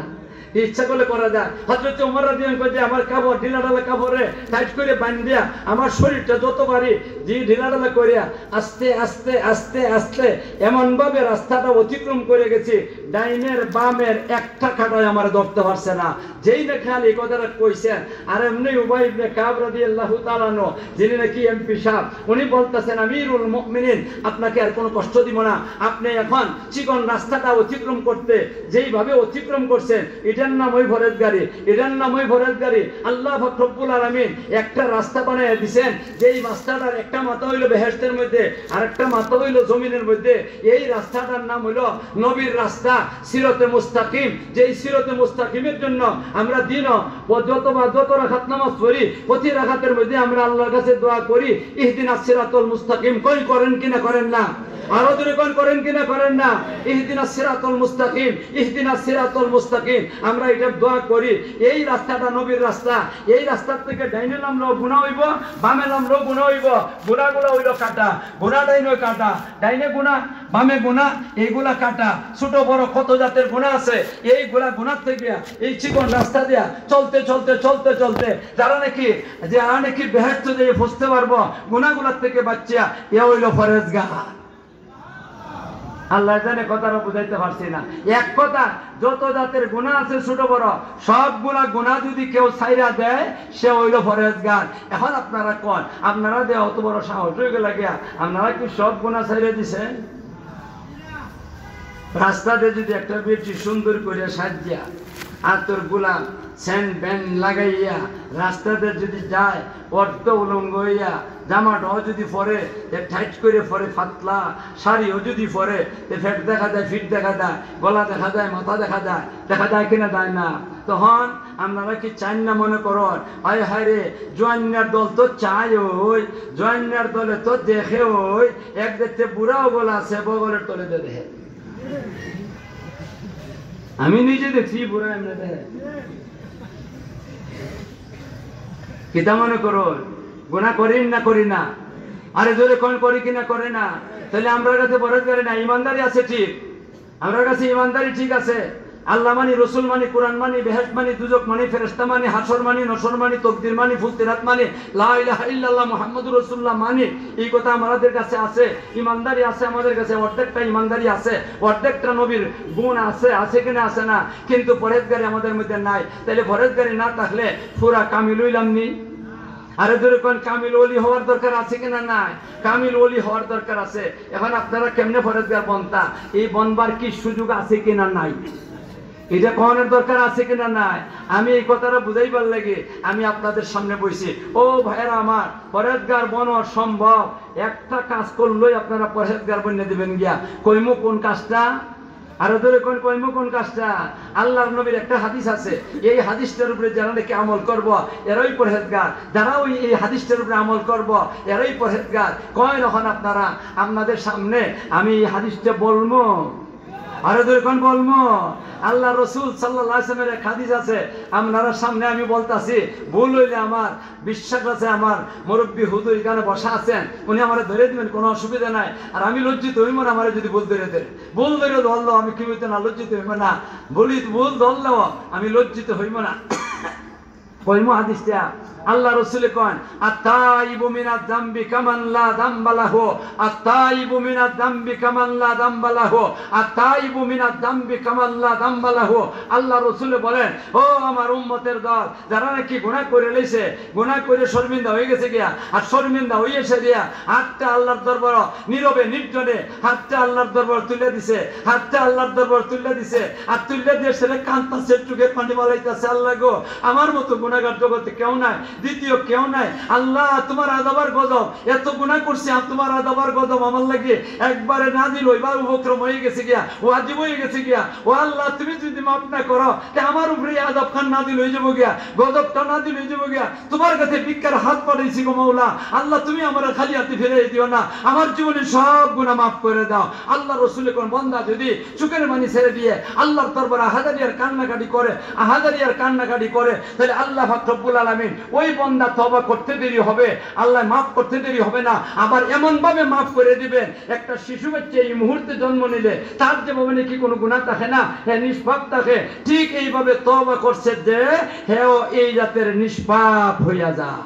ইচ্ছা করলে করা যায়। হযরত ওমর রাদিয়াল্লাহু আনহু কইতে আমার কাপড় ঢিলা ঢালা কাপড়ে টাইট করে বাঁধিয়া আমার শরীরটা যত পারি যে ঢিলা ঢালা করিয়া আস্তে আস্তে আস্তে আস্তে এমন ভাবে রাস্তাটা অতিক্রম করে গেছি, ডাইনের বামের একটা কাটায় আমার ধরতে পারছে না। যেই না খালি এই কথাটা কইছেন, আর এমনি উবাই ইবনে কাব রাদিয়াল্লাহু তাআলা আনহু, যিনি নাকি এমপি সাহেব, উনি বলতেছেন আমিরুল মুমিনিন, আপনাকে আর কোনো কষ্ট দিব না, আপনি এখন চিকন রাস্তাটা অতিক্রম করতে যেইভাবে অতিক্রম করছেন, এটার নাম ওই ফরেজগারি, এটার নাম ওই ফরেজগারি। আল্লাহ পাক রব্বুল আলামিন একটা রাস্তা বানিয়ে দিবেন, যেই রাস্তাটার একটা মাথা হইল বেহেশতের মধ্যে আর একটা মাথা হইল জমিনের মধ্যে। এই রাস্তাটার নাম হইল নবীর রাস্তা, সিরাতে মুস্তাকিম। যেই সিরাতে মুস্তাকিমের জন্য আমরা দিনও যত রাকাত নামাজ পড়ি, প্রতি রাকাতের মধ্যে আমরা আল্লাহর কাছে দোয়া করি ইহদিনাস সিরাতাল মুস্তাকিম। কই করেন কিনা করেন না? আরো জোরে কোন করেন কিনা করেন না? ইহদিনাস সিরাতাল মুস্তাকিম, ইহদিনাস সিরাতাল মুস্তাকিম, আমরা এটা দোয়া করি। এই রাস্তাটা নবীর রাস্তা, এই রাস্তার থেকে ডাইনে নামলেও গুনাহ হইব, বামে নামলেও গুনাহ হইব। গুনাহগুলো হইল কাটা, গুনাহ ডাইনে কাটা, ডাইনে গুনাহ বামে গুনাহ, এইগুলা কাটা। ছোট বড় কত জাতের গুনাহ আছে, এইগুলা গুনাহ থেকে এই চিকন রাস্তা দিয়া চলতে চলতে চলতে চলতে যারা নাকি বেহেশতে যেয়ে পৌঁছতে পারবো গুনাহগুলোর থেকে বাঁচিয়া, এ হইল ফরেজগার। আল্লাহ জানে, কথাটা বুঝাইতে পারছি না। এক কথা, যত জাতের গুনাহ আছে ছোট বড় সবগুলা গুনাহ যদি কেউ ছাইরা দেয় সে হইল পরহেজগার। এখন আপনারা কোন, আপনারা দে অত বড় সাহস হয়ে গেল গিয়া, আপনারা কি সব গুনাহ ছাইরা দিছেন? রাস্তাতে যদি একটা বেটি সুন্দর করে সাজিয়া আর তোর গোলাম সেন্ট ব্যান্ড লাগাইয়া রাস্তাতে যদি যায়, অর্ধ উলঙ্গ হইয়া, জামাটাও যদি পরে টাইট করে পরে পাতলা, শাড়িও যদি পরে ফেট দেখা যায়, ফিট দেখা যায়, গলা দেখা যায়, মাথা দেখা যায় কিনা যায় না? তখন আপনারা কি চান না মনে করো, আয় হায় রে জোয়ান্নার দল তো চায়, ওই জোয়ান্নার দলে তো দেখে, ওই এক দেখতে বুড়াও গলা আছে বগলের তলে দেখে। আমি নিজে দেখছি বুড়া এমনি দেখে। কিতা মনে করো গুনাহ করিন না করি না? আরে জোরে কোন করি কিনা করে না? তাহলে আমরা কাছে পরহেজগারি না, ইমানদারি আছে ঠিক, আমরা কাছে ইমানদারি ঠিক আছে। আল্লাহ মানি, রসুল মানি, কোরআন মানি, বেহেশত মানি, দুজক মানি, ফেরেশতা মানি, হাসর মানি, নসর মানি, তকদির মানি, ফুলতিরাত মানি, লা ইলাহা ইল্লাল্লাহ মুহাম্মাদুর রাসূলুল্লাহ মানি। এই কথা আমাদের কাছে আছে, ইমানদারি আছে আমাদের কাছে, অর্ধেকটা ইমানদারি আছে, অর্ধেকটা নবীর গুণ আছে, আছে কিনা আছে না? কিন্তু পরহেজগারি আমাদের মধ্যে নাই। তাহলে পরহেজগারি না থাকলে পুরা কামিল হইলাম নি? আরে ধরে কোন কামিল ওলি হওয়ার দরকার আছে কিনা নাই? কামিল ওলি হওয়ার দরকার আছে। এখন আপনারা কেমনে পরহেজগার বনতা, এই বনবার কি সুযোগ আছে কিনা নাই? এটা কোনের দরকার আছে কিনা নাই? আমি এই কথাটা বুঝাইবার লাগে আমি আপনাদের সামনে বইছি। ও ভাইরা আমার, পরহেজগার বনা সম্ভব। একটা কাজ করলেই আপনারা পরহেজগার বনিয়ে দিবেন গিয়া। কইমু কোন কাজটা? আরো ধরে কোন কইমু কোন কাজটা? আল্লাহর নবীর একটা হাদিস আছে, এই হাদিসটার উপরে যারা নাকি আমল করব এরাই পরহেজগার, যারা ওই এই হাদিসটার উপরে আমল করব এরাই পরহেজগার। কয় যখন আপনারা আপনাদের সামনে আমি এই হাদিসটা বলবো, আরো ধরে কোন বলবো? আল্লাহ রসুল সাল্লাল্লাহু আলাইহি ওয়াসাল্লামের এক হাদিস আছে, আপনারা সামনে আমি বলতাছি, ভুল হইলে আমার বিশ্বাস আছে, আমার মুরব্বী হুজুর এখানে বসা আছেন, উনি আমারে ধরে দিবেন, কোনো অসুবিধা নাই। আর আমি লজ্জিত হইব না আমারে যদি ভুল ধরে দেন। ভুল ধরে ধরলেও আমি কি হইতে না, লজ্জিত হইব না। ভুল ধরলেও আমি লজ্জিত হইব না। কইমু হাদিসটা আল্লাহ রসুল কন, আত্তাইবু মিনাজ যামবি কামান লা যামবা লাহু, আত্তাইবু মিনাজ যামবি কামান লা যামবা লাহু, আত্তাইবু মিনাজ যামবি কামান লা যামবা লাহু। আল্লাহ রসুল বলেন, ও আমার উম্মতের দল, যারা নাকি গুনাহ করে লইছে, গুনাহ করে শর্মিন্দা হয়ে গেছে গিয়া, আর শর্মিন্দা হইছে দিয়া হাতটা আল্লাহর দরবার নীরবে নির্জনে হাতটা আল্লাহর দরবার তুলে দিছে, হাতটা আল্লাহর দরবার তুলে দিছে, আর তুলে দিয়ে ছেলে কাঁদতাছে, চোখের পানি বলাইতাছে, আল্লাহ গো আমার মতো গুনাহগার জগতে কেউ নাই, দ্বিতীয় কেউ নাই। আল্লাহ তোমার আযাবার গজব, এত গুনাহ করছি আর তোমার আযাবার গজব আমার লাগে একবারে নাজিল হইবার উপক্রম হয়ে গেছে গিয়া, ওয়াজিব হয়ে গেছে গিয়া। ও আল্লাহ তুমি যদি মাফ না করো তে আমার উপরে আযাব খান নাজিল হয়ে যাব গিয়া, গজবটা নাজিল হয়ে যাব গিয়া। তোমার কাছে ভিক্ষার হাত পাঠাইছি গো মাওলা, আল্লাহ তুমি আমার খালি হাতে ফিরিয়ে দিও না, আমার জীবনে সব গুনাহ মাফ করে দাও। আল্লাহ রাসূল কোন বান্দা যদি চোখের পানি ছেড়ে দিয়ে আল্লাহর দরবারে হাজারিয়ার কান্নাকাটি করে, হাজারিয়ার কান্নাকাটি করে, তাহলে আল্লাহ পাক রব্বুল আলামিন ওই বান্দা তওবা করতে দেরি হবে, আল্লাহ মাফ করতে দেরি হবে না, আবার এমন ভাবে মাফ করে দিবেন। একটা শিশু বাচ্চা এই মুহূর্তে জন্ম নিলে তার যে ভাবে নাকি কোনো গুনাহ থাকে না, হ্যাঁ নিষ্পাপ থাকে, ঠিক এইভাবে তওবা করছে যে হ্যাঁ এই জাতের নিষ্পাপ হইয়া যায়।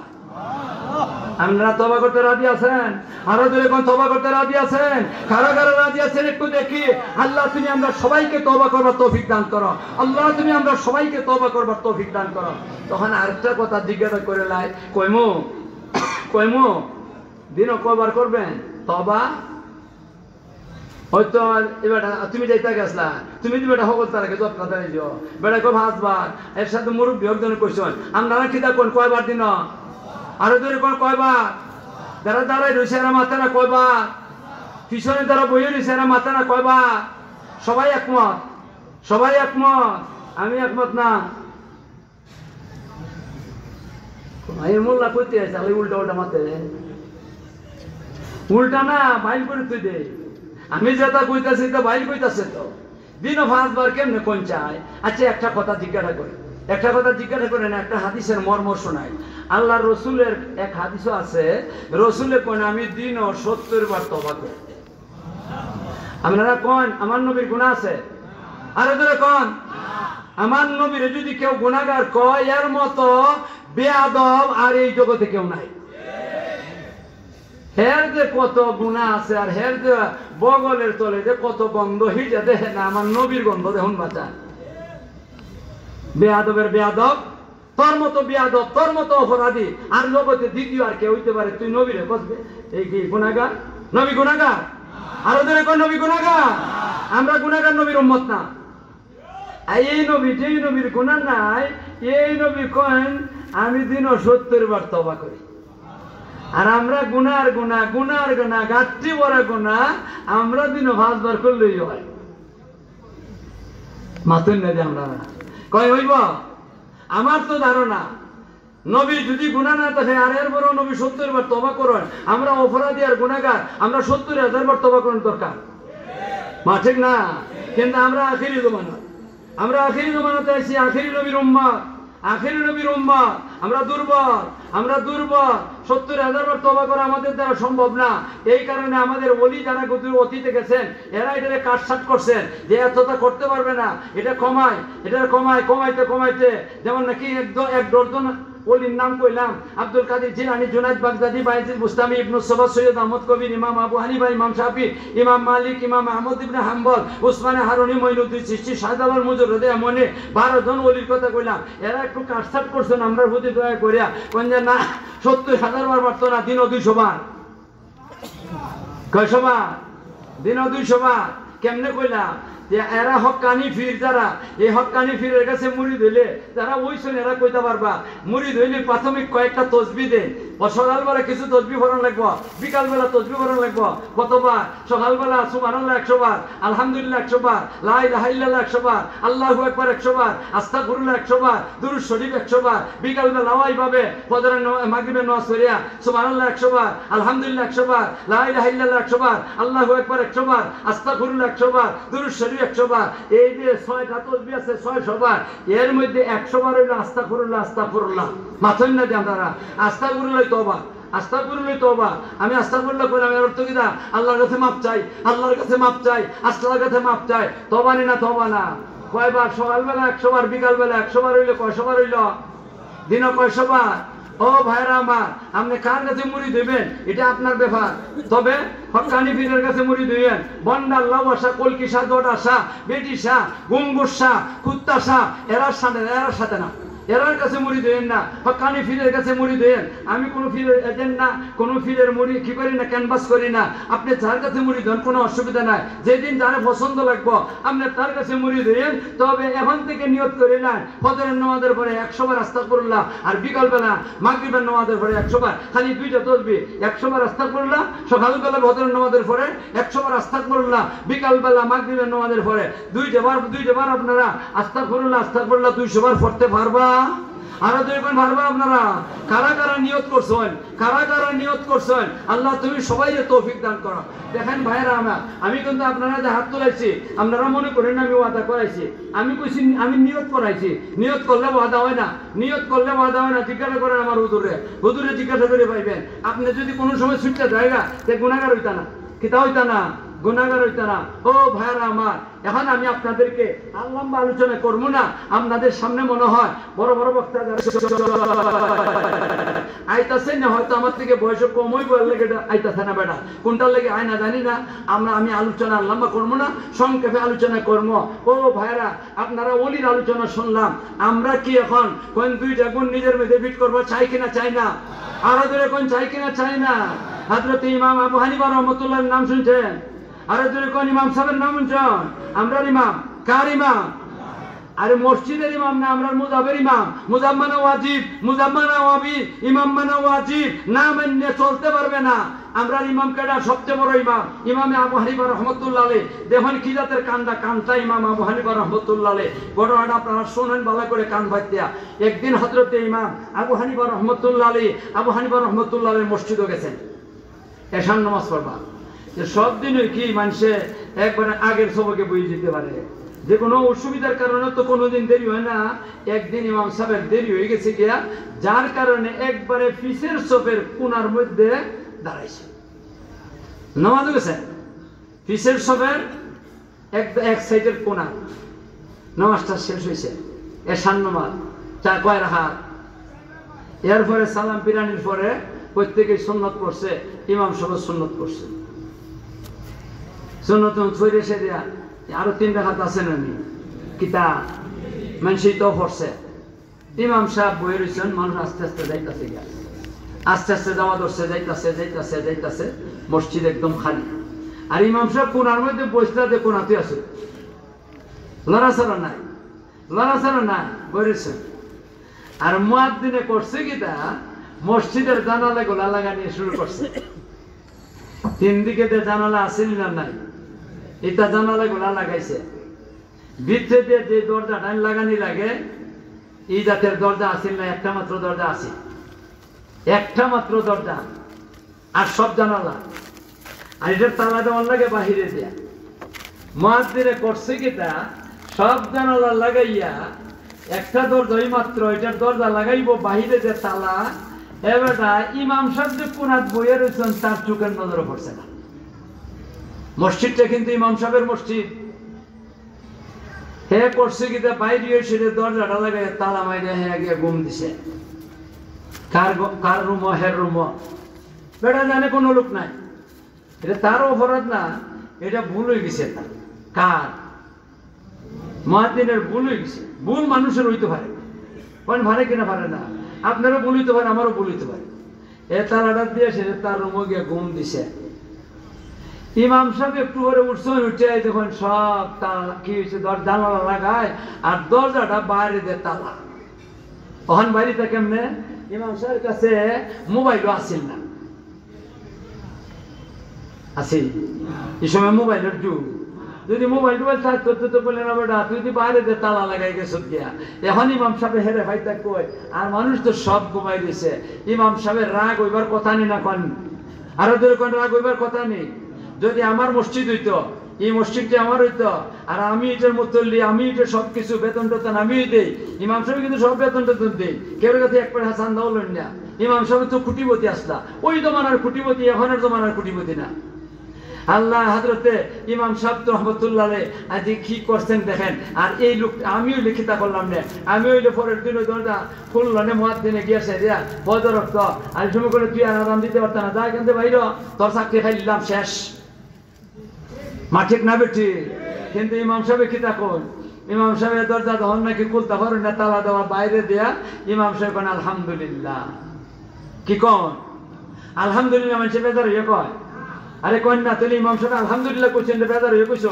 আপনারা তওবা করতে রাজি আছেন? আরো দূরে কোন তওবা করতে রাজি আছেন? কারা কারা রাজি আছেন একটু দেখি। আল্লাহ তুমি আমরা সবাইকে তওবা করবার তৌফিক দান করো, আল্লাহ তুমি আমরা সবাইকে তওবা করবার তৌফিক দান করো। তখন আরেকটা কথা জিজ্ঞাসা করে লাই, কইমু দিনও কয়বার করবেন তওবা? হয়তো এবার তুমি যাইতে গেছলা, তুমি বেটা সকল তারাকে যত্ন দাঁড়িয়ে দিও, বেটা কো 5 বার, এর সাথে মুরব্বী একজন কইছেন, আপনারা কিতা কোন কয়বার দিন? আরো দূরে কোন কয়বার? যারা দাঁড়াই রয়েছে এরা মাথা না কয়বার? পিছনে যারা বইয়ে রয়েছে এরা মাথা না কয়বার? সবাই একমত? সবাই একমত? আমি একমত না। এই মোল্লা কইতে আছে উল্টা উল্টা মাথে, উল্টা না বাইল করে তুই দে। আমি যেটা কইতাছি তো বাইল কইতাছে, তো দিনও 5 বার কেমনে কোন চায়? আচ্ছা একটা কথা জিজ্ঞাসা করে, একটা কথা জিজ্ঞাসা করেন, একটা হাদিসের মর্ম শোনাই। আল্লাহ রসুলের এক হাদিসও আছে, রসুলের কোন আমি দিনও 70 বার তওবা করি। আপনারা কোন আমার নবীর গুনাহ আছে? আরে ধরে কোন আমার নবীর যদি কেউ গুনাহগার কয় এর মতো বেয়াদব আর এই জগতে কেউ নাই। হের যে কত গুণা আছে আর হের যে বগলের তলে যে কত গন্ধ হিজা দেখে না আমার নবীর গন্ধ দেখুন বাঁচা। বেয়াদবের বেয়াদব, তোর মতো বেয়াদব, তোর মতো অপরাধী আর জগতে দ্বিতীয় আর কেউ হইতে পারে, তুই নবীরে বসবে? এই কি গুনাহগার? নবী গুনাহগার? আরো ধরে কোন নবী গুনাহগার? আমরা গুনাহগার নবীর উম্মত না। এই নবী, যেই নবীর গুনাহ নাই, এই নবী কয়েন আমি দিনও 70 বার তওবা করি। আর আমরা গুনার গুনা গাছটি বড় গুনা আমরা দিনও 5 বার করলেই হয়। মাতুন না যে আমরা কয় হইব? আমার তো ধারণা নবী যদি গুনাহ না থাকে আর এর বড় নবী 70 বার তওবা করেন, আমরা অপরাধী আর গুনাহগার, আমরা 70,000 বার তওবা করার দরকার। মা ঠিক না? কিন্তু আমরা আখিরি জমানা, আমরা আখিরি জমানাতে আছি, আখিরি নবীর উম্মত, আখিরি নবীর উম্মত। আমরা দুর্বল, আমরা দুর্বল। 70,000 বার তওবা করা আমাদের দ্বারা সম্ভব না। এই কারণে আমাদের ওলি যারা অতীতে গেছেন এরা এটাকে কাটছাট করছেন যে এতটা করতে পারবে না, এটা কমায়, এটা কমাইতে যেমন নাকি এক ডজন ওলির নাম কইলাম, আব্দুল কাদের জিলানী, জুনায়েদ বাগদাদি, বায়েজিদ বুস্তামি, ইবনে সাবা, সৈয়দ আহমদ কবির, ইমাম আবু হানিফা, ইমাম শাফি, ইমাম মালিক, ইমাম আহমদ ইবনে হাম্বল, উসমানে হারুনি, মঈনুদ্দিন চিশতি, শাহজালাল মুজররদে, এমনে 12 জন ওলির কথা কইলাম। এরা একটু কাটছাট করছেন, আমরা প্রতি দয়া করিয়া কোন যে না 70,000 বার পারতো না, দিনও 200 বার। কয়শো বার? দিনও 200 বার। কেমনে কইলাম যে এরা হক্কানি ফির, যারা এই হক্কানি ফিরের কাছে মুরিদ হইলে যারা ওইসন এরা কইতে পারবা, মুরিদ হইলে প্রাথমিক কয়েকটা তসবিহ দেন। সকালবেলা কিছু তসবিহ পড়ানো লাগবো, বিকালবেলা তসবিহ পড়ানো লাগবো। কতবার? সকালবেলা সুবহানাল্লাহ 100 বার, আলহামদুলিল্লাহ 100 বার, লা ইলাহা ইল্লাল্লাহ 100 বার, আল্লাহু আকবার 100 বার, আস্তাগফিরুল্লাহ 100 বার, দুরূদ শরীফ 100 বার। বিকালবেলা ওইভাবে ফজরের মাগরিবের নামাজ পড়িয়া সুবহানাল্লাহ 100 বার, আলহামদুলিল্লাহ 100 বার, লা ইলাহা ইল্লাল্লাহ 100 বার, আল্লাহু আকবার 100 বার, আস্তাগফিরুল্লাহ 100 বার, দুরূদ শরীফ 100 বার। এই যে 6টা তসবিহ আছে 600 বার। এর মধ্যে 100 বার হইলো আস্তাগফিরুল্লাহ, আস্তাগফিরুল্লাহ। মাথুন না যে আমরা আস্তাগফিরুল্লাহ তওবা, আস্তাগফিরুল্লাহ তওবা। আমি আস্তাগফিরুল্লাহ কইলাম, এর অর্থ কি? না আল্লাহর কাছে মাপ চাই, আল্লাহর কাছে মাপ চাই, আল্লাহর কাছে মাপ চাই। তওবা না তওবা না। কয়বার? সকালবেলা 100 বার, বিকালবেলা 100 বার হইলো কয়শো বার হইলো? দিনও কয়শো বার? ও ভাইরা আমার, আপনি কার কাছে মুরিদ হইবেন এটা আপনার ব্যাপার। তবে হক্কানি পীরের কাছে মুরিদ হইবেন। বন্ডার লাওয়াশা, কলকি শাহ, দোটা শাহ, বেটি শাহ, গুঙ্গুর শাহ, কুত্তা শাহ, এরার সাথে না, এরার কাছে মুরিদ হইেন না, হক্কানি পীরের কাছে মুরিদ হইেন। আমি কোনো পীরের এজেন্ট না, কোনো পীরের মুরিদ কি করি না, ক্যানভাস করি না। আপনি যার কাছে মুরিদ হন কোনো অসুবিধা নাই। যেদিন যারা পছন্দ লাগবো আপনি তার কাছে মুরিদ হইেন। তবে এখন থেকে নিয়ত করে নেন, ফজরের নামাজের পরে 100 বার আস্তাগফিরুল্লাহ, আর বিকালবেলা মাগরিবের নামাজের পরে 100 বার। খালি 2টা তসবিহ, 100 বার আস্তাগফিরুল্লাহ সকালবেলা ফজরের নামাজের পরে, 100 বার আস্তাগফিরুল্লাহ বিকালবেলা মাগরিবের নামাজের পরে। 2টা বার আপনারা আস্তাগফিরুল্লাহ 200 বার পড়তে পারবা। আরো দুইবার পারবা আপনারা? কারা কারা নিয়ত করছেন, কারা কারা নিয়ত করছেন? আল্লাহ তুমি সবাইকে তৌফিক দান করো। দেখেন ভাইরা আমার, আমি কিন্তু আপনারা যে হাত তোলাইছি আপনারা মনে করেন আমি ওয়াদা করাইছি। আমি কইছি আমি নিয়ত করাইছি। নিয়ত করলে ওয়াদা হয় না, নিয়ত করলে ওয়াদা হয় না। জিজ্ঞাসা করেন আমার হুজুরে জিজ্ঞাসা করে পাইবেন। আপনি যদি কোনো সময় ছুটতে জায়গা তে গুনাহগার হইতা না, কিতা হইতা না, গুনাহগার হইতা না। ও ভাইরা আমার, এখন আমি আপনাদেরকে লম্বা আলোচনা করবো না। আপনাদের সামনে মনে হয় বড় বড় বক্তা আইতাছে না, হয়তো আমার থেকে বয়স কম হইব, আইতাছে না বেটা, কোনটার লেগে আয় না জানি না। আমি আলোচনা লম্বা করবো না, সংক্ষেপে আলোচনা করবো। ও ভাইরা, আপনারা ওলির আলোচনা শুনলাম। আমরা কি এখন কোন 2টা গুণ নিজের মধ্যে ফিট করবো? চাই কিনা চাই না? আরো দূরে কোন চাই কিনা চাই না? হযরত ইমাম আবু হানিফা রাহমাতুল্লাহর নাম শুনছেন? আরে দূরে কোন ইমাম সাহেবের নাম শুনছেন? আমরার ইমাম। কার ইমাম? আরে মসজিদের ইমাম না, আমরা মুজাবের ইমাম। মুজাম্মানা ওয়াজিব, মুজাম্মানা ওয়াজিব, ইমাম মানা ওয়াজিব। না মানলে চলতে পারবে না। আমরা ইমাম কেডা? সবচেয়ে বড় ইমাম ইমামে আবু হানিফা রাহমাতুল্লাহ আলাইহি। দেখুন কি জাতের কানটা ইমাম আবু হানিফা রাহমাতুল্লাহ আলাইহি। ঘটনাটা আপনারা শুনেন ভালো করে কান ভাইতিয়া। একদিন হযরত ইমাম আবু হানিফা রাহমাতুল্লাহ আলাইহি মসজিদে গেছেন এশার নামাজ পড়বা। সব দিনের কি মানুষে একবারে আগের সবকে বই যেতে পারে, যে কোনো অসুবিধার কারণে তো কোনোদিন দেরি হয় না। একদিন ইমাম সাহেবের দেরি হয়ে গেছে গিয়া, যার কারণে একবারে পিছের সফের কোনার মধ্যে দাঁড়াইছে নামাজ গেছে। পিছের সফের এক সাইডের কোনা নামাজটা শেষ হয়েছে। এশার নামাজ 4 রাকাত। এরপরে সালাম পিরানির পরে প্রত্যেকেই সুন্নত পড়ছে, ইমাম সাহেব সুন্নত পড়ছে। সুন্নত ছড়িয়ে এসে দেয়া আরো 3 রাকাত আছে না নি কিতা মানুষই তো পড়ছে। ইমাম সাহেব বইয়ে রয়েছেন, মানুষ আস্তে আস্তে যাইতেছে, আস্তে আস্তে যাওয়া ধরছে, যাইতেছে, মসজিদ একদম খালি। আর ইমাম সাহেব কোনার মধ্যে বসতে কোনাতে আছে, লড়াছড়া নাই বই রয়েছেন। আর মুয়াজ্জিনে করছে কিতা মসজিদের জানালা গোলা লাগানি শুরু করছে। 3 দিকে জানালা আসেনি না নাই, এটা জানালা গোলা লাগাইছে। ভিতরে দিয়ে যে দরজা টাইম লাগানি লাগে এই জাতের দরজা আসেন না, একটা মাত্র দরজা আছে, একটা মাত্র দরজা, আর সব জানালা। আর এটার তালা দেওয়ার লাগে বাহিরে দেয়া। মুয়াজ্জিনে করছে কিতা সব জানালা লাগাইয়া একটা দরজা মাত্র, এটার দরজা লাগাইবো বাহিরে যে তালা। এবার ইমাম সাহেব যে কোনাত বইয়ে রয়েছেন তার চোখের নজরে পড়ছে না। মসজিদটা কিন্তু ইমাম সাহেবের মসজিদ। হে করছে কিতা বাইরে এসে দরজাটা লাগাই তালা মাইরে হ্যাঁ গিয়ে ঘুম দিছে। কার রুম? হের রুম। বেটা জানে কোনো লোক নাই, এটা তার অপরাধ না, এটা ভুল হয়ে গেছে। কার? মুয়াজ্জিনের ভুল হয়ে গেছে। ভুল মানুষের হইতে পারে, পারে কিনা পারে না, আপনারও ভুল হইতে পারে, আমারও ভুল হইতে পারে। এ তালাটা দিয়ে সে তার রুমে গিয়ে ঘুম দিছে। ইমাম সাহেব একটু করে উঠছে, উঠে যখন সব তালা কি হয়েছে জানালা লাগায় আর দরজাটা বাইরে দিয়ে তালা। ওখান বাড়িতে কেমনে? ইমাম সাহেবের কাছে মোবাইলও আসিল না, আসিল এই সময় মোবাইলের যুগ। যদি মোবাইল চার্জ করতে তো বললেন না বেটা তুই যদি বাইরে দিয়ে তালা লাগাই গেছো গিয়া। এখন ইমাম সাহেব হেরে ভাইটা কই, আর মানুষ তো সব ঘুমাই দিছে। ইমাম সাহেবের রাগ হইবার কথা নেই না, কোন আরো ধরে কোন রাগ হইবার কথা নেই। যদি আমার মসজিদ হইতো, এই মসজিদটা আমার হইতো, আর আমি এটার মুতল্লি, আমি এটা সবকিছু বেতন টেতন আমিই দেই। ইমাম সাহেব কিন্তু সব বেতন টেতন দেই, কেউ কাছে এক পেড়া চান্দা হলেন না। ইমাম সাহেব তো কুটিপতি আসলা, ওই জমানার কুটিপতি, এখনের জমানার কুটিপতি না। আল্লাহ হযরতে ইমাম সাহেব রহমতুল্লাহ আজ কি করছেন দেখেন। আর এই লোক আমিও লিখিতা করলাম না, আমি ওই পরের দিন দরজা খুললো না, মুয়াজ্জিনে গিয়েছে রিয়া বদর রক্ত আর সময় করে তুই আর আরাম দিতে পারত না, যা কিন্তু বাইরে তোর চাকরি খাই দিলাম শেষ। মা ঠিক না বেটি? কিন্তু ইমাম সাহেব কি তখন ইমাম সাহেবের দরজা যখন নাকি খুলতে পারেন না, তালা দেওয়া বাইরে দেয়া, ইমাম সাহেব কোন আলহামদুলিল্লাহ। কি কন আলহামদুলিল্লাহ? মানুষের বেজার হয়ে কয়, আরে কন না তাহলে ইমাম সাহেব আলহামদুলিল্লাহ করছেন, বেজার হয়ে কইছ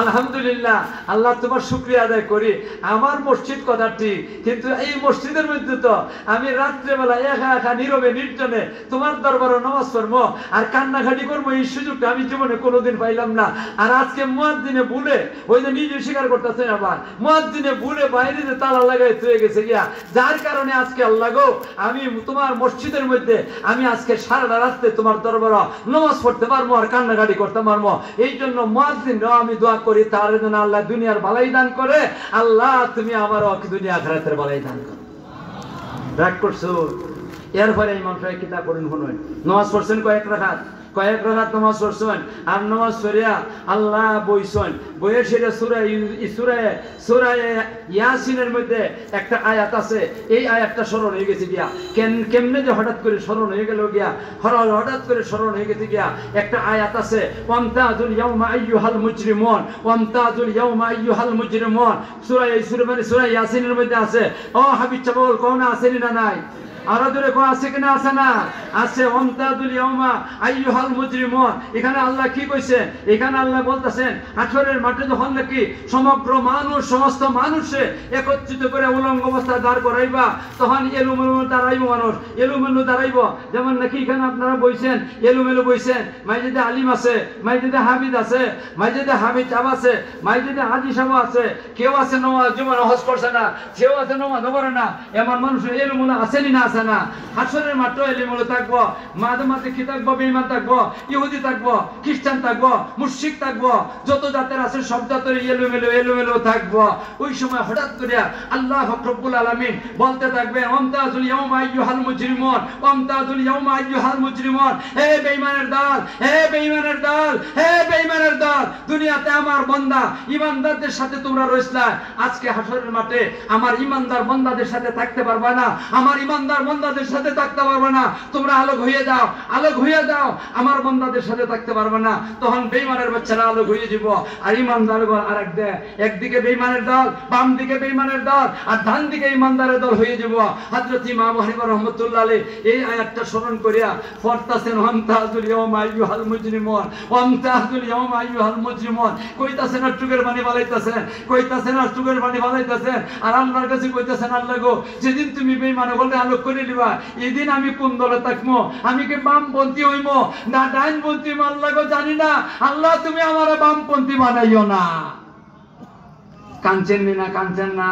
আলহামদুলিল্লাহ। আল্লাহ তোমার শুকরিয়া আদায় করি, আমার মসজিদ কথা ঠিক, কিন্তু এই মসজিদের মধ্যে তো আমি রাত্রেবেলা একা একা নীরবে নির্জনে তোমার দরবারে নামাজ পড়বো আর কান্নাকাটি করবো, এই সুযোগটা আমি জীবনে কোনোদিন পাইলাম না। আর আজকে মুয়াজ্জিনে ভুলে, ওই যে নিজে স্বীকার করতেছে আবার, মুয়াজ্জিনে ভুলে বাইরে যে তালা লাগাই থয়ে গেছে গিয়া, যার কারণে আজকে আল্লাহ গো আমি তোমার মসজিদের মধ্যে আমি আজকে সারাটা রাত্রে তোমার দরবারে নামাজ পড়তে পারবো আর কান্নাকাটি করতে পারবো। এই জন্য মুয়াজ্জিনরাও আমি দোয়া করি তার জন্য আল্লাহ দুনিয়ার বালাই দান করে, আল্লাহ তুমি আমারও দুনিয়া আখিরাতের বালাই দান করো। রাগ করছো? এরপরে ইমাম সাহেব কিতাব করেন শুনুন, নামাজ পড়ছেন কয়েক রাকাত নামাজ পড়ছেন, আর নামাজ পড়িয়া আল্লাহ বইছেন, বইয়ের সেটা সূরা ইয়াসিনের মধ্যে একটা আয়াত আছে, এই আয়াতটা স্মরণ হয়ে গেছে গিয়া। কেমনে যে হঠাৎ করে স্মরণ হয়ে গেল গিয়া, হঠাৎ করে স্মরণ হয়ে গেছে গিয়া। একটা আয়াত আছে, ওয়ামতাজুল ইয়াউমা আইয়ুহাল মুজরিমুন, ওয়ামতাজুল ইয়াউমা আইয়ুহাল মুজরিমুন, সূরা ইয়াসিনের মধ্যে আছে। ও হাবিব চাবল কোন আসেনি না নাই? আরো দূরে কোন আছে কিনা? আছে না? আছে। ওয়ামতাজুল ইয়াউমা আইয়ুহাল মুজরিমুন, এখানে আল্লাহ কি কইছেন? এখানে আল্লাহ বলতেছেন হাসরের মাঠে যখন নাকি সমগ্র মানুষ, সমস্ত মানুষে একত্রিত করে উলঙ্গ অবস্থায় দাঁড় করাইবা, তখন এলোমেলো দাঁড়াইব মানুষ, এলোমেলো দাঁড়াইব। যেমন নাকি এখানে আপনারা বইছেন, এলোমেলো বইছেন। মাইজিদে আলিম আছে, মাইজিদে হামিদ আছে, মাইজিদে হামিদ সাহেব আছে, মাইজিদে হাজি সাহেব আছে, কেউ আছে নামাজ জীবনে হজ করছে না, কেউ আছে নামাজ পড়ে না, এমন মানুষ এলোমেলো আসেনি না? আছে না? হাসরের মাঠে এলোমেলো থাকবো, মাঝে মাঝে কি থাকবো? বেঈমান থাকবো, ইহুদি থাকবো, খ্রিস্টান থাকবো, মুশরিক থাকবো, যত জাতের আছে সব জাতের এলোমেলো থাকবো। ওই সময় হঠাৎ করে আল্লাহ রব্বুল আলামিন বলতে থাকবেন, ওয়ামতাজুল ইয়াউমা আইয়ুহাল মুজরিমুন, ওয়ামতাজুল ইয়াউমা আইয়ুহাল মুজরিমুন, হে বেঈমানের দল, হে বেঈমানের দল, হে বেঈমানের দল, দুনিয়াতে আমার বান্দা ঈমানদারদের সাথে তোমরা রইছলা, আজকে হাসরের মাঠে আমার ঈমানদার বান্দাদের সাথে থাকতে পারবা না। আমার ঈমানদার আমার বান্দাদের সাথে থাকতে পারবে না, তোমরা আলোক হয়ে যাও, আলোক হয়ে যাও, আমার বান্দাদের সাথে থাকতে পারবে না। তখন বেঈমানের বাচ্চারা আলোক হয়ে যাব, আর ইমানদারগণ আরেক দিকে, একদিকে বেঈমানের দল, বাম দিকে বেঈমানের দল, আর ডান দিকে ইমানদারের দল হয়ে যাব। হযরত ইমাম আবু হানিফা রাহমাতুল্লাহ আলাইহি এই আয়াতটা স্মরণ করিয়া পড়তাছেন, ওয়ামতাজুল ইয়াওমা আইয়ুহাল মুজরিমুন, ওয়ামতাজুল ইয়াওমা আইয়ুহাল মুজরিমুন। কইতাছেন আর চুকের পানি বালাইতাছেন, কইতাছেন আর চুকের পানি বালাইতাছেন, আর আল্লাহর কাছে কইতাছেন, আল্লাহ গো, যেদিন তুমি বেঈমান বলতে আলোক করে দিবা, এদিন আমি কোন দলে থাকবো? আমি কি বামপন্থী হইব না ডাইনপন্থী? আল্লাহ গো জানি না, আল্লাহ তুমি আমার বামপন্থী বানাইও না। কাঁদছেন না? কাঁদছেন না?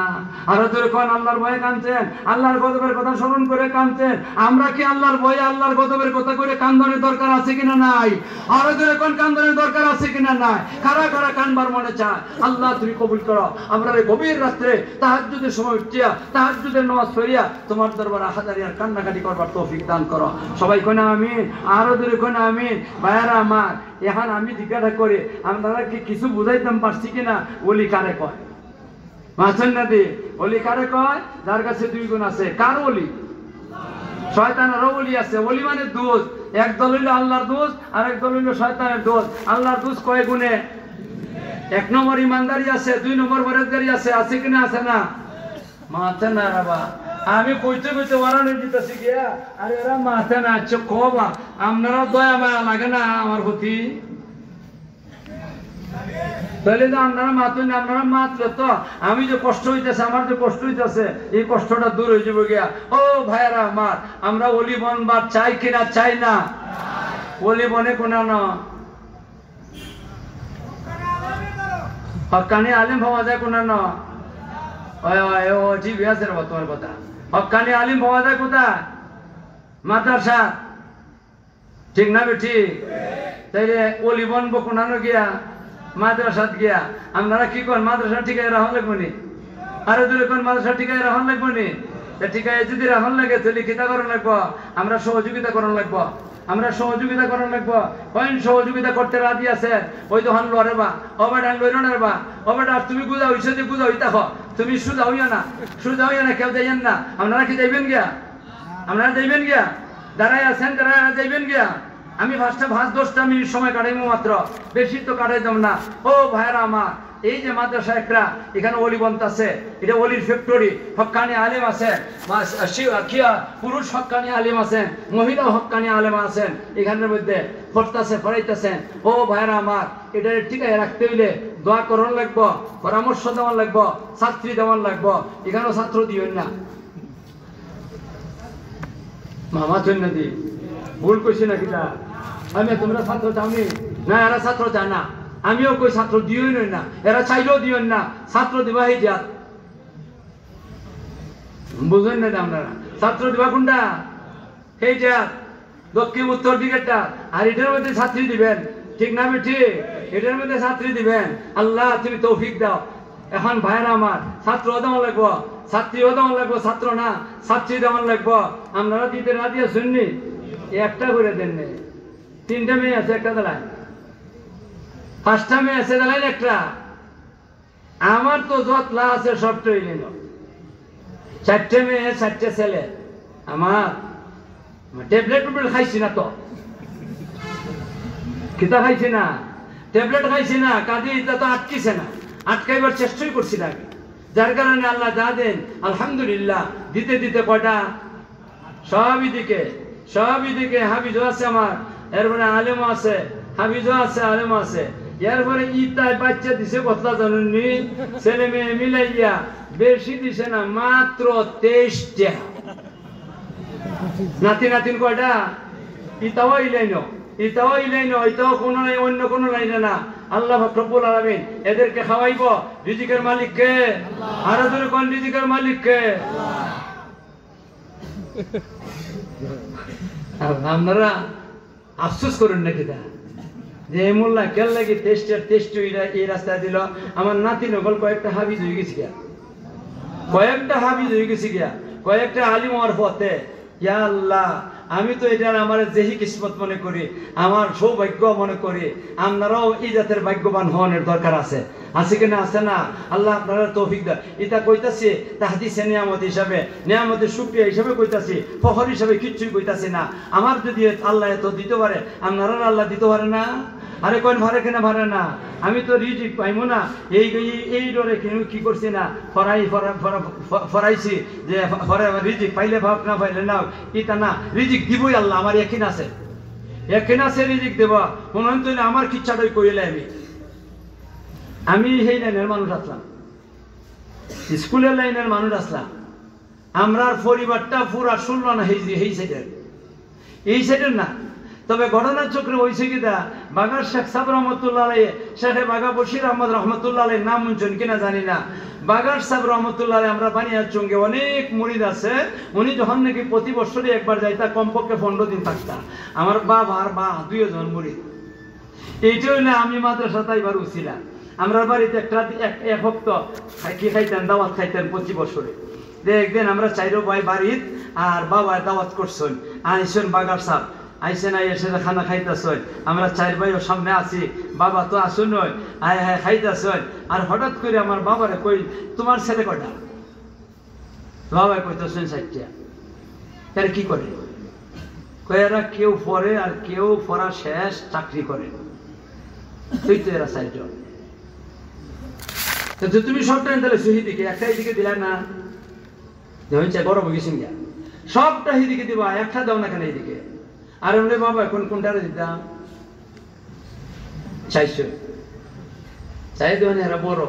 আরো জোরে কোন আল্লাহর ভয়ে কাঁদছেন, আল্লাহর গজবের কথা স্মরণ করে কাঁদছেন। আমরা কি আল্লাহর ভয়ে আল্লাহর গজবের কথা করে কান্দনের দরকার আছে কিনা নাই? আরো জোরে কোন কান্দনের দরকার আছে কিনা নাই? কারা কারা কানবার মনে চায়? আল্লাহ তুমি কবুল করো। আমরা এই গভীর রাত্রে তাহাজ্জুদের সময় উঠিয়া তাহাজ্জুদের নামাজ পড়িয়া তোমার দরবারে হাজারিয়ার কান্নাকাটি করবার তৌফিক দান করো। সবাই কোন আমিন, আরো জোরে কোন আমিন। ভাইয়ারা আমার, এখন আমি জিজ্ঞাসা করি, আপনারা কি কিছু বুঝাইতাম পারছি কিনা? ওলি কারে কয়? মাছেন না দি ওলি কারে কয়? যার কাছে দুই গুণ আছে। কার ওলি? শয়তানেরও ওলি আছে। ওলি মানে দোষ, এক দল হইল আল্লাহর দোষ, আর এক দল হইল শয়তানের দোষ। আল্লাহর দোষ কয় গুণে? এক নম্বর ইমানদারি আছে, দুই নম্বর পরেজগারি আছে। আছে কিনা? আছে না? মাথা না বাবা, আমি কইতে কইতে ওরানো দিতেছি গিয়া, আর এরা মাথা না আচ্ছা কবা, আপনারা দয়া মায়া লাগে না আমার প্রতি? তাহলে তো আপনারা মাতুন, আপনারা মাতলে তো আমি যে কষ্ট হইতেছে, আমার যে কষ্ট হইতেছে, এই কষ্টটা দূর হয়ে যাবে গিয়া। ও ভাইয়ারা আমার, আমরা ওলি বনবার চাই কিনা? চাই না? ওলি বনে কোনা না হক্কানি আলিম পাওয়া যায় কোনা না? ও ঠিক আছে রে তোমার কথা। হক্কানি আলিম পাওয়া যায় কোথায়? মাদ্রাসা, ঠিক না বেঠি? তাইলে ওলি বনবো কোনানো গিয়া? মাদ্রাসাত গিয়া। আপনারা কি করেন? মাদ্রাসা ঠিকায় রাখুন লাগবো নি? আরো দূরে কোন মাদ্রাসা ঠিকায় রাখুন লাগবো নি? ঠিকায় যদি রাখুন লাগে তাহলে কিতা করণ লাগবো? আমরা সহযোগিতা করণ লাগবো, আমরা সহযোগিতা করণ লাগবো। কয়েন সহযোগিতা করতে রাজি আছে? ওই তখন লড়ে বা ওবাটা লড়নের বা ওবাটা তুমি গুজা হইছে যে গুজা হইতা হ, তুমি সুজা হইয়া না, সুজা হইয়া না, কেউ যাইয়েন না। আপনারা কি যাইবেন গিয়া? আপনারা যাইবেন গিয়া? দাঁড়াই আছেন, দাঁড়াই যাইবেন গিয়া? আমি 5-10 মিনিট সময় কাটাইবো মাত্র, বেশি তো কাটাইতাম না। ও ভাইরা আমার, এই যে মাদ্রাসা একটা, এখানে অলি বনতাছে, এটা অলির ফ্যাক্টরি। হক্কানি আলেম আছে, পুরুষ হক্কানি আলেম আছেন, মহিলা হক্কানি আলেম আছেন, এখানের মধ্যে পড়তাছে, পড়াইতেছেন। ও ভাইরা আমার, এটা ঠিকায় রাখতে হইলে দোয়া করণ লাগবো, পরামর্শ দেওয়ান লাগবো, ছাত্রী দেওয়ান লাগবো। এখানেও ছাত্র দিবেন না। মামা চন্দ্র দি ভুল কইছি না কিনা? আমি তোমরা ছাত্র চাওনি না? এরা ছাত্র চায় না। আমিও কই ছাত্র দিওই নই না, এরা চাইলেও দিও না। ছাত্র দিবা এই জাত, বুঝেন না আপনারা? ছাত্র দিবা কোনটা? এই জাত, দক্ষিণ উত্তর দিকেরটা। আর এটার মধ্যে ছাত্রী দিবেন, ঠিক না বেঠি? এটার মধ্যে ছাত্রী দিবেন। আল্লাহ তুমি তৌফিক দাও। এখন ভাইরা আমার, ছাত্র দেওয়া লাগবো, ছাত্রীও দেওয়া লাগবো, ছাত্র না ছাত্রী দেওয়া লাগবো। আপনারা দিতে রাজি শুননি? একটা করে দেন, 3টা মেয়ে আছে, একটা দাঁড়ায়। 5টা মেয়ে আছে, দাঁড়াই একটা। আমার তো যতলা আছে সবটাই নিল। 4টে মেয়ে, 4টে ছেলে। আমার ট্যাবলেট খাইছি না তো, কিতা খাইছি না, ট্যাবলেট খাইছি না, কাঁদি তো আটকিছে না, আটকাইবার চেষ্টাই করছি না। যার কারণে আল্লাহ যা দেন আলহামদুলিল্লাহ, দিতে দিতে কয়টা সবই দিকে হাফিজও আছে আমার, এরপরে আলেমও আছে, হাফিজও আছে, আলেমও আছে। এরপরে ইতাই বাচ্চা দিছে কতটা জানেননি? ছেলে মেয়ে মিলাইয়া বেশি দিছে না, মাত্র 23টা। নাতিন কয়টা? ইতাও ইলাইনো, এটাও কোনো নাই, অন্য কোনো লাইনে না। আল্লাহ রব্বুল আলামিন এদেরকে খাওয়াইব। রিজিকের মালিক কে? আরো জোরে কোন রিজিকের মালিক কে? আপনারা আফসোস করেন নাকি তা যে মোল্লা কেন লাগে টেস্ট এই রাস্তায় দিল? আমার নাতি নকল কয়েকটা হাফিজ হয়ে গেছি গিয়া, কয়েকটা আলিম হওয়ার পথে। ইয়া আল্লাহ, আমি তো এটা আমার যেহি কিসমত মনে করি, আমার সৌভাগ্য মনে করি। আপনারাও এই জাতের ভাগ্যবান হওয়ার দরকার আছে, আছে কিনা? আছে না? আল্লাহ আপনারা তৌফিক দেয়। এটা কইতাছি তাহাদিসে নিয়ামত হিসাবে, নিয়ামতের শুকরিয়া হিসাবে কইতাছি, ফখর হিসাবে কিচ্ছুই কইতাছি না। আমার যদি আল্লাহ এত দিতে পারে, আপনারা আল্লাহ দিতে পারে না? আরে কোন ভারে কেনা ভারে না? আমি তো রিজিক পাইমো না এই ডরে কি করছি না, ফরাইছি যে রিজিক পাইলে ভাব, না পাইলে না, এটা না, রিজিক দিবই আল্লাহ। আমার এখিন আছে, এখিন আছে রিজিক দেবা। মনে হয় আমার কিচ্ছাটাই কইলে আমি সেই লাইনের মানুষ আসলাম, স্কুলের লাইনের মানুষ আসলাম। আমরার পরিবারটা পুরা শুনল না এই সাইডের না। তবে ঘটনার চক্রে হয়েছে কিনা, বাগার শেখ সাহেব রহমতুল্লাহ আলাই, শেখে বাগা বশির আহমদ রহমতুল্লাহ আলাই নাম শুনছেন কিনা জানি না। বাগার সাহেব রহমতুল্লাহ আলাই আমরা বানিয়ার সঙ্গে অনেক মুরিদ আছে। উনি যখন নাকি প্রতি বছরই একবার যাইতা, কমপক্ষে 15 দিন থাকতা। আমার বাবা আর মা 2 জন মুরিদ। এইটা হইলে আমি মাদ্রাসা তাইবার উছিলাম। আমরা বাড়িতে এক ভক্ত কি খাইতেন, দাওয়াত খাইতেন 25 বছরে। একদিন আমরা 4 ভাই বাড়িত, আর বাবা দাওয়াত করছেন, আইসেন বাগার সাহেব আইসেন, এসে খানা খাইতেছেন। আমরা 4 ভাইও সামনে আছি, বাবা তো আসুন নয়, আয় হায় খাইতেছেন। আর হঠাৎ করে আমার বাবারে কই, তোমার ছেলে কটা? বাবা কইতেছেন 4টা। এরা কি করে? কই এরা কেউ পড়ে আর কেউ পড়া শেষ চাকরি করে, তুই তো এরা 4 জন। তুমি সবটা তাহলে শহীদিকে একটা এদিকে দিলা না, গরম হয়ে গেছেন গিয়া, সবটা এদিকে দিবা, একটা দাও না কেন এইদিকে? আর এমনি বাবা কোনটারে দিতাম? 400 চাই দেবেন। এরা বড়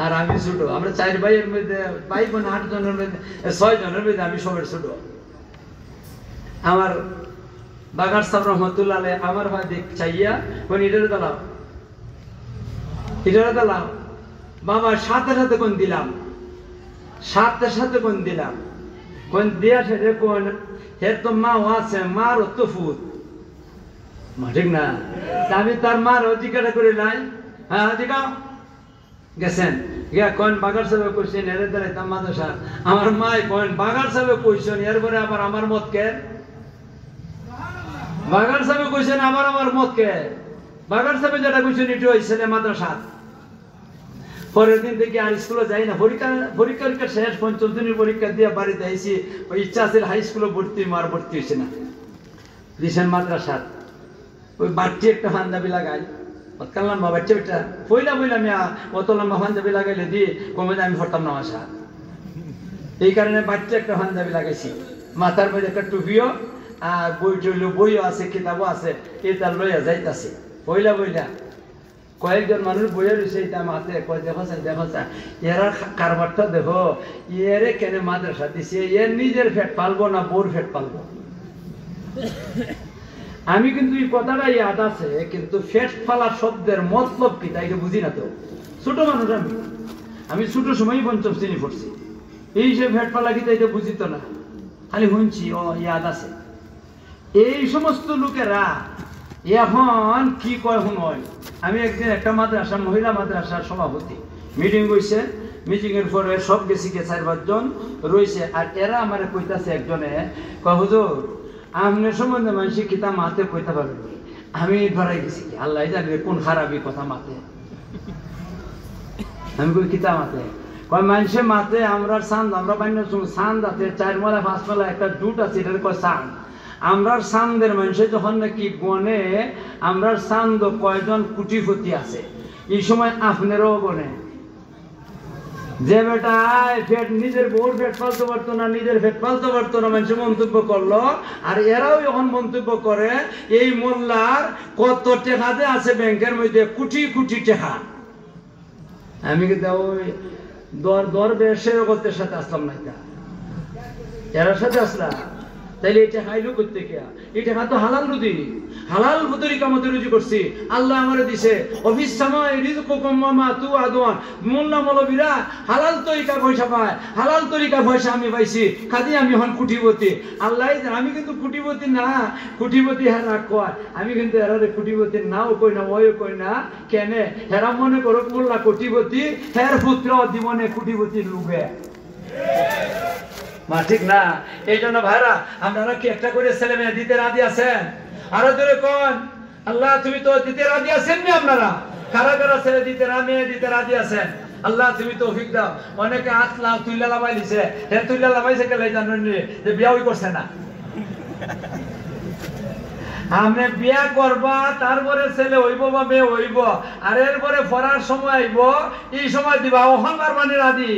আর আমি ছোট। আমরা 4 ভাইয়ের মধ্যে, ভাই বোন 8 জনের মধ্যে, 6 জনের মধ্যে আমি সবের ছোট। আমার বাগার সাহেব রহমতুল্লাহ আলাই আমার ভাই দেখ চাইয়া কোন ইটারে দালাম, ইটারে দালাম। বাবা সাথে সাথে কোন দিলাম, সাথে সাথে কোন দিলাম, কোন দিয়া সেটা কোন হের তো মা আছে, মার তো ফুট, ঠিক না? আমি তার মার জিজ্ঞাসা করে নাই, হ্যাঁ জিজ্ঞাও গেছেন গিয়া কোন বাগার সাহেব কইছেন এর দ্বারা তার মাদ্রাসা। আমার মায় কোন বাগার সাহেব কইছেন, এরপরে আবার আমার মত কে? বাগার সাহেব কইছেন আবার আমার মত কে? বাগার সাহেব যেটা কইছেন এটা হইছে মাদ্রাসা। পরের দিন থেকে আর স্কুলে যাই না। পরীক্ষা শেষ, 5ম দিনের পরীক্ষা দিয়ে বাড়িতে আইসি। ওই ইচ্ছা আছে হাই স্কুলে ভর্তি, মার ভর্তি হয়েছে না, দিয়েছেন মাদ্রাসা। ওই বাচ্চি একটা পাঞ্জাবি লাগাই, অতকাল লম্বা বাচ্চা ওইটা পইলা মিয়া, অত লম্বা পাঞ্জাবি লাগাইলে দিয়ে কমে আমি পড়তাম না ভাষা। এই কারণে বাচ্চা একটা পাঞ্জাবি লাগাইছি, মাথার মধ্যে একটা টুপিও, আর বইও আছে, কিতাবও আছে, এটা লইয়া যাইতাছে। পইলা কয়েকজন মানুষ বইয়া রয়েছে, এটা মাতে কয় দেখো এরা কারবারটা দেখো, এরে কেন মাদ্রাসা দিছে, এর নিজের ফেট পালবো না বোর ফেট পালবো। আমি কিন্তু এই কথাটা ইয়াদ আছে, কিন্তু ফেট ফালা শব্দের মতলব কি তাই বুঝি না। তো ছোট মানুষ আমি ছোট সময় 5ম শ্রেণী পড়ছি, এই যে ফেট ফালা কি তাই বুঝি তো না, খালি শুনছি ও ইয়াদ আছে। এই সমস্ত লোকেরা এখন কি কয় শুনয়। আমি একদিন একটা মাদ্রাসা, মহিলা মাদ্রাসার সভাপতি, মিটিং হয়েছে। মিটিং এর পরে সব গেছি, 4-5 জন রয়েছে। আর এরা আমার কইতাছে, একজনে কয় হুজুর আপনার সম্বন্ধে মানুষ কিতা মাতে কইতে পারবে। আমি ধরাই গেছি, কি আল্লাহ জানবে কোন খারাপই কথা মাতে। আমি কই কিতা মাতে? কয় মানুষের মাতে আমরা চাঁদ, আমরা বান্যার চাঁদ আছে 4 মালা 5 মালা একটা জুট আছে, এটার কয় চাঁদ। আমরার চাঁদের মানুষে যখন নাকি গনে, আমরার চাঁদ কয়জন কোটিপতি আছে, এই সময় আপনারও গনে। যে বেটা ফেট নিজের বউর ফেট পালতে পারতো না, নিজের ফেট পালতে পারতো না, মানুষ মন্তব্য করলো। আর এরাও যখন মন্তব্য করে, এই মোল্লার কত টাকা আছে ব্যাংকের মধ্যে, কোটি কোটি টাকা। আমি কিন্তু ওই দর বেশের গতের সাথে আসলাম না, এরার সাথে আসলাম। তাইলে এটা খাইলো করতে গিয়া, এটা তো হালাল রুজি, হালাল তরিকা মতো রুজি করছি। আল্লাহ আমারে দিছে অফিস সময় রিজকুকুম মামা তুআদুন। মোল্লা মৌলবীরা হালাল তরিকা পয়সা পায়, হালাল তরিকা পয়সা আমি পাইছি, খাদি আমি এখন কুটিপতি। আল্লাহ আমি কিন্তু কুটিপতি না, কুটিপতি হেরা কয়, আমি কিন্তু এরারে কুটিপতি নাও কই না, ওই কই না। কেনে হেরা মনে করুক মোল্লা কোটিপতি, হের পুত্র জীবনে কুটিপতির লুবে। মা ঠিক না? এই জন্য ভাইরা আপনারা কি একটা করে ছেলে মেয়ে দিতে রাজি আছেন? আরো জোরে কোন আল্লাহ তুমি তো দিতে রাজি আছেন না? আপনারা কারা কারা ছেলে দিতে মেয়ে দিতে রাজি আছেন? আল্লাহ তুমি তৌফিক দাও। অনেকে হাত লাভ তুইলা লাভাই দিছে, হ্যাঁ তুইলা লাভাইছে গেলে জানেন যে বিয়াই করছে না। আমি বিয়া করবা, তারপরে ছেলে হইব বা মেয়ে হইব, আর এরপরে পড়ার সময় আইব, এই সময় দিবা ওখান পারবানি রাজি।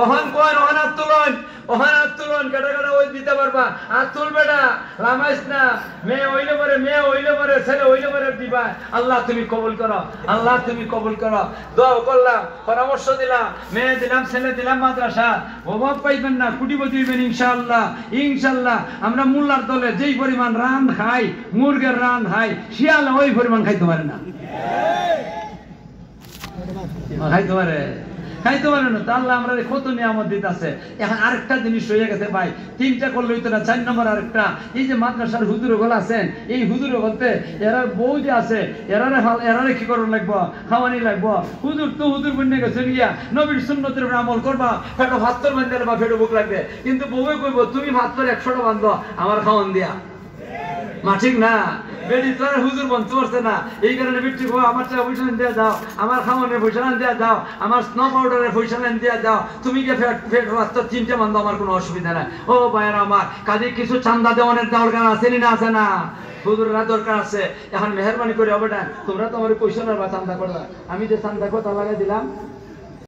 ওখান কয় ওখান হাত তুলন, ওখান হাত তুলন, কেটা কেটা ওই দিতে পারবা, হাত তুলবে না, লামাইস না। মেয়ে হইলে পরে ছেলে হইলে পরে দিবা। আল্লাহ তুমি কবুল করো, আল্লাহ তুমি কবুল করো। দোয়া করলাম, পরামর্শ দিলাম, মেয়ে দিলাম, ছেলে দিলাম, মাদ্রাসা অভাব পাইবেন না, কুটিপতি হইবেন ইনশাআল্লাহ। ইনশাআল্লাহ আমরা মোল্লার দলে যেই পরিমাণ রান খাই, মুরগের রান খাই, শিয়াল ওই পরিমাণ খাইতে পারে না, খাইতে পারে না। আল্লাহ আমরা কত নিয়ামত দিতে আছে। এখন আরেকটা জিনিস হয়ে গেছে ভাই, তিনটা করলে হইতো না, 4 নম্বর আরেকটা, এই যে মাদ্রাসার হুজুর গুলো আছেন, এই হুজুর বলতে এরা বউ যে আছে, এরারে কি করুন লাগবো, খাওয়ানি লাগবো। হুজুর তো হুজুর বন্যে গেছেন গিয়া নবীর সুন্নতের উপর আমল করবা, ফেটো ভাত্তর বান্ধে বা ফেটো বুক লাগবে, কিন্তু বউয়ে কইব তুমি ভাত্তর 100টা বান্ধ আমার খাওয়ান দিয়া। মা ঠিক না? বেটি তোর হুজুর বন্ধু করছে না, এই কারণে বেটি আমার টাকা পয়সা দিয়ে দাও, আমার খাওয়ানোর পয়সা দিয়ে দাও, আমার স্নো পাউডারের পয়সা দিয়ে দাও, তুমি কে ফেট রাস্তা 3টে বান্ধব, আমার কোনো অসুবিধা নাই। ও ভাইয়েরা আমার, কাজে কিছু চান্দা দেওয়ানের দরকার আছে না? আছে না? হুজুররা দরকার আছে। এখন মেহরবানি করে হবে না, তোমরা তো আমার পয়সা না চান্দা করলা, আমি যে চান্দা কথা লাগাই দিলাম